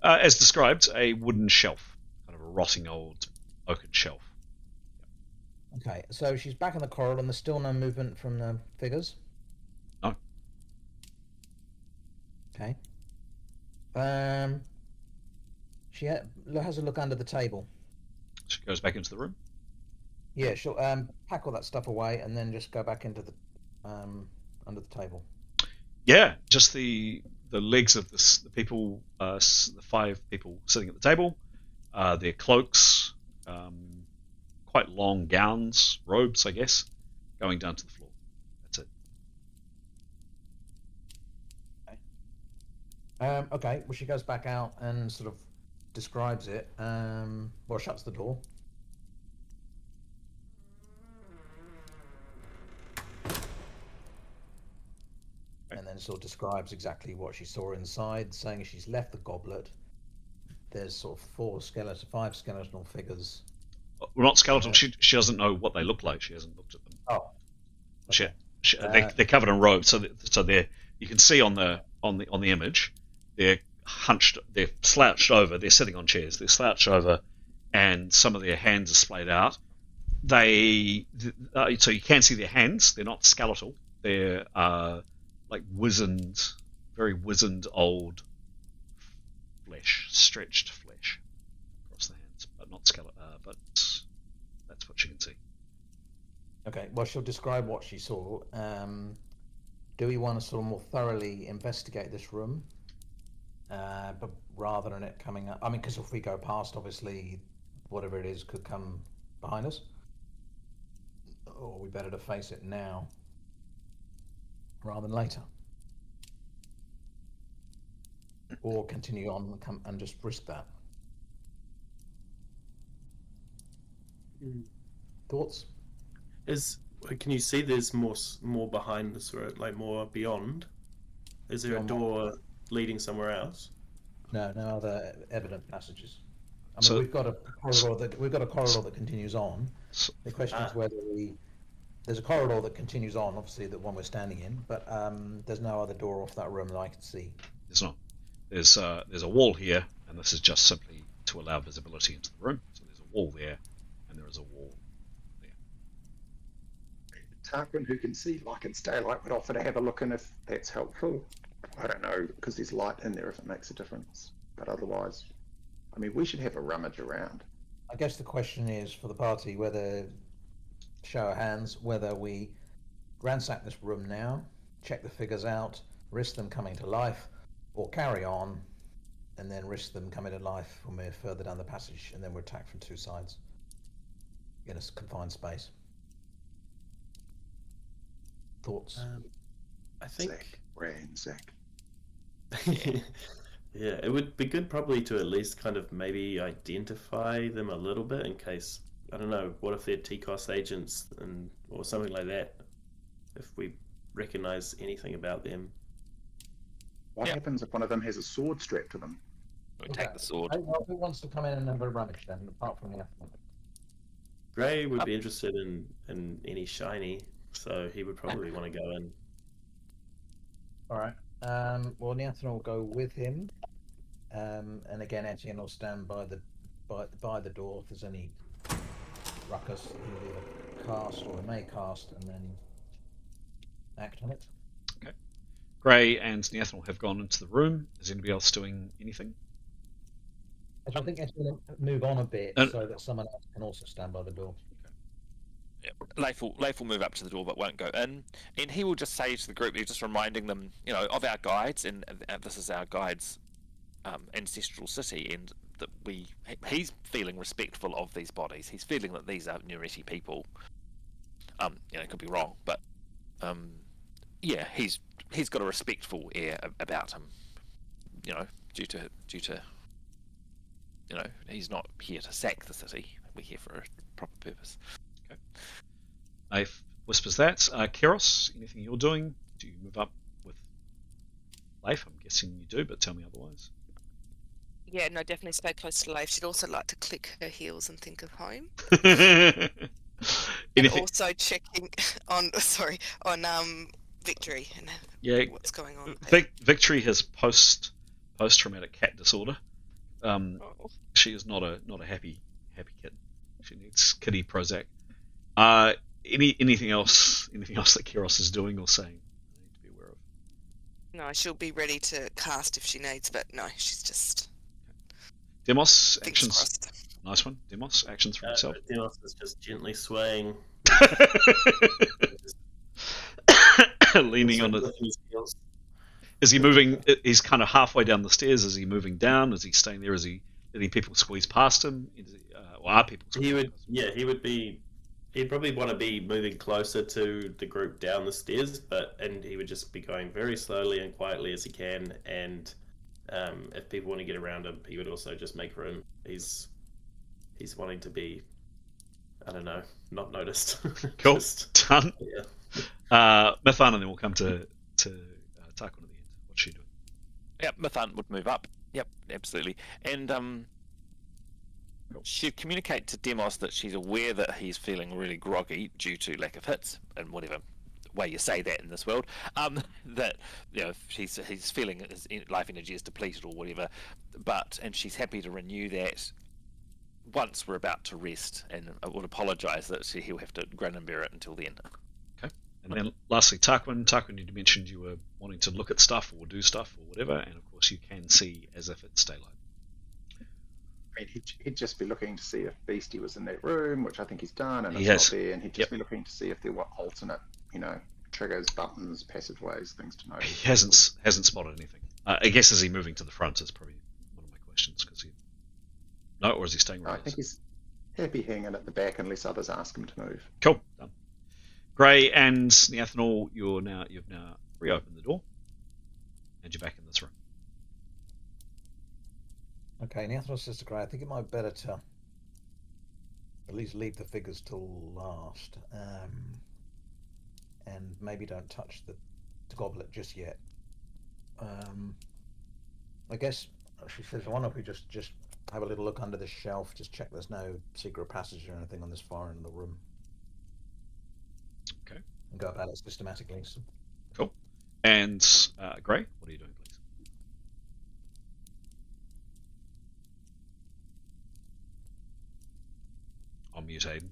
As described, a wooden shelf, kind of a rotting old oaken shelf. Okay, so she's back in the corridor and there's still no movement from the figures? No. Okay. She has a look under the table. She goes back into the room. Yeah, she'll pack all that stuff away and then just go back into the under the table. Yeah, just the legs of the people, the 5 people sitting at the table, their cloaks, quite long gowns, robes, I guess, going down to the floor. That's it. Okay, well, she goes back out and sort of describes it, shuts the door. And then sort of describes exactly what she saw inside, saying she's left the goblet. There's sort of 5 skeletal figures. Well, not skeletal. She doesn't know what they look like. She hasn't looked at them. Oh. Okay. They're covered in robes, so they're, you can see on the image, they're hunched, they're slouched over, they're sitting on chairs, they're slouched over, and some of their hands are splayed out. So you can see their hands. They're not skeletal. They're like very wizened old flesh, stretched flesh across the hands, but not skeletal. But that's what you can see. Okay, well, she'll describe what she saw. Do we want to sort of more thoroughly investigate this room? But rather than it coming up, I mean, because if we go past, obviously, whatever it is could come behind us. Or we better to face it now rather than later. Or continue on and just risk that. Thoughts? Can you see there's more behind this road, like more beyond? Is there a door leading somewhere else? No other evident passages. I mean, we've got a corridor that continues on. The question is whether there's a corridor that continues on, obviously the one we're standing in, but there's no other door off that room that I can see. There's not. There's a wall here, and this is just simply to allow visibility into the room. So there's a wall there, and there is a wall there. Tarquin, who can see like it's daylight, would offer to have a look in if that's helpful. I don't know, because there's light in there if it makes a difference. But otherwise, I mean, we should have a rummage around. I guess the question is for the party whether show of hands whether we ransack this room now, check the figures out, risk them coming to life, or carry on and then risk them coming to life when we're further down the passage, and then we're attacked from two sides in a confined space. Thoughts? I think. Zach, Rain, Zach. Yeah, it would be good probably to at least kind of maybe identify them a little bit in case, I don't know, what if they're TCOS agents or something like that, if we recognize anything about them. What happens if one of them has a sword strapped to them? We take the sword. Well, who wants to come in and have a rummage then, apart from the Gray would be interested in any shiny, so he would probably want to go in. Alright. Well, Neathan will go with him. And again, Etienne will stand by the door if there's any ruckus. He'll either cast or he may cast and then act on it. Okay. Gray and Neathan have gone into the room. Is anybody else doing anything? I think Etienne will move on a bit so that someone else can also stand by the door. Yeah. Leif will move up to the door but won't go in, and he will just say to the group, he's just reminding them, of our guides, and this is our guide's ancestral city, and that he's feeling respectful of these bodies. He's feeling that these are E.R.P people. It could be wrong, but he's got a respectful air about him. Due to he's not here to sack the city. We're here for a proper purpose. Okay. Leif whispers that. Keros, anything you're doing? Do you move up with Leif? I'm guessing you do, but tell me otherwise. Yeah, no, definitely stay close to Leif. She'd also like to click her heels and think of home. And also checking on Victory and what's going on. Victory has post-traumatic cat disorder. She is not a happy kitten. She needs kitty Prozac. Anything else that Keros is doing or saying I need to be aware of? No, she'll be ready to cast if she needs, but no, she's just... Demos, actions. Nice one. Demos, actions for himself. Demos is just gently swaying. Leaning on it. Is he moving? He's kind of halfway down the stairs. Is he moving down? Is he staying there? Any people squeeze past him? Are people squeezing past him? Yeah, he would be... He'd probably want to be moving closer to the group down the stairs, and he would just be going very slowly and quietly as he can, and if people want to get around him, he would also just make room. He's wanting to be, I don't know, not noticed. Cool. Done. Yeah. Methan, and then we'll come to Tarquin at the end. What's she doing? Yep, Methan would move up. Yep, absolutely. And she'd communicate to Demos that she's aware that he's feeling really groggy due to lack of hits, and whatever way you say that in this world, that he's feeling his life energy is depleted or whatever, and she's happy to renew that once we're about to rest, and I would apologise that he'll have to grin and bear it until then. Okay. And then lastly, Tarquin, you mentioned you were wanting to look at stuff or do stuff or whatever, and of course you can see as if it's daylight. I mean, he'd just be looking to see if Beastie was in that room, which I think he's done, and He it's has. not there, and he'd just be looking to see if there were alternate, triggers, buttons, passageways, things to know. He hasn't spotted anything. I guess is he moving to the front is probably one of my questions, or is he staying where I think he's happy hanging at the back unless others ask him to move. Cool. Done. Gray and Neathanol, you've now reopened the door, and you're back in this room. Okay, Neathanol says to Gray, I think it might be better to at least leave the figures till last, and maybe don't touch the goblet just yet. I guess she says, I wonder if we just have a little look under the shelf, just check there's no secret passage or anything on this far end of the room. Okay. And go about it systematically. So. Cool. And Gray, what are you doing, please? On mute, Aiden.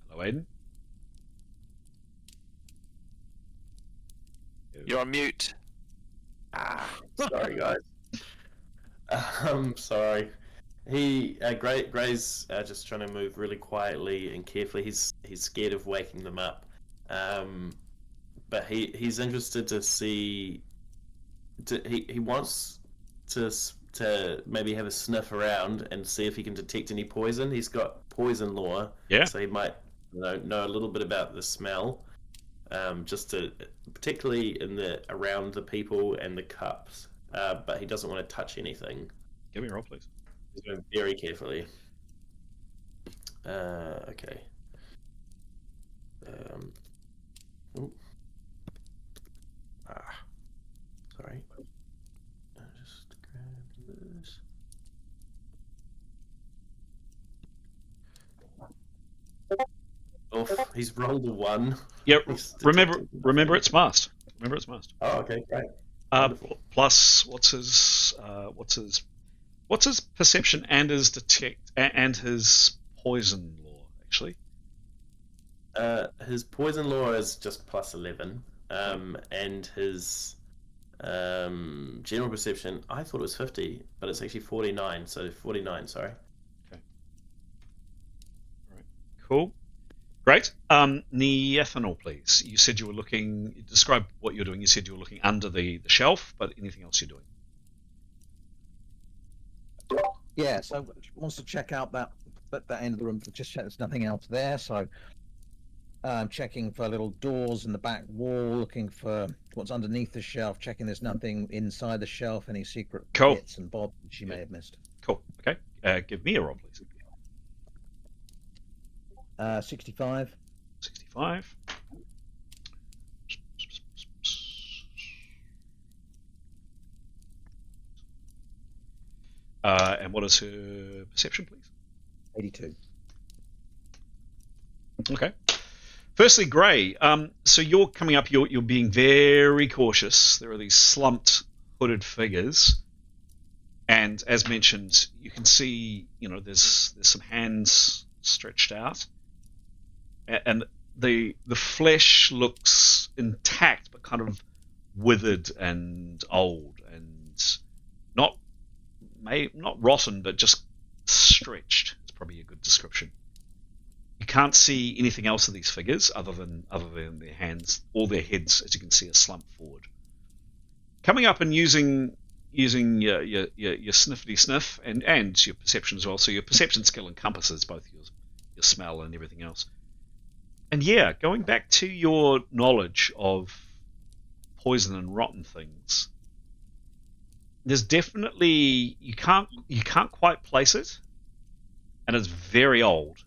Hello, Aiden. You're on mute. Sorry, guys. Sorry. Gray's just trying to move really quietly and carefully. He's scared of waking them up, but he's interested to see. He wants to maybe have a sniff around and see if he can detect any poison. He's got poison lore, Yeah. so he might know a little bit about the smell, just to particularly around the people and the cups. But he doesn't want to touch anything. Give me a roll, please. He's going very carefully. Okay. Ooh. Sorry. I'll just grab this. Oh, he's rolled a 1. Yep. He's Remember, it's must. Remember, it's must. Oh, okay, great. Plus, what's his perception and his detect and his poison lore actually? His poison lore is just plus 11, and his general perception, I thought it was 50, but it's actually 49. So 49. Sorry. Okay. All right. Cool. Great. Neethanol, please. You said you were looking. Describe what you're doing. You said you were looking under the shelf, but anything else you're doing? Yeah, so wants to check out that end of the room, just check there's nothing else there. So checking for little doors in the back wall, looking for what's underneath the shelf, checking there's nothing inside the shelf, any secret bits and bobs that she may have missed. Cool. Okay. Give me a roll, please. 65. 65. And what is her perception, please? 82. Okay. Firstly, Gray. So you're coming up. You're being very cautious. There are these slumped, hooded figures, and as mentioned, you can see. There's some hands stretched out, and the flesh looks intact, but kind of withered and old, and not rotten, but just stretched. It's probably a good description. You can't see anything else of these figures other than their hands. All their heads, as you can see, are slumped forward. Coming up and using your sniffity sniff and your perception as well. So your perception skill encompasses both your smell and everything else. And yeah, going back to your knowledge of poison and rotten things, there's definitely you can't quite place it, and it's very old.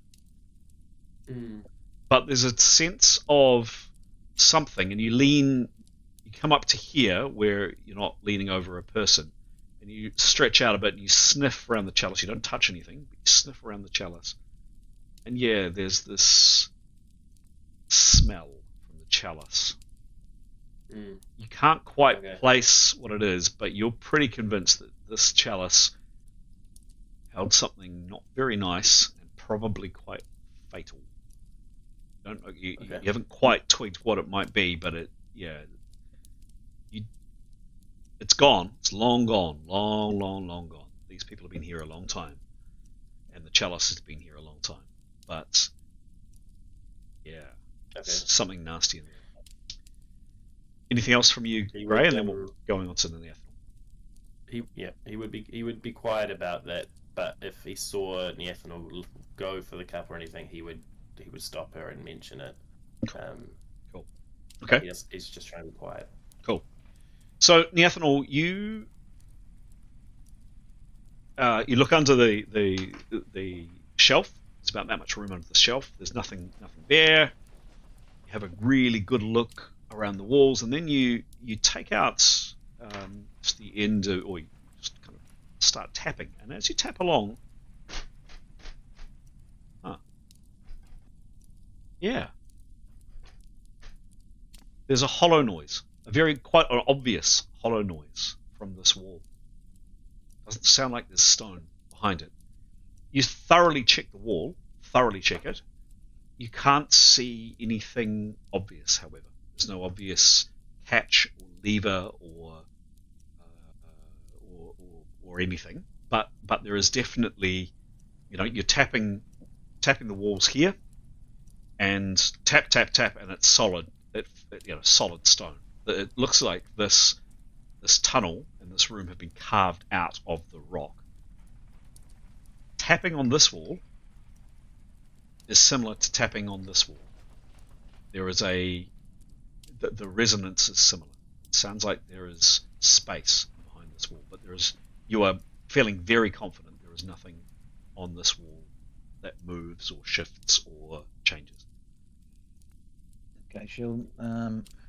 But there's a sense of something, and you come up to here where you're not leaning over a person, and you stretch out a bit and you sniff around the chalice. You don't touch anything, but you sniff around the chalice, and yeah, there's this smell from the chalice. You can't quite place what it is, but you're pretty convinced that this chalice held something not very nice and probably quite fatal. You haven't quite twigged what it might be, but it's gone. It's long gone. Long gone. These people have been here a long time, and the chalice has been here a long time. But something nasty in there. Anything else from you, Gray? And then we'll go on to the Neethanol. He would be quiet about that, but if he saw Neethanol go for the cup or anything, he would stop her and mention it. Cool. Okay. He's just trying to be quiet. Cool. So Neethanol, you look under the shelf. It's about that much room under the shelf. There's nothing there. You have a really good look around the walls, and then you take out just the end or you just kind of start tapping, and as you tap along, there's a hollow noise, quite an obvious hollow noise from this wall. Doesn't sound like there's stone behind it. You thoroughly check the wall, check it. You can't see anything obvious, however. There's no obvious catch or lever or anything. but there is definitely, you're tapping the walls here, and tap, and it's solid. Solid stone. It looks like this tunnel and this room have been carved out of the rock. Tapping on this wall is similar to tapping on this wall. There is the resonance is similar. It sounds like there is space behind this wall, but you are feeling very confident there is nothing on this wall that moves or shifts or changes. Okay, she'll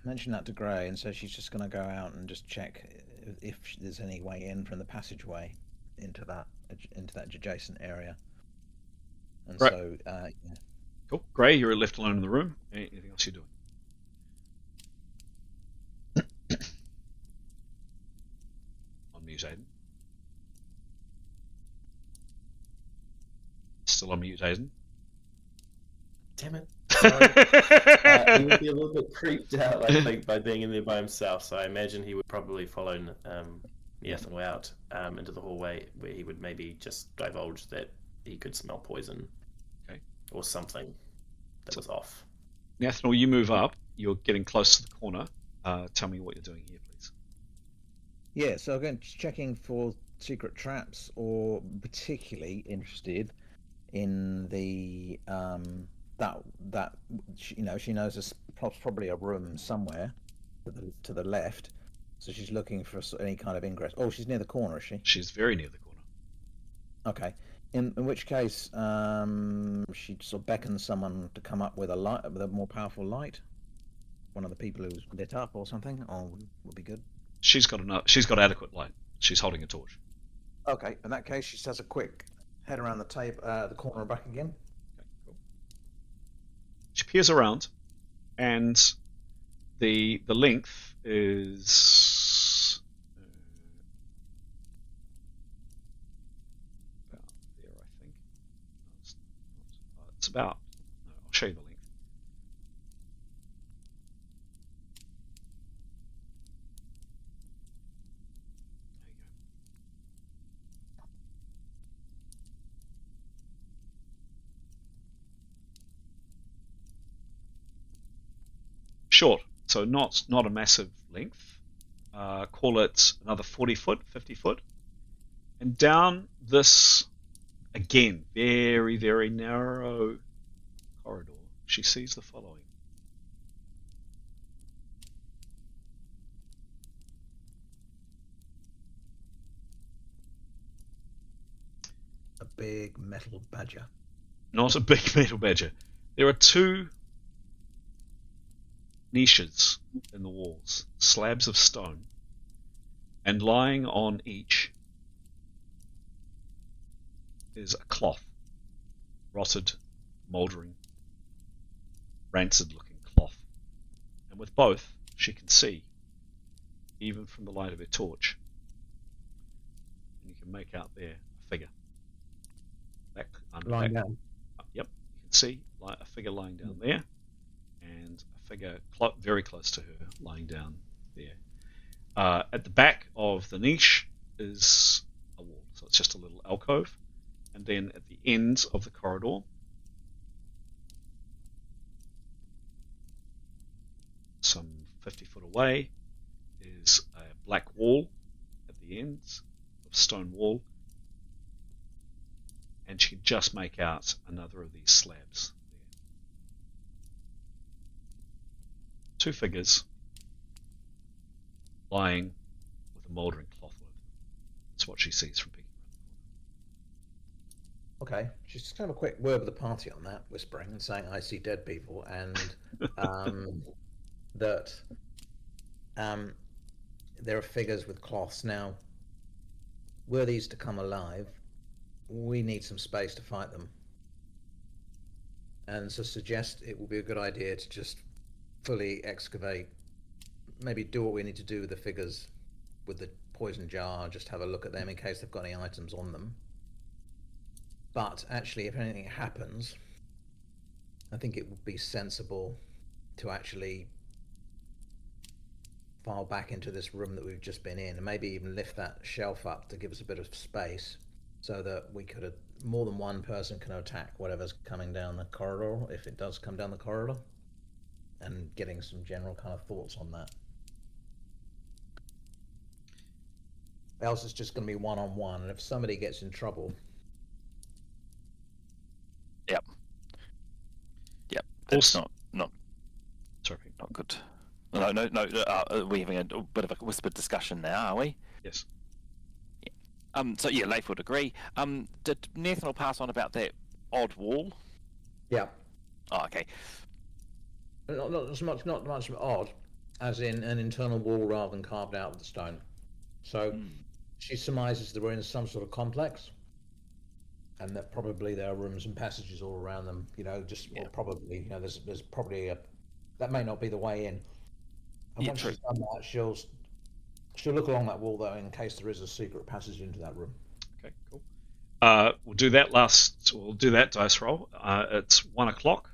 mention that to Gray, and so she's just going to go out and just check if there's any way in from the passageway into that adjacent area. And right. So, yeah. Cool. Gray, you're left alone in the room. Anything else you're doing? On mute, Aiden. Still on mute, Aiden. Damn it. Sorry. He would be a little bit creeped out, I think, by being in there by himself. So I imagine he would probably follow Niathal out into the hallway, where he would maybe just divulge that he could smell poison. Okay. Or something that was off. Niathal, you move up. You're getting close to the corner. Tell me what you're doing here, please. Yeah, so again, just checking for secret traps, or particularly interested in the that she knows there's probably a room somewhere to the left, so she's looking for any kind of ingress. Oh, she's near the corner, is she? She's very near the corner. Okay, in which case she sort of beckons someone to come up with a more powerful light. One of the people who's lit up or something, would be good. She's got adequate light. She's holding a torch. Okay, in that case, she does a quick head around the table, the corner and back again. Okay, cool. She peers around, and the length is about there, I think. It's about. No, I'll show you the length. Short, so not a massive length. Call it another 40 foot, 50 foot. And down this, again, very, very narrow corridor, she sees the following. A big metal badger. Not a big metal badger. There are two niches in the walls, slabs of stone, and lying on each is a cloth, rotted, mouldering, rancid-looking cloth. And with both, she can see, even from the light of her torch. And you can make out there a figure. Lying down. Yep, you can see a figure lying down there, and a figure very close to her lying down there. At the back of the niche is a wall, so it's just a little alcove. And then at the ends of the corridor, some 50 foot away, is a black wall at the ends, a stone wall. And she can just make out another of these slabs there. Two figures lying with a mouldering cloth over them. That's what she sees from peeking around the corner. Okay, she's just kind of a quick word with the party on that, whispering and saying, "I see dead people," and that there are figures with cloths. Now, were these to come alive, we need some space to fight them, and so suggest it would be a good idea to just fully excavate, maybe do what we need to do with the figures with the poison jar, just have a look at them in case they've got any items on them. But actually, if anything happens, I think it would be sensible to actually file back into this room that we've just been in, and maybe even lift that shelf up to give us a bit of space, so that we could more than one person can attack whatever's coming down the corridor if it does come down the corridor, and getting some general kind of thoughts on that. Else it's just going to be one-on-one, and if somebody gets in trouble... Yep. That's Also- not Sorry. not good. No. We're having a bit of a whispered discussion now, are we? Yes. So yeah, Leif would agree. Did Nathan pass on about that odd wall? Yeah. Oh, okay. Not much odd, as in an internal wall rather than carved out of the stone. So she surmises that we're in some sort of complex, and that probably there are rooms and passages all around them. Probably, there's probably that may not be the way in. And once she's done that, she'll look along that wall though, in case there is a secret passage into that room. Okay, cool. We'll do that dice roll. It's 1 o'clock.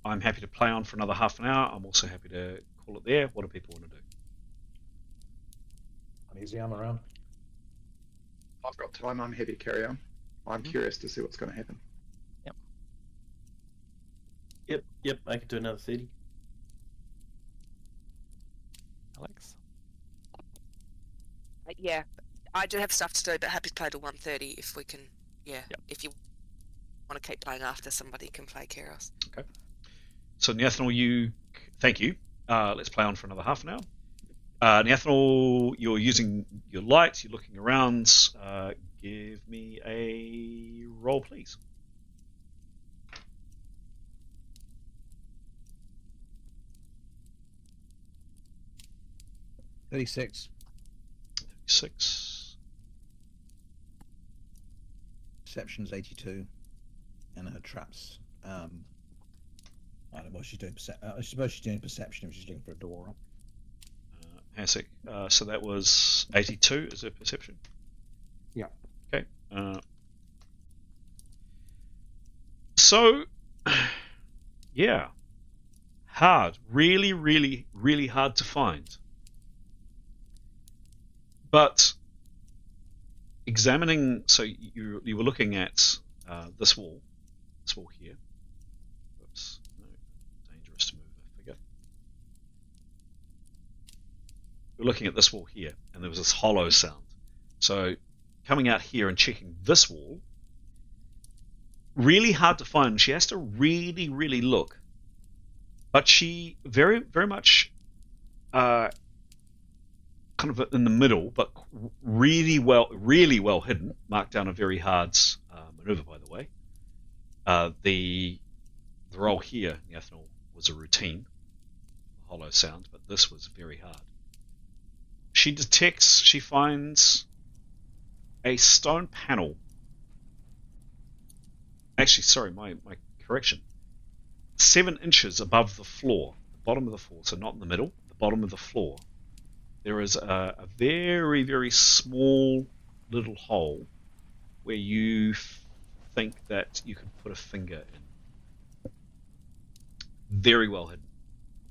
I'm happy to play on for another half an hour. I'm also happy to call it there. What do people want to do? Uneasy, I'm around. I've got time. I'm happy to carry on. I'm curious to see what's going to happen. Yep. I could do another 30. Alex? Yeah, I do have stuff to do, but happy to play till 1:30 if we can. Yeah, if you want to keep playing after, somebody can play Keros. Okay. So Nathanel, thank you. Let's play on for another half an hour. Nathanel, you're using your light. You're looking around. Give me a roll, please. $36. 36. Perception's 82, and her traps. I don't know what she's doing. I suppose she's doing perception if she's looking for a door. Hasek. So that was 82. Is it perception? Yeah. Okay. So, yeah, hard. Really, really, really hard to find. But examining, so you were looking at this wall here. Oops, no, dangerous to move a figure. You're looking at this wall here, and there was this hollow sound. So coming out here and checking this wall, really hard to find. She has to really, really look. But she very, very much kind of in the middle, but really well hidden. Marked down a very hard maneuver, by the way. The roll here, the ethanol, was a routine, hollow sound, but this was very hard. She finds a stone panel. Actually, sorry, my correction. 7 inches above the floor, the bottom of the floor, so not in the middle, the bottom of the floor. There is a very, very small little hole where you think that you could put a finger in. Very well hidden.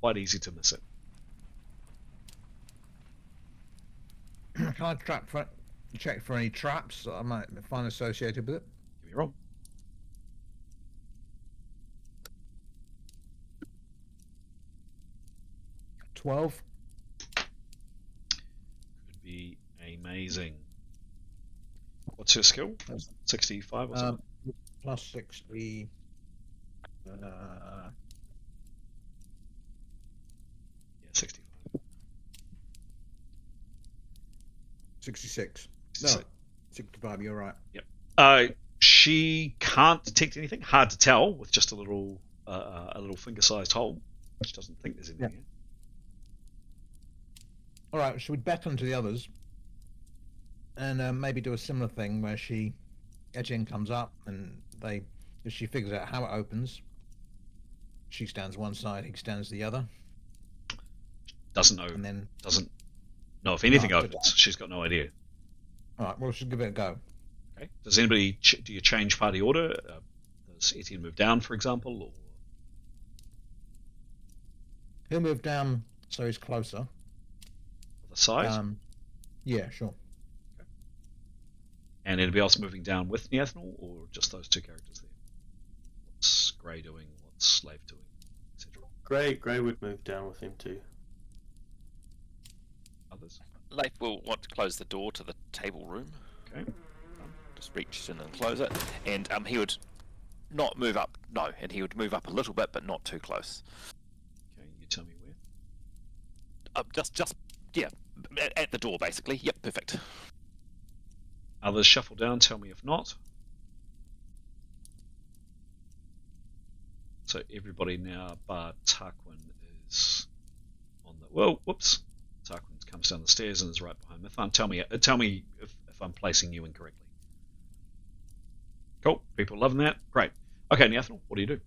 Quite easy to miss it. Can I check for any traps that I might find associated with it? Give me a roll. $12. Could be amazing. What's your skill? 65 or something? Plus 60. Yeah, 65. 66. No, 66. 65, you're right. Yep. She can't detect anything. Hard to tell with just a little finger-sized hole. She doesn't think there's anything here. All right, should we beckon to the others and maybe do a similar thing where Etienne comes up and if she figures out how it opens, she stands one side, he stands the other. Doesn't know. And then Doesn't know if anything Right, opens. She's got no idea. all right, well, she'll give it a go. Okay. Does anybody do you change party order? Does Etienne move down, for example, or He'll move down so he's closer. the side? Yeah, sure. And anybody else moving down with Neathnal, or just those two characters there? What's Grey doing? What's Leif doing? Etc. Grey would move down with him too. Others? Leif will want to close the door to the table room. Okay. Just reach in and close it, and he would not move up. No, and he would move up a little bit, but not too close. Okay, you tell me where. Just yeah, at the door basically. Yep, perfect. Others shuffle down, tell me if not. So everybody now, bar Tarquin, is on the... Well, whoops. Tarquin comes down the stairs and is right behind Mython. Tell me if I'm placing you incorrectly. Cool. People loving that. Great. Okay, Neathnal, what do you do?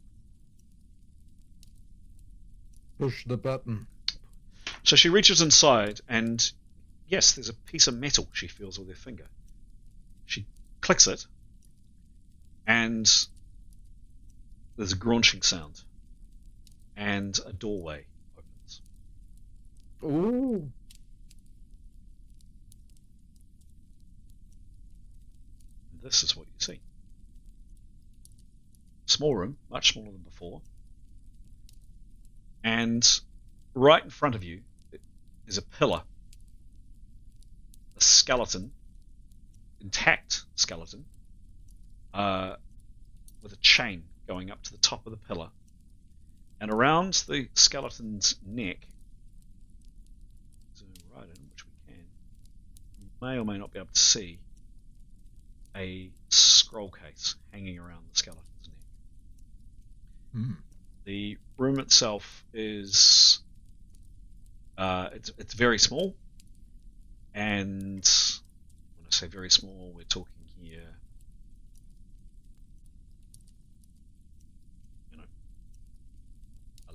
Push the button. So she reaches inside, and yes, there's a piece of metal she feels with her finger. She clicks it, and there's a graunching sound, and a doorway opens. Ooh. And this is what you see. Small room, much smaller than before, and right in front of you is a pillar, a skeleton, intact skeleton, with a chain going up to the top of the pillar, and around the skeleton's neck, zoom right in, which we can, you may or may not be able to see a scroll case hanging around the skeleton's neck. The room itself is it's very small, and when I say very small, we're talking here,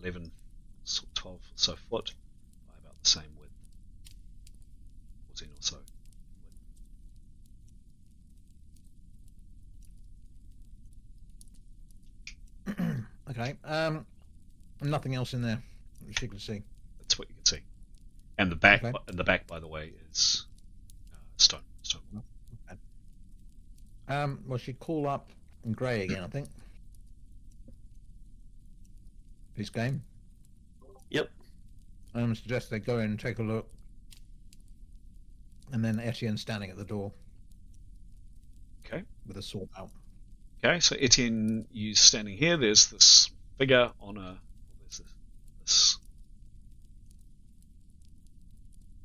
11, 12 or so foot by about the same width, 14 or so width. Okay. Nothing else in there that you can see. That's what you can see. And the back, Okay. by the way, is stone. Well, she'd call up Grey again, I think. His game. Yep. Suggest they go in and take a look. And then Etienne standing at the door. Okay. With a sword out. Okay, so Etienne, you standing here. There's this figure on there's this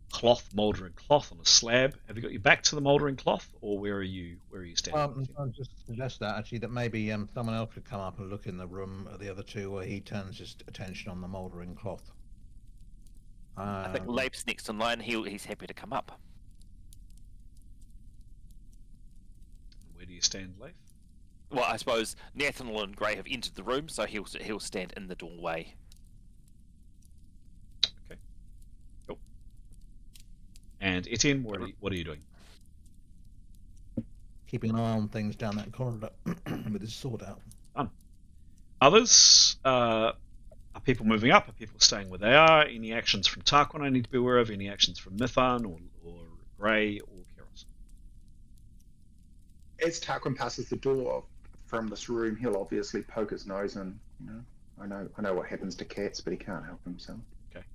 cloth, mouldering cloth on a slab. Have you got your back to the mouldering cloth, or where are you standing? I'll just suggest that actually that maybe someone else could come up and look in the room at the other two where he turns his attention on the mouldering cloth. I think Leif's next in line. He's happy to come up. Where do you stand, Leif? Well, I suppose Nathaniel and Grey have entered the room, so he'll stand in the doorway. Okay. Cool. And Etienne, what are you doing? Keeping an eye on things down that corridor with his sword out. Others, are people moving up? Are people staying where they are? Any actions from Tarquin I need to be aware of? Any actions from Mython or Grey or Keros? As Tarquin passes the door from this room, he'll obviously poke his nose in. I know what happens to cats, but he can't help himself. Okay.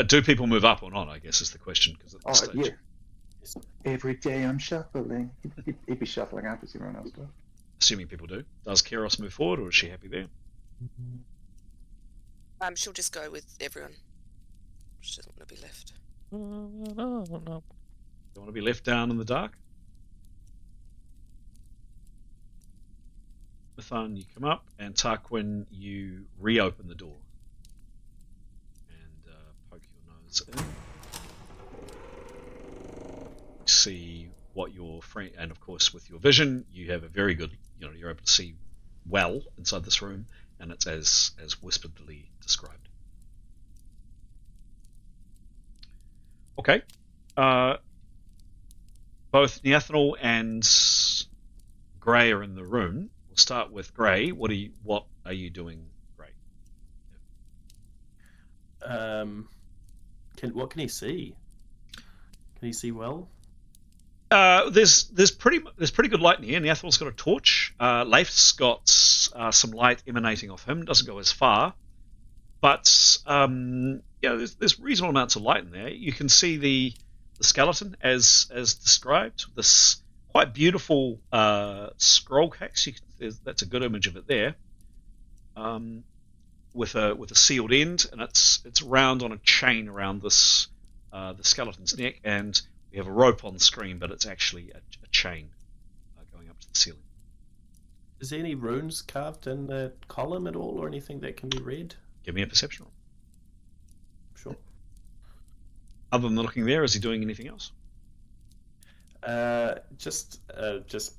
Do people move up or not, I guess is the question. Cause at this stage, yeah. Every day I'm shuffling. He'd be shuffling up as everyone else does. Assuming people do. Does Keros move forward, or is she happy there? She'll just go with everyone. She doesn't want to be left. No. You want to be left down in the dark? Mython, you come up, and Tarquin, you reopen the door and poke your nose in. You see what your friend, and of course with your vision, you have a very good, you're able to see well inside this room, and it's as whisperedly described. Okay. Both Neathanel and Grey are in the room. We'll start with Grey. What are you doing, Grey? What can he see? Can he see well? There's pretty good light in here. Nathal's got a torch. Leif's got some light emanating off him. Doesn't go as far, but there's reasonable amounts of light in there. You can see the skeleton as described. This quite beautiful scroll case. That's a good image of it there. With a sealed end, and it's round on a chain around this the skeleton's neck, and we have a rope on the screen, but it's actually a chain going up to the ceiling. Is there any runes carved in the column at all, or anything that can be read? Give me a perception roll. Sure. Other than looking there, is he doing anything else? Just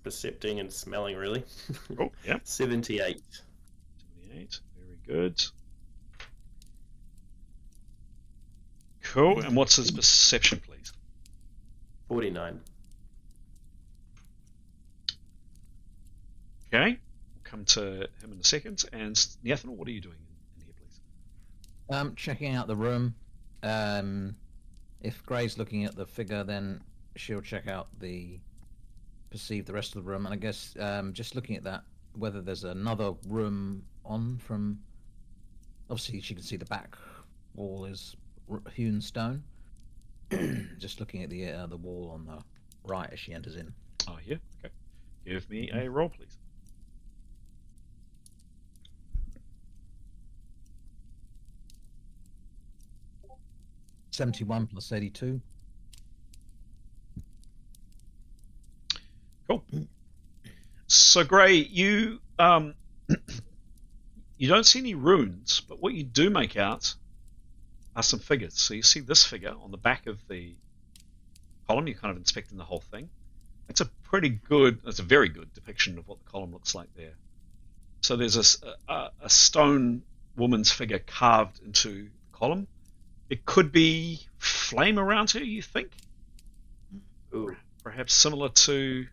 percepting and smelling, really. Oh, yeah. 78. 78. Very good. Cool. And what's his perception, please? 49. Okay. We'll come to him in a second. And Nathan, what are you doing in here, please? Checking out the room. If Gray's looking at the figure, then she'll check out perceive the rest of the room. And I guess just looking at that, whether there's another room on from. Obviously, she can see the back wall is hewn stone. Just looking at the wall on the right as she enters in. Oh, yeah. Okay. Give me a roll, please. $71 plus 82. Cool. So, Gray, you you don't see any runes, but what you do make out are some figures. So you see this figure on the back of the column. You're kind of inspecting the whole thing. It's a very good depiction of what the column looks like there. So there's a stone woman's figure carved into the column. It could be flame around her, you think? Ooh. Perhaps similar to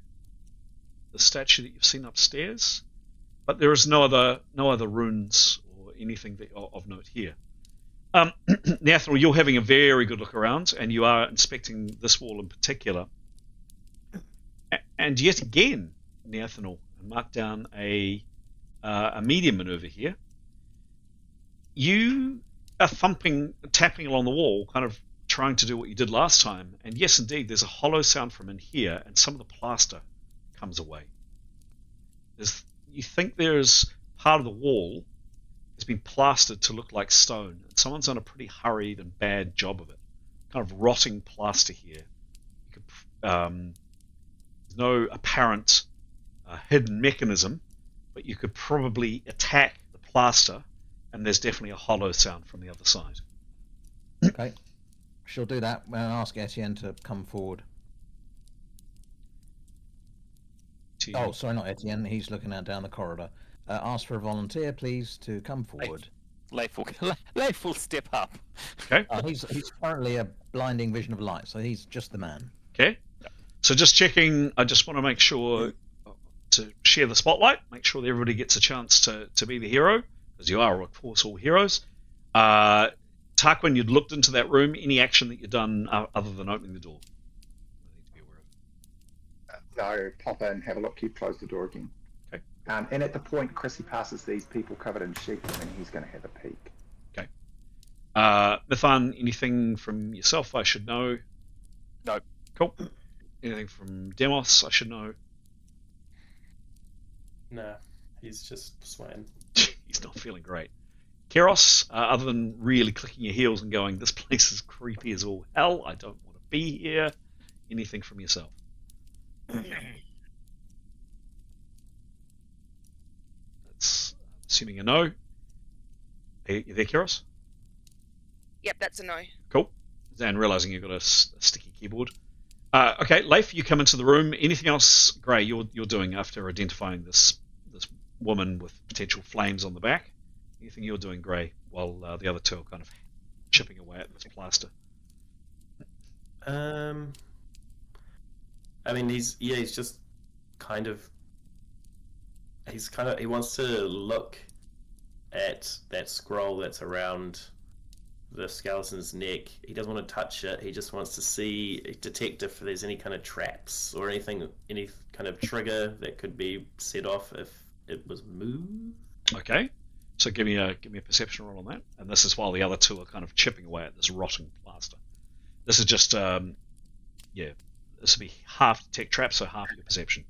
the statue that you've seen upstairs. But there is no other runes or anything of note here. Nathaniel, you're having a very good look around, and you are inspecting this wall in particular. And yet again, Nathaniel, mark down a medium maneuver here. You are tapping along the wall, kind of trying to do what you did last time. And yes, indeed, there's a hollow sound from in here, and some of the plaster comes away. You think there's part of the wall has been plastered to look like stone, and someone's done a pretty hurried and bad job of it. Kind of rotting plaster here. There's no apparent hidden mechanism, but you could probably attack the plaster, and there's definitely a hollow sound from the other side. Okay. She'll do that. I'll ask Etienne to come forward. Oh, sorry, not Etienne. He's looking out down the corridor. Ask for a volunteer, please, to come forward. Leif will step up. Okay. He's currently a blinding vision of light, so he's just the man. Okay. So just checking, I just want to make sure to share the spotlight, make sure that everybody gets a chance to be the hero, because you are, of course, all heroes. Tarquin, you'd looked into that room. Any action that you've done other than opening the door? I need to be aware of. No, pop in, have a look, keep close the door again. Okay. And at the point Chrissy passes these people covered in sheep, and he's going to have a peek. Okay. Mithan, anything from yourself I should know? No. Cool. Anything from Demos I should know? No, he's just swaying. He's not feeling great. Keros, other than really clicking your heels and going, this place is creepy as all hell, I don't want to be here. Anything from yourself? That's assuming a no. Are you there, Keros? Yep, that's a no. Cool. And realizing you've got a sticky keyboard. Okay, Leif, you come into the room. Anything else, Gray, you're doing after identifying this woman with potential flames on the back? Anything you're doing, Gray, while the other two are kind of chipping away at this plaster? I mean, he's just kind of he wants to look at that scroll that's around the skeleton's neck. He doesn't want to touch it. He just wants to detect if there's any kind of traps or anything, any kind of trigger that could be set off if it was moved. Okay. So give me a perception roll on that. And this is while the other two are kind of chipping away at this rotting plaster. This is just this will be half detect trap, so half your perception.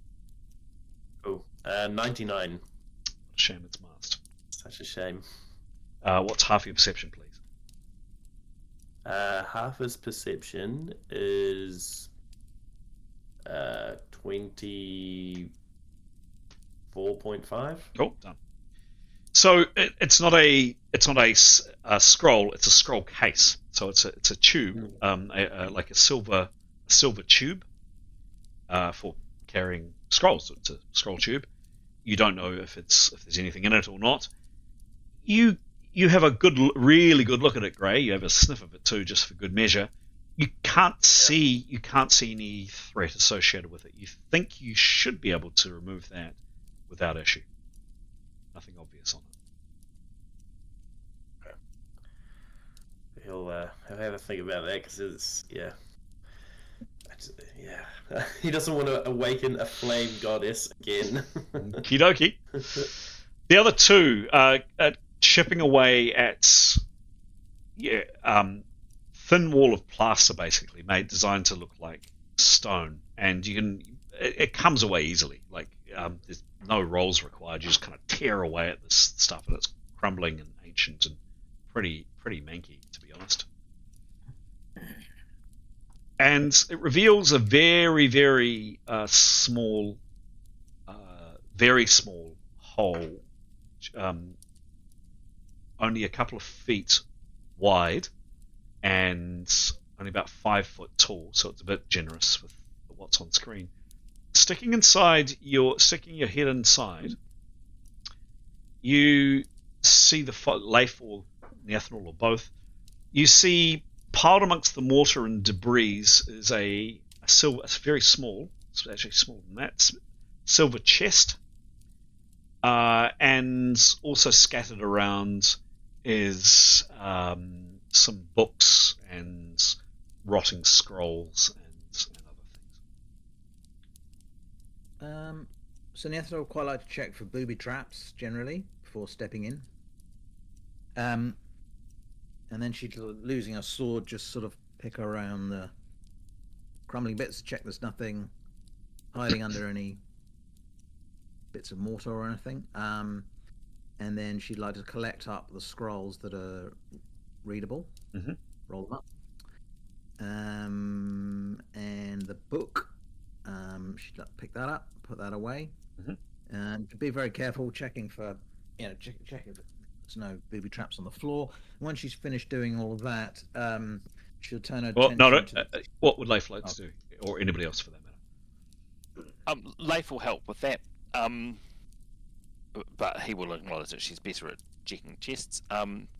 Oh, 99. Shame it's masked. Such a shame. What's half your perception, please? Half his perception is 24.5. Cool, done. So it's not a scroll. It's a scroll case. So it's a tube, like a silver tube, for carrying scrolls. It's a scroll tube. You don't know if there's anything in it or not. You have a really good look at it, Gray. You have a sniff of it too, just for good measure. You can't see any threat associated with it. You think you should be able to remove that without issue. Nothing obvious on it. He'll have a think about that because it's he doesn't want to awaken a flame goddess again. Okie dokie. The other two are chipping away at thin wall of plaster, basically designed to look like stone, and it comes away easily. Like there's no rolls required. You just kind of tear away at this stuff, and it's crumbling and ancient and pretty manky, to be honest. And it reveals a very, very small hole, only a couple of feet wide and only about 5 foot tall, so it's a bit generous with what's on screen. Sticking your head inside, you see the Leif or Neathanol or both. You see piled amongst the mortar and debris is a very small, it's actually smaller than that, silver chest, and also scattered around is some books and rotting scrolls and other things. So Neathanol would quite like to check for booby traps generally before stepping in. And then she'd, losing her sword, just sort of pick around the crumbling bits, check there's nothing hiding under any bits of mortar or anything. And then she'd like to collect up the scrolls that are readable, roll them up. And the book, she'd like to pick that up, put that away. And be very careful, checking for, check if there's no booby traps on the floor. Once she's finished doing all of that, she'll turn her attention to... What would Leif like to do? Or anybody else for that matter? Leif will help with that, but he will acknowledge that she's better at checking chests.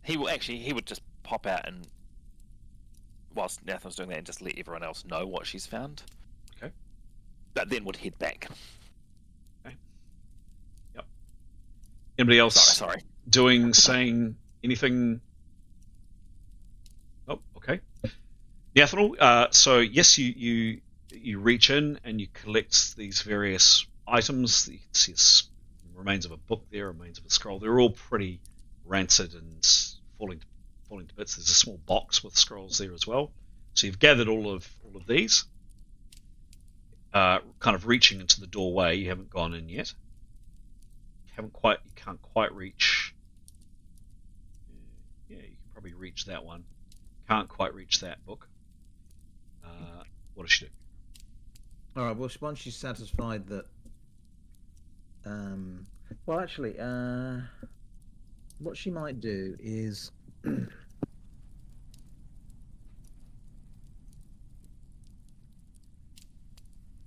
He would just pop out and, whilst Nathan's doing that, and just let everyone else know what she's found. Okay. But then would head back. Okay. Yep. Anybody else? Sorry. Saying anything? Oh, okay. Neathanol, so yes, you reach in and you collect these various items. You can see remains of a book there, remains of a scroll. They're all pretty rancid and falling to bits. There's a small box with scrolls there as well. So you've gathered all of these. Kind of reaching into the doorway. You haven't gone in yet. You can't quite reach. Yeah, you can probably reach that one. Can't quite reach that book. What does she do? All right. Well, once she's satisfied that, well, actually, what she might do is,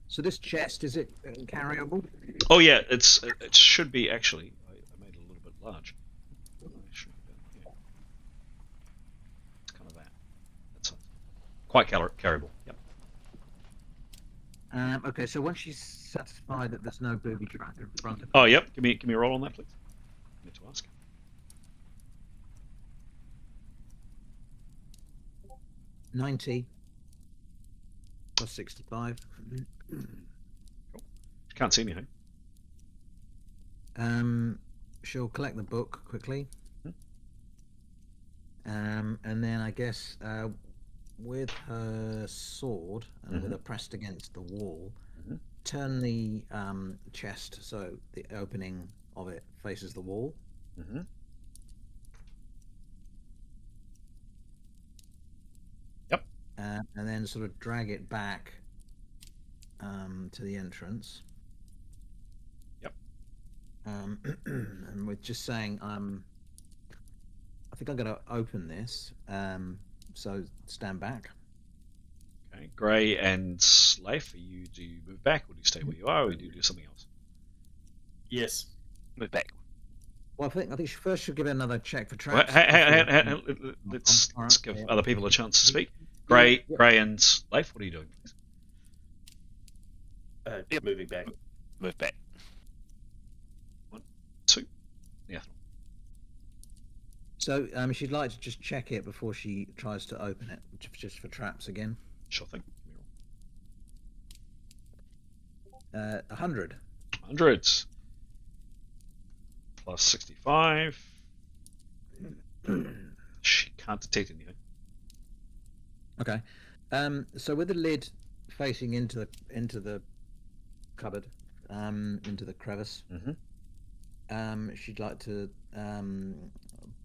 so this chest, is it carryable? Oh yeah, it should be actually. I made it a little bit large. It's kind of that. That's quite carryable. Yep. Okay, so once she's satisfied that there's no booby trap in front of her. Oh, yep. Give me a roll on that, please. I need to ask. 90 plus 65. Can't see anything. She'll collect the book quickly. And then I guess with her sword and with her pressed against the wall, turn the chest so the opening of it faces the wall. Yep. And then sort of drag it back to the entrance. Yep. And with just saying, I think I'm going to open this. So stand back. Okay, Grey and Leif, do you move back, or do you stay where you are, or do you do something else? Yes. Move back. Well, I think she first should give it another check for Well, traps. let's give other people a chance to speak. Grey and Leif, what are you doing, please? Moving back. Move back. 1, 2. Yeah. So she'd like to just check it before she tries to open it, just for traps again. Sure thing. 100. 100 plus 65. She can't detect anything. Okay. So with the lid facing into the cupboard, into the crevice, she'd like to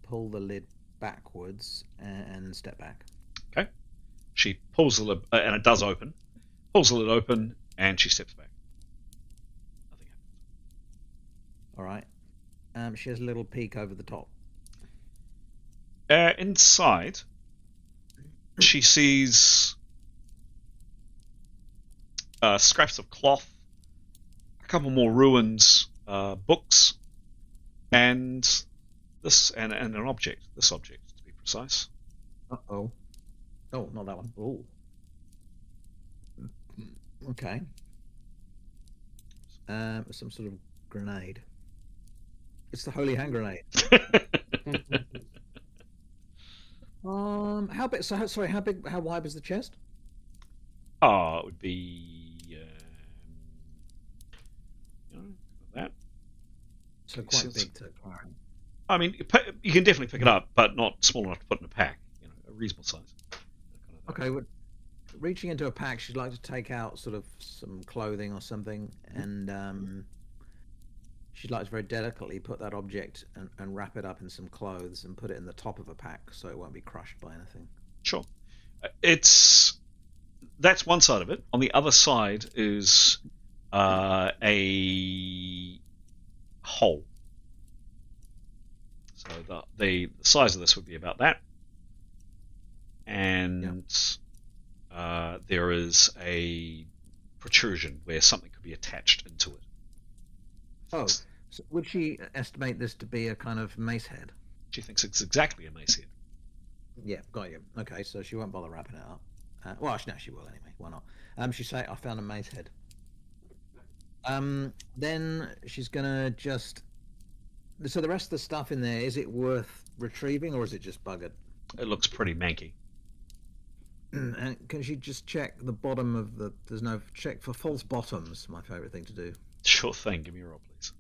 pull the lid backwards and step back. Okay. She pulls the lid, and it does open. Pulls the lid open, and she steps back. Nothing happens. All right. She has a little peek over the top. Inside, she sees scraps of cloth, a couple more ruins, books, and an object. This object, to be precise. Uh-oh. Oh, not that one. Oh. Okay. Some sort of grenade. It's the holy hand grenade. How big? So sorry. How big? How wide was the chest? Oh, it would be that. So quite big to carry. I mean, you can definitely pick it up, but not small enough to put in a pack. A reasonable size. Okay. Well, reaching into a pack, she'd like to take out sort of some clothing or something, and she'd like to very delicately put that object and wrap it up in some clothes and put it in the top of a pack so it won't be crushed by anything. Sure. That's one side of it. On the other side is a hole. So the size of this would be about that. And there is a protrusion where something could be attached into it. Oh, so would she estimate this to be a kind of mace head? She thinks it's exactly a mace head. Yeah, got you. Okay, so she won't bother wrapping it up. Well, no, she will anyway. Why not? She say, I found a mace head. Then she's gonna just. So the rest of the stuff in there, is it worth retrieving or is it just buggered? It looks pretty manky. And can she just check the bottom of the? There's no check for false bottoms. My favourite thing to do. Sure thing. Give me a roll, please.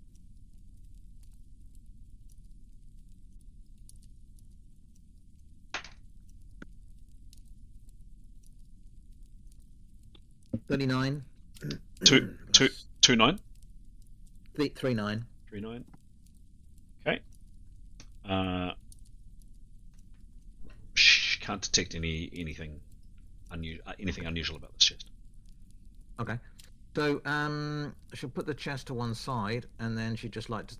$39. 29. 39. 39. Okay. She can't detect anything unusual about this chest. Okay. So she'll put the chest to one side, and then she'd just like to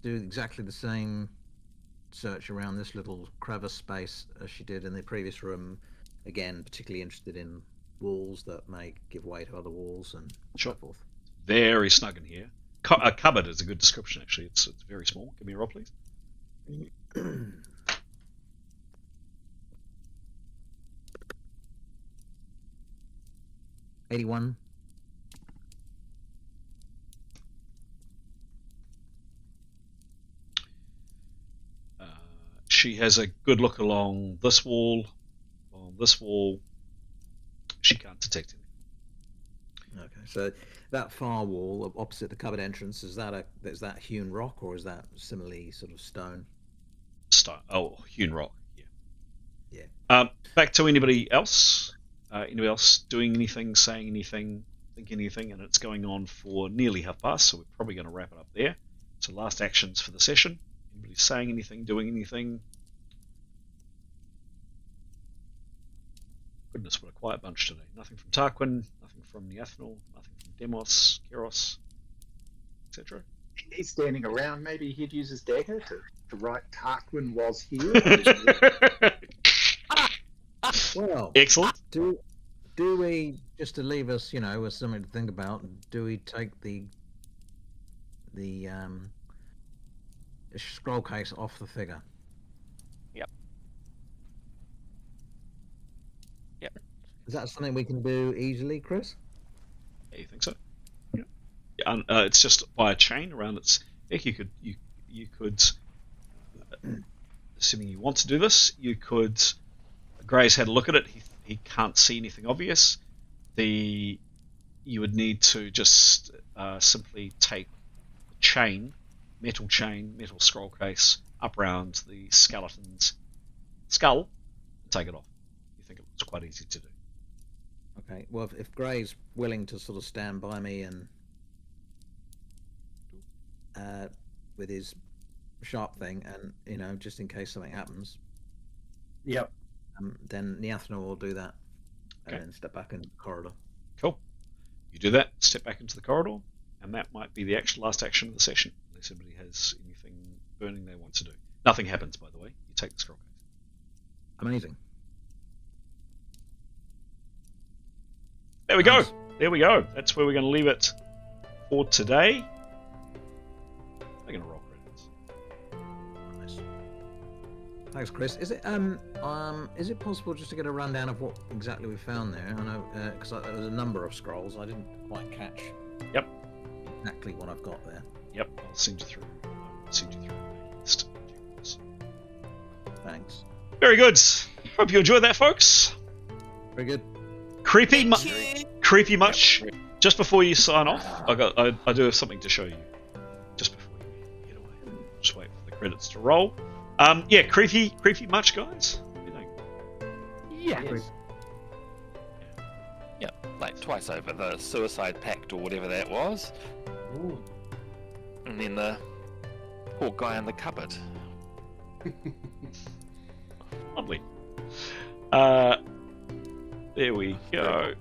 do exactly the same search around this little crevice space as she did in the previous room. Again, particularly interested in walls that may give way to other walls and so forth. Very snug in here. A cupboard is a good description, actually. It's very small. Give me a roll, please. 81. She has a good look along this wall, she can't detect anything. Okay, so that far wall opposite the cupboard entrance, is that hewn rock, or is that similarly sort of stone? Stone. Oh, hewn rock. Yeah. Yeah. Back to anybody else? Anybody else doing anything, saying anything, thinking anything? And it's going on for nearly 1:30, so we're probably going to wrap it up there. So last actions for the session. Anybody saying anything, doing anything? Goodness, what a quiet bunch today. Nothing from Tarquin, nothing from Neathnal, nothing from Demos, Keros, etc. He's standing around. Maybe he'd use his dagger to write Tarquin was here. Well, Excellent. do we, just to leave us, with something to think about, do we take the scroll case off the figure? Yep. Is that something we can do easily, Chris? Yeah, you think so? Yeah. It's just by a chain around its neck. You could, assuming you want to do this, you could. Gray's had a look at it. He can't see anything obvious. You would need to just simply take the chain, metal scroll case, up round the skeleton's skull, and take it off. You think it's quite easy to do. Okay. Well, if Gray's willing to sort of stand by me and with his sharp thing, and just in case something happens. Yep. Then Neathnal will do that, Okay. and then step back into the corridor. Cool. You do that, step back into the corridor, and that might be the last action of the session, unless anybody has anything burning they want to do. Nothing happens, by the way. You take the scroll case. Amazing. There we go. Nice. There we go. That's where we're going to leave it for today. They're going to roll credits. Nice. Thanks, Chris. Is it possible just to get a rundown of what exactly we found there? I know because there was a number of scrolls. I didn't quite catch. Yep. Exactly what I've got there. Yep. I'll send you through. The list. Thanks. Very good. Hope you enjoyed that, folks. Very good. Creepy Thank much. Just before you sign off, I do have something to show you. Just before you get away, just wait for the credits to roll. Yeah, creepy much, guys. What do you think? Yeah. Yes. Yeah, like twice over the suicide pact or whatever that was. Ooh. And then the poor guy in the cupboard. Lovely. There we go.